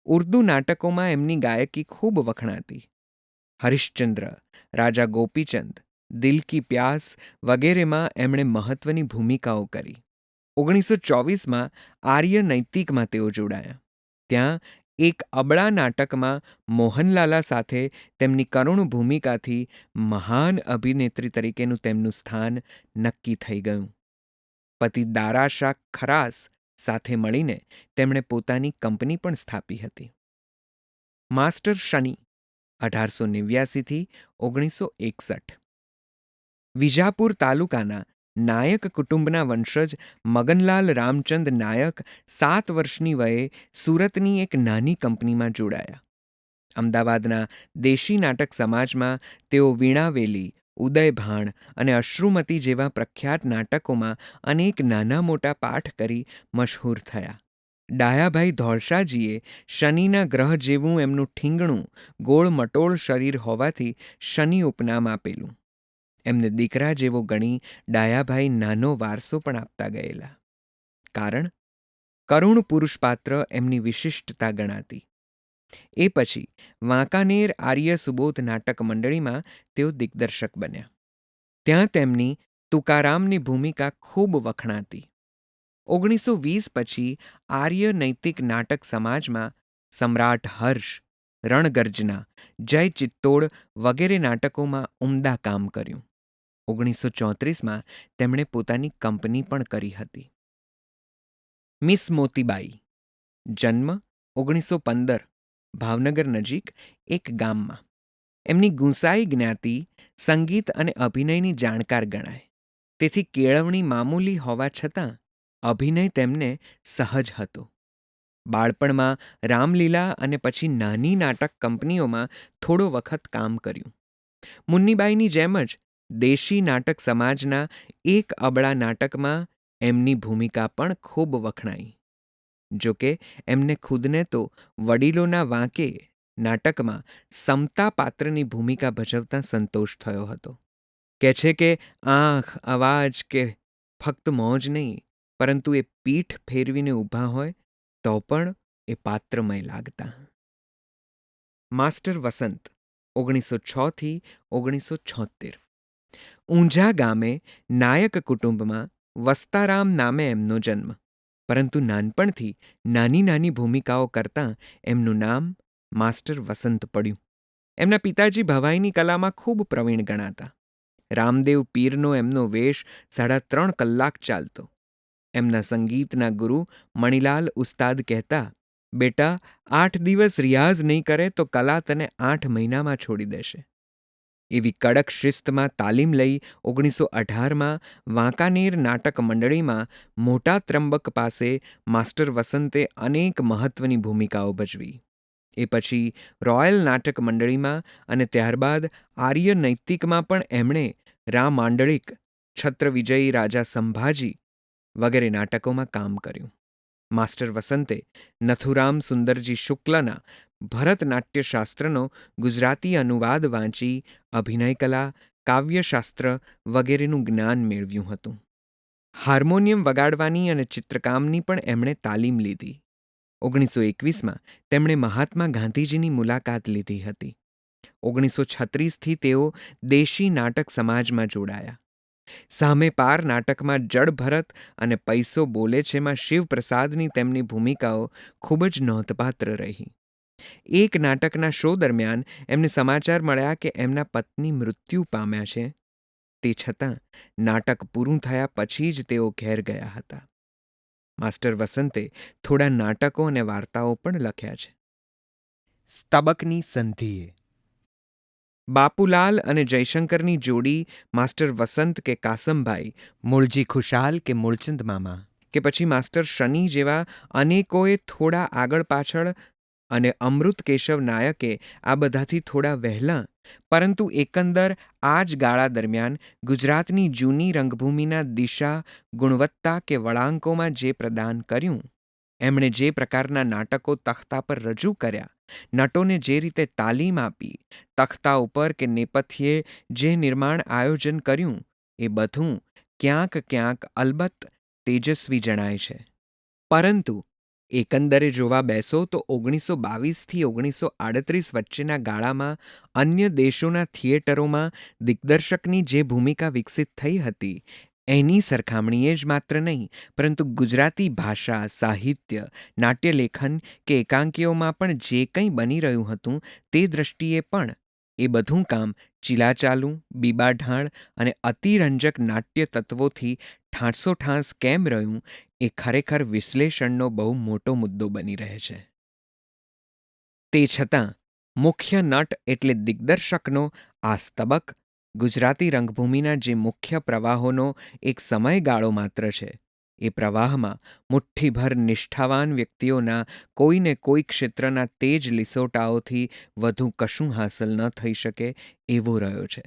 ઉર્દુ નાટકોમાં એમની ગાયકી ખૂબ વખણાતી. હરિશ્ચંદ્ર, રાજા ગોપીચંદ, દિલ કી પ્યાસ વગેરેમાં એમણે મહત્વની ભૂમિકાઓ કરી. 1924માં આર્ય નૈતિકમાં તેઓ જોડાયા. ત્યાં એક અબળા નાટકમાં મોહનલાલા સાથે તેમની કરુણ ભૂમિકાથી મહાન અભિનેત્રી તરીકેનું તેમનું સ્થાન નક્કી થઈ ગયું. પતિ દારાશા ખરાસ સાથે મળીને તેમણે પોતાની કંપની પણ સ્થાપી હતી. માસ્ટર શનિ 1889થી 1961. વિજાપુર તાલુકાના નાયક કુટુંબના વંશજ મગનલાલ રામચંદ નાયક 7 વર્ષની વયે સુરતની એક નાની કંપનીમાં જોડાયા. અમદાવાદના દેશી નાટક સમાજમાં તેઓ વીણાવેલી, ઉદયભાણ અને અશ્રુમતી જેવા પ્રખ્યાત નાટકોમાં અનેક નાના મોટા પાઠ કરી મશહૂર થયા. ડાયાભાઈ ધોળશાજીએ શનિના ગ્રહ જેવું એમનું ઠીંગણું, ગોળ મટોળ શરીર હોવાથી શનિ ઉપનામ આપેલું. એમને દીકરા જેવો ગણી ડાયાભાઈ નાનો વારસો પણ આપતા ગયેલા. કારણ કરુણ પુરુષપાત્ર એમની વિશિષ્ટતા ગણાતી. એ પછી વાંકાનેર આર્ય સુબોધ નાટક મંડળીમાં તેઓ દિગ્દર્શક બન્યા. ત્યાં તેમની તુકારામની ભૂમિકા ખૂબ વખણાતી. 1920 પછી આર્ય નૈતિક નાટક સમાજમાં સમ્રાટ હર્ષ, રણગર્જના, જય ચિત્તોડ વગેરે નાટકોમાં ઉમદા કામ કર્યું. 1934માં તેમણે પોતાની કંપની પણ કરી હતી. મિસ મોતીબાઈ જન્મ 1915 ભાવનગર નજીક એક ગામમાં. એમની ગુંસાઈ જ્ઞાતિ સંગીત અને અભિનયની જાણકાર ગણાય. તેથી કેળવણી મામૂલી હોવા છતાં અભિનય તેમને સહજ હતો. બાળપણમાં રામલીલા અને પછી નાની નાટક કંપનીઓમાં થોડો વખત કામ કર્યું. મુન્નીબાઈની જેમ જ દેશી નાટક સમાજના એક અબળા નાટકમાં એમની ભૂમિકા પણ ખૂબ વખણાઈ. જોકે એમને ખુદને તો વડીલોના વાંકે નાટકમાં સમતા પાત્રની ભૂમિકા ભજવતા સંતોષ થયો હતો. કહે છે કે આંખ, અવાજ કે ફક્ત મોજ નહીં, પરંતુ એ પીઠ ફેરવીને ઊભા હોય તો પણ એ પાત્રમય લાગતા. માસ્ટર વસંત 1906થી 1976. ઊંઝા ગામે નાયક કુટુંબમાં વસ્તારામ નામે એમનો જન્મ. પરંતુ નાનપણથી નાની નાની ભૂમિકાઓ કરતાં એમનું નામ માસ્ટર વસંત પડ્યું. એમના પિતાજી ભવાઈની કલામાં ખૂબ પ્રવીણ ગણાતા. રામદેવ પીરનો એમનો વેશ 3.5 કલાક ચાલતો. એમના સંગીતના ગુરુ મણિલાલ ઉસ્તાદ કહેતા, બેટા 8 દિવસ રિયાઝ નહીં કરે તો કલા તને 8 મહિનામાં છોડી દેશે. એવી કડક શિસ્તમાં તાલીમ લઈ 1918માં વાંકાનેર નાટક મંડળીમાં મોટા ત્રંબક પાસે માસ્ટર વસંતે અનેક મહત્વની ભૂમિકાઓ ભજવી. એ પછી રોયલ નાટક મંડળીમાં અને ત્યારબાદ આર્ય નૈતિકમાં પણ એમણે રા માંડળિક, છત્રવિજયી રાજા સંભાજી વગેરે નાટકોમાં કામ કર્યું. માસ્ટર વસંતે નથુરામ સુંદરજી શુક્લના ભરતનાટ્યશાસ્ત્રનો ગુજરાતી અનુવાદ વાંચી અભિનય કલા, કાવ્યશાસ્ત્ર વગેરેનું જ્ઞાન મેળવ્યું હતું. હાર્મોનિયમ વગાડવાની અને ચિત્રકામની પણ એમણે તાલીમ લીધી. 1921માં તેમણે મહાત્મા ગાંધીજીની મુલાકાત લીધી હતી. 1936થી તેઓ દેશી નાટક સમાજમાં જોડાયા. સામે પાર નાટકમાં જડ ભરત અને પૈસો બોલે છેમાં શિવપ્રસાદની તેમની ભૂમિકાઓ ખૂબ જ નોંધપાત્ર રહી. એક નાટકના શો દરમિયાન એમને સમાચાર મળ્યા કે એમના પત્ની મૃત્યુ પામ્યા છે. તે છતાં નાટક પૂરું થયા પછી જ તેઓ ઘેર ગયા હતા. માસ્ટર વસંતે થોડા નાટકો અને વાર્તાઓ પણ લખ્યા છે. સ્તબકની સંધિએ બાપુલાલ અને જયશંકરની જોડી માસ્ટર વસંત કે કાસમભાઈ, મૂળજી ખુશાલ કે મૂળચંદ મામા કે પછી માસ્ટર શનિ જેવા અનેકોએ થોડા આગળ પાછળ અને અમૃત કેશવ નાયકે આ બધાથી થોડા વહેલા પરંતુ એકંદર આ જ ગાળા દરમિયાન ગુજરાતની જૂની રંગભૂમિના દિશા, ગુણવત્તા કે વળાંકોમાં જે પ્રદાન કર્યું, એમણે જે પ્રકારના નાટકો તખ્તા પર રજૂ કર્યા, નટોને જે રીતે તાલીમ આપી, તખ્તા ઉપર કે નેપથ્યે જે નિર્માણ આયોજન કર્યું, એ બધું ક્યાંક ક્યાંક અલબત્ત તેજસ્વી જણાય છે. પરંતુ એકંદરે જોવા બેસો તો 1922થી 1938 વચ્ચેના ગાળામાં અન્ય દેશોના થિયેટરોમાં દિગ્દર્શકની જે ભૂમિકા વિકસિત થઈ હતી, એની સરખામણીએ જ માત્ર નહીં, પરંતુ ગુજરાતી ભાષા, સાહિત્ય, નાટ્યલેખન કે એકાંકીઓમાં પણ જે કંઈ બની રહ્યું હતું તે દૃષ્ટિએ પણ એ બધું કામ ચીલાચાલુ, બીબાઢાળ અને અતિરંજક નાટ્ય તત્વોથી ઠાંસોઠાંસ કેમ રહ્યું, એ ખરેખર વિશ્લેષણનો બહુ મોટો મુદ્દો બની રહે છે. તે છતાં મુખ્ય નટ એટલે દિગ્દર્શકનો આ સ્તબક ગુજરાતી રંગભૂમિના જે મુખ્ય પ્રવાહોનો એક સમયગાળો માત્ર છે, એ પ્રવાહમાં મુઠ્ઠીભર નિષ્ઠાવાન વ્યક્તિઓના કોઈને કોઈ ક્ષેત્રના તેજ લીસોટાઓથી વધુ કશું હાંસલ ન થઈ શકે એવો રહ્યો છે.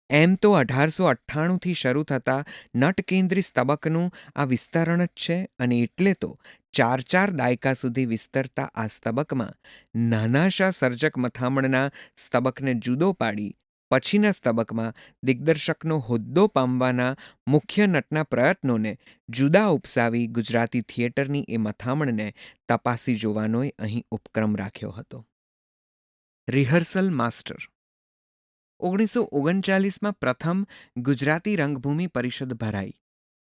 એમ તો 1898થી શરૂ થતા નટકેન્દ્રી સ્તબકનું આ વિસ્તરણ જ છે અને એટલે તો 4 દાયકા સુધી વિસ્તરતા આ સ્તબકમાં નાનાશા સર્જક મથામણના સ્તબકને જુદો પાડી પછીના સ્તબકમાં દિગ્દર્શકનો હોદ્દો પામવાના મુખ્ય નટના પ્રયત્નોને જુદા ઉપસાવી ગુજરાતી થિયેટરની એ મથામણને તપાસી જોવાનોય અહીં ઉપક્રમ રાખ્યો હતો. રિહર્સલ માસ્ટર 1939માં પ્રથમ ગુજરાતી રંગભૂમિ પરિષદ ભરાઈ.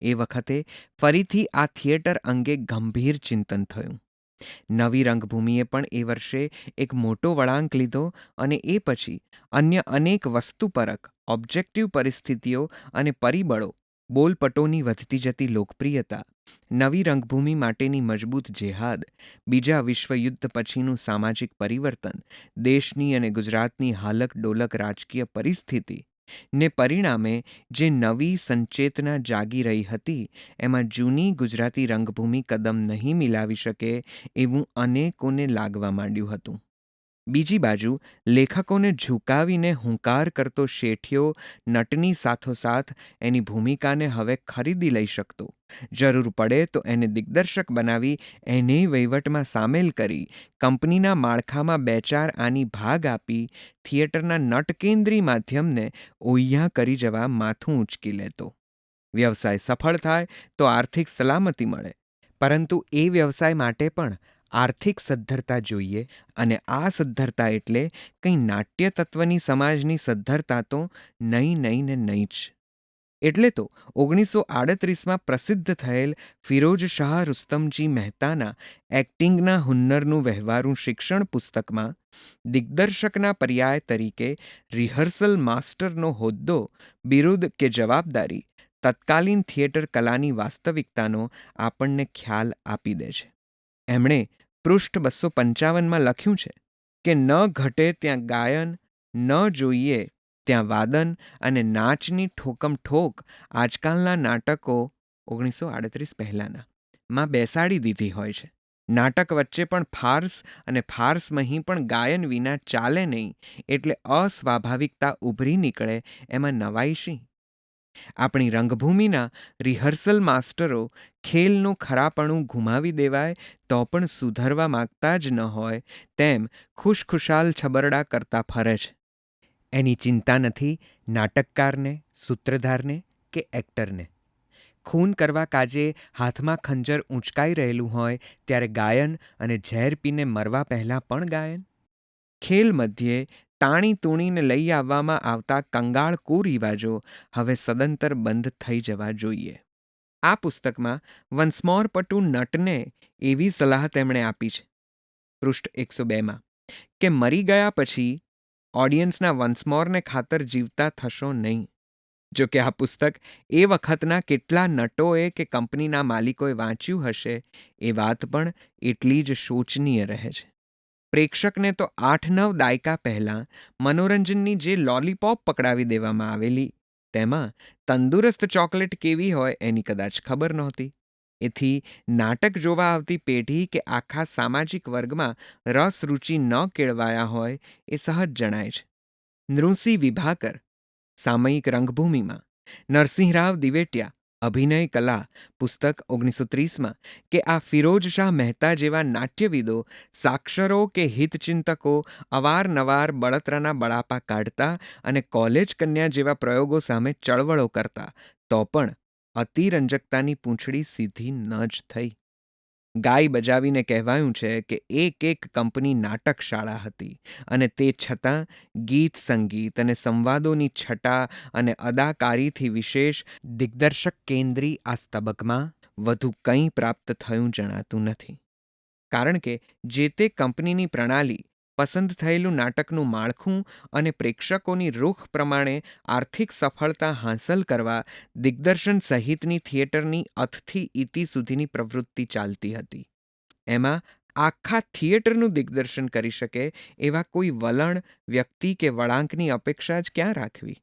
એ વખતે ફરીથી આ થિયેટર અંગે ગંભીર ચિંતન થયું. નવી રંગભૂમિએ પણ એ વર્ષે એક મોટો વળાંક લીધો અને એ પછી અન્ય અનેક વસ્તુપરક ઓબ્જેક્ટિવ પરિસ્થિતિઓ અને પરિબળો, બોલપટોની વધતી જતી લોકપ્રિયતા, નવી રંગભૂમિ માટેની મજબૂત જેહાદ, બીજા વિશ્વયુદ્ધ પછીનું સામાજિક પરિવર્તન, દેશની અને ગુજરાતની હાલક ડોલક રાજકીય પરિસ્થિતિ ને પરિણામે જે નવી સંચેતના જાગી રહી હતી, એમાં જૂની ગુજરાતી રંગભૂમિ કદમ નહીં મિલાવી શકે એવું અનેકોને લાગવા માંડ્યું હતું. બીજી બાજુ લેખકોને ઝુકાવીને હુંકાર કરતો શેઠિયો નટની સાથોસાથ એની ભૂમિકાને હવે ખરીદી લઈ શકતો, જરૂર પડે તો એને દિગ્દર્શક બનાવી એને વહીવટમાં સામેલ કરી, કંપનીના માળખામાં 2-4 આની ભાગ આપી થિયેટરના નટકેન્દ્રી માધ્યમને ઓહિયા કરી જવા માથું ઉંચકી લેતો. વ્યવસાય સફળ થાય તો આર્થિક સલામતી મળે, પરંતુ એ વ્યવસાય માટે પણ આર્થિક સદ્ધરતા જોઈએ અને આ સદ્ધરતા એટલે કંઈ નાટ્ય તત્વની સમાજની સદ્ધરતા તો નહીં ને નહીં જ. એટલે તો 1938માં પ્રસિદ્ધ થયેલ ફિરોજ શાહ રુસ્તમજી મહેતાના એક્ટિંગના હુન્નરનું વહેવારું શિક્ષણ પુસ્તકમાં દિગ્દર્શકના પર્યાય તરીકે રિહર્સલ માસ્ટરનો હોદ્દો, બિરુદ કે જવાબદારી તત્કાલીન થિયેટર કલાની વાસ્તવિકતાનો આપણને ખ્યાલ આપી દે છે. એમણે પૃષ્ઠ 255માં લખ્યું છે કે ન ઘટે ત્યાં ગાયન, ન જોઈએ ત્યાં વાદન અને નાચની ઠોકમ ઠોક આજકાલના નાટકો 1938 પહેલાંના માં બેસાડી દીધી હોય છે. નાટક વચ્ચે પણ ફાર્સ અને ફાર્સમહીં પણ ગાયન વિના ચાલે નહીં, એટલે અસ્વાભાવિકતા ઉભરી નીકળે એમાં નવાઈ શી? આપણી રંગભૂમિના રિહર્સલ માસ્ટરો ખેલનું ખરાપણું ગુમાવી દેવાય તો પણ સુધરવા માગતા જ ન હોય તેમ ખુશખુશાલ છબરડા કરતા ફરે છે. એની ચિંતા નથી નાટકકારને, સૂત્રધારને કે એક્ટરને. ખૂન કરવા કાજે હાથમાં ખંજર ઊંચકાઈ રહેલું હોય ત્યારે ગાયન અને ઝેર પીને મરવા પહેલાં પણ ગાયન. ખેલ મધ્યે તાણી તૂણીને લઈ આવવામાં આવતા કંગાળ કુરિવાજો હવે સદંતર બંધ થઈ જવા જોઈએ. આ પુસ્તકમાં વન્સમોર પટુ નટને એવી સલાહ તેમણે આપી છે, પૃષ્ઠ 102માં, કે મરી ગયા પછી ઓડિયન્સના વન્સમોરને ખાતર જીવતા થશો નહીં. જો કે આ પુસ્તક એ વખતના કેટલા નટોએ કે કંપનીના માલિકોએ વાંચ્યું હશે એ વાત પણ એટલી જ શોચનીય રહે છે. પ્રેક્ષકને તો 8-9 દાયકા પહેલાં મનોરંજનની જે લોલીપોપ પકડાવી દેવામાં આવેલી, તેમાં તંદુરસ્ત ચોકલેટ કેવી હોય એની કદાચ ખબર નહોતી. એથી નાટક જોવા આવતી પેઢી કે આખા સામાજિક વર્ગમાં રસ રુચિ ન કેળવાયા હોય એ સહજ જણાય છે. નૃસિંહ વિભાકર સામયિક રંગભૂમિમાં, નરસિંહરાવ દિવેટિયા અભિનય કલા પુસ્તક 1930માં, કે આ ફિરોજ શાહ મહેતા જેવા નાટ્યવિદો, સાક્ષરો કે હિતચિંતકો અવારનવાર બળતરાના બળાપા કાઢતા અને કોલેજ કન્યા જેવા પ્રયોગો સામે ચળવળો કરતા, તો પણ અતિરંજકતાની પૂંછડી સીધી ન જ થઈ. ગાય બજાવીને કહેવાયું છે કે એક કંપની નાટકશાળા હતી અને તે છતાં ગીત સંગીત અને સંવાદોની છટા અને અદાકારીથી વિશેષ દિગ્દર્શક કેન્દ્રી આ સ્તબકમાં વધુ કંઈ પ્રાપ્ત થયું જણાતું નથી. કારણ કે જે તે કંપનીની પ્રણાલી, પસંદ થયેલું નાટકનું માળખું અને પ્રેક્ષકોની રૂખ પ્રમાણે આર્થિક સફળતા હાંસલ કરવા દિગ્દર્શન સહિતની થિયેટરની અથથી ઇતિ સુધીની પ્રવૃત્તિ ચાલતી હતી. એમાં આખા થિયેટરનું દિગ્દર્શન કરી શકે એવા કોઈ વલણ, વ્યક્તિ કે વળાંકની અપેક્ષા જ ક્યાં રાખવી?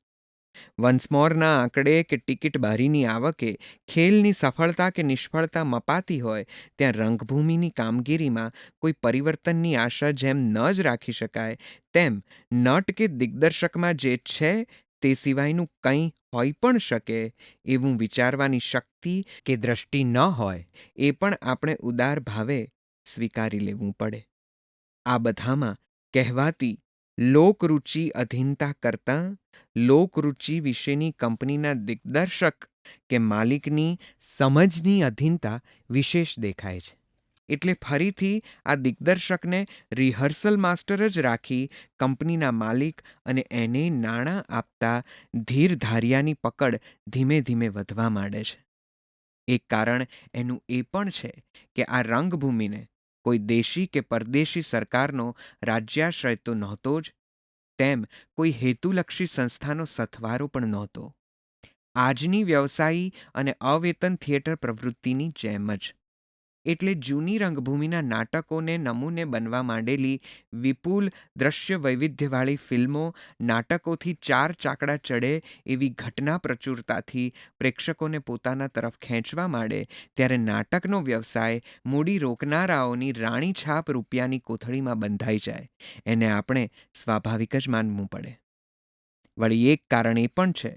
વન્સમોરના આંકડે કે ટિકિટ બારીની આવકે ખેલની સફળતા કે નિષ્ફળતા મપાતી હોય ત્યાં રંગભૂમિની કામગીરીમાં કોઈ પરિવર્તનની આશા જેમ ન જ રાખી શકાય, તેમ નટ કે દિગ્દર્શકમાં જે છે તે સિવાયનું કંઈ હોઈ પણ શકે એવું વિચારવાની શક્તિ કે દ્રષ્ટિ ન હોય એ પણ આપણે ઉદાર ભાવે સ્વીકારી લેવું પડે. આ બધામાં કહેવાતી લોકરુચિ અધીનતા કરતાં લોકરુચિ વિશેની કંપનીના દિગ્દર્શક કે માલિકની સમજની અધીનતા વિશેષ દેખાય છે. એટલે ફરીથી આ દિગ્દર્શકને રિહર્સલ માસ્ટર જ રાખી કંપનીના માલિક અને એને નાણાં આપતા ધીરધારિયાની પકડ ધીમે ધીમે વધવા માંડે છે. એક કારણ એનું એ પણ છે કે આ રંગભૂમિને કોઈ દેશી કે પરદેશી સરકારનો રાજ્યાશ્રય તો નહોતો જ, તેમ કોઈ હેતુલક્ષી સંસ્થાનો સથવારો પણ નહોતો. આજની વ્યવસાયી અને અવેતન થિયેટર પ્રવૃત્તિની જેમ જ. એટલે જૂની રંગભૂમિના નાટકોને નમૂને બનવા માંડેલી વિપુલ દ્રશ્ય વૈવિધ્યવાળી ફિલ્મો નાટકોથી ચાર ચાકડા ચડે એવી ઘટના પ્રચુરતાથી પ્રેક્ષકોને પોતાના તરફ ખેંચવા માંડે ત્યારે નાટકનો વ્યવસાય મૂડી રોકનારાઓની રાણીછાપ રૂપિયાની કોથળીમાં બંધાઈ જાય, એને આપણે સ્વાભાવિક જ માનવું પડે. વળી એક કારણ એ પણ છે,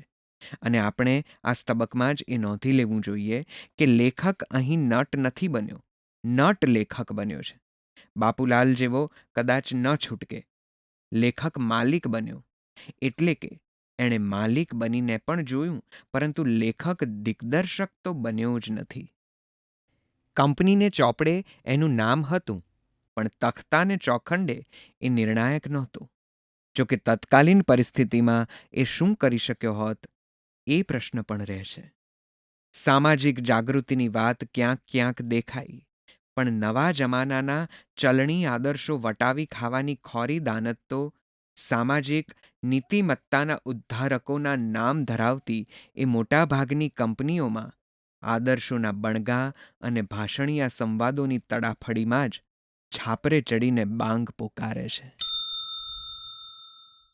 અને આપણે આ સ્તબકમાં જ એ નોંધી લેવું જોઈએ કે લેખક અહીં નટ નથી બન્યો, નટ લેખક બન્યો છે. બાપુલાલ જેવો કદાચ ન છૂટકે. લેખક માલિક બન્યો, એટલે કે એણે માલિક બનીને પણ જોયું, પરંતુ લેખક દિગ્દર્શક તો બન્યો જ નથી. કંપનીને ચોપડે એનું નામ હતું, પણ તખ્તાને ચોખંડે એ નિર્ણાયક નહોતું. જોકે તત્કાલીન પરિસ્થિતિમાં એ શું કરી શક્યો હોત એ પ્રશ્ન પણ રહેશે. સામાજિક જાગૃતિની વાત ક્યાંક ક્યાંક દેખાઈ, પણ નવા જમાનાના ચલણી આદર્શો વટાવી ખાવાની ખોરી દાનત તો સામાજિક નીતિમત્તાના ઉદ્ધારકોના નામ ધરાવતી એ મોટાભાગની કંપનીઓમાં આદર્શોના બણગા અને ભાષણીયા સંવાદોની તડાફડીમાં જ છાપરે ચડીને બાંગ પોકારે છે.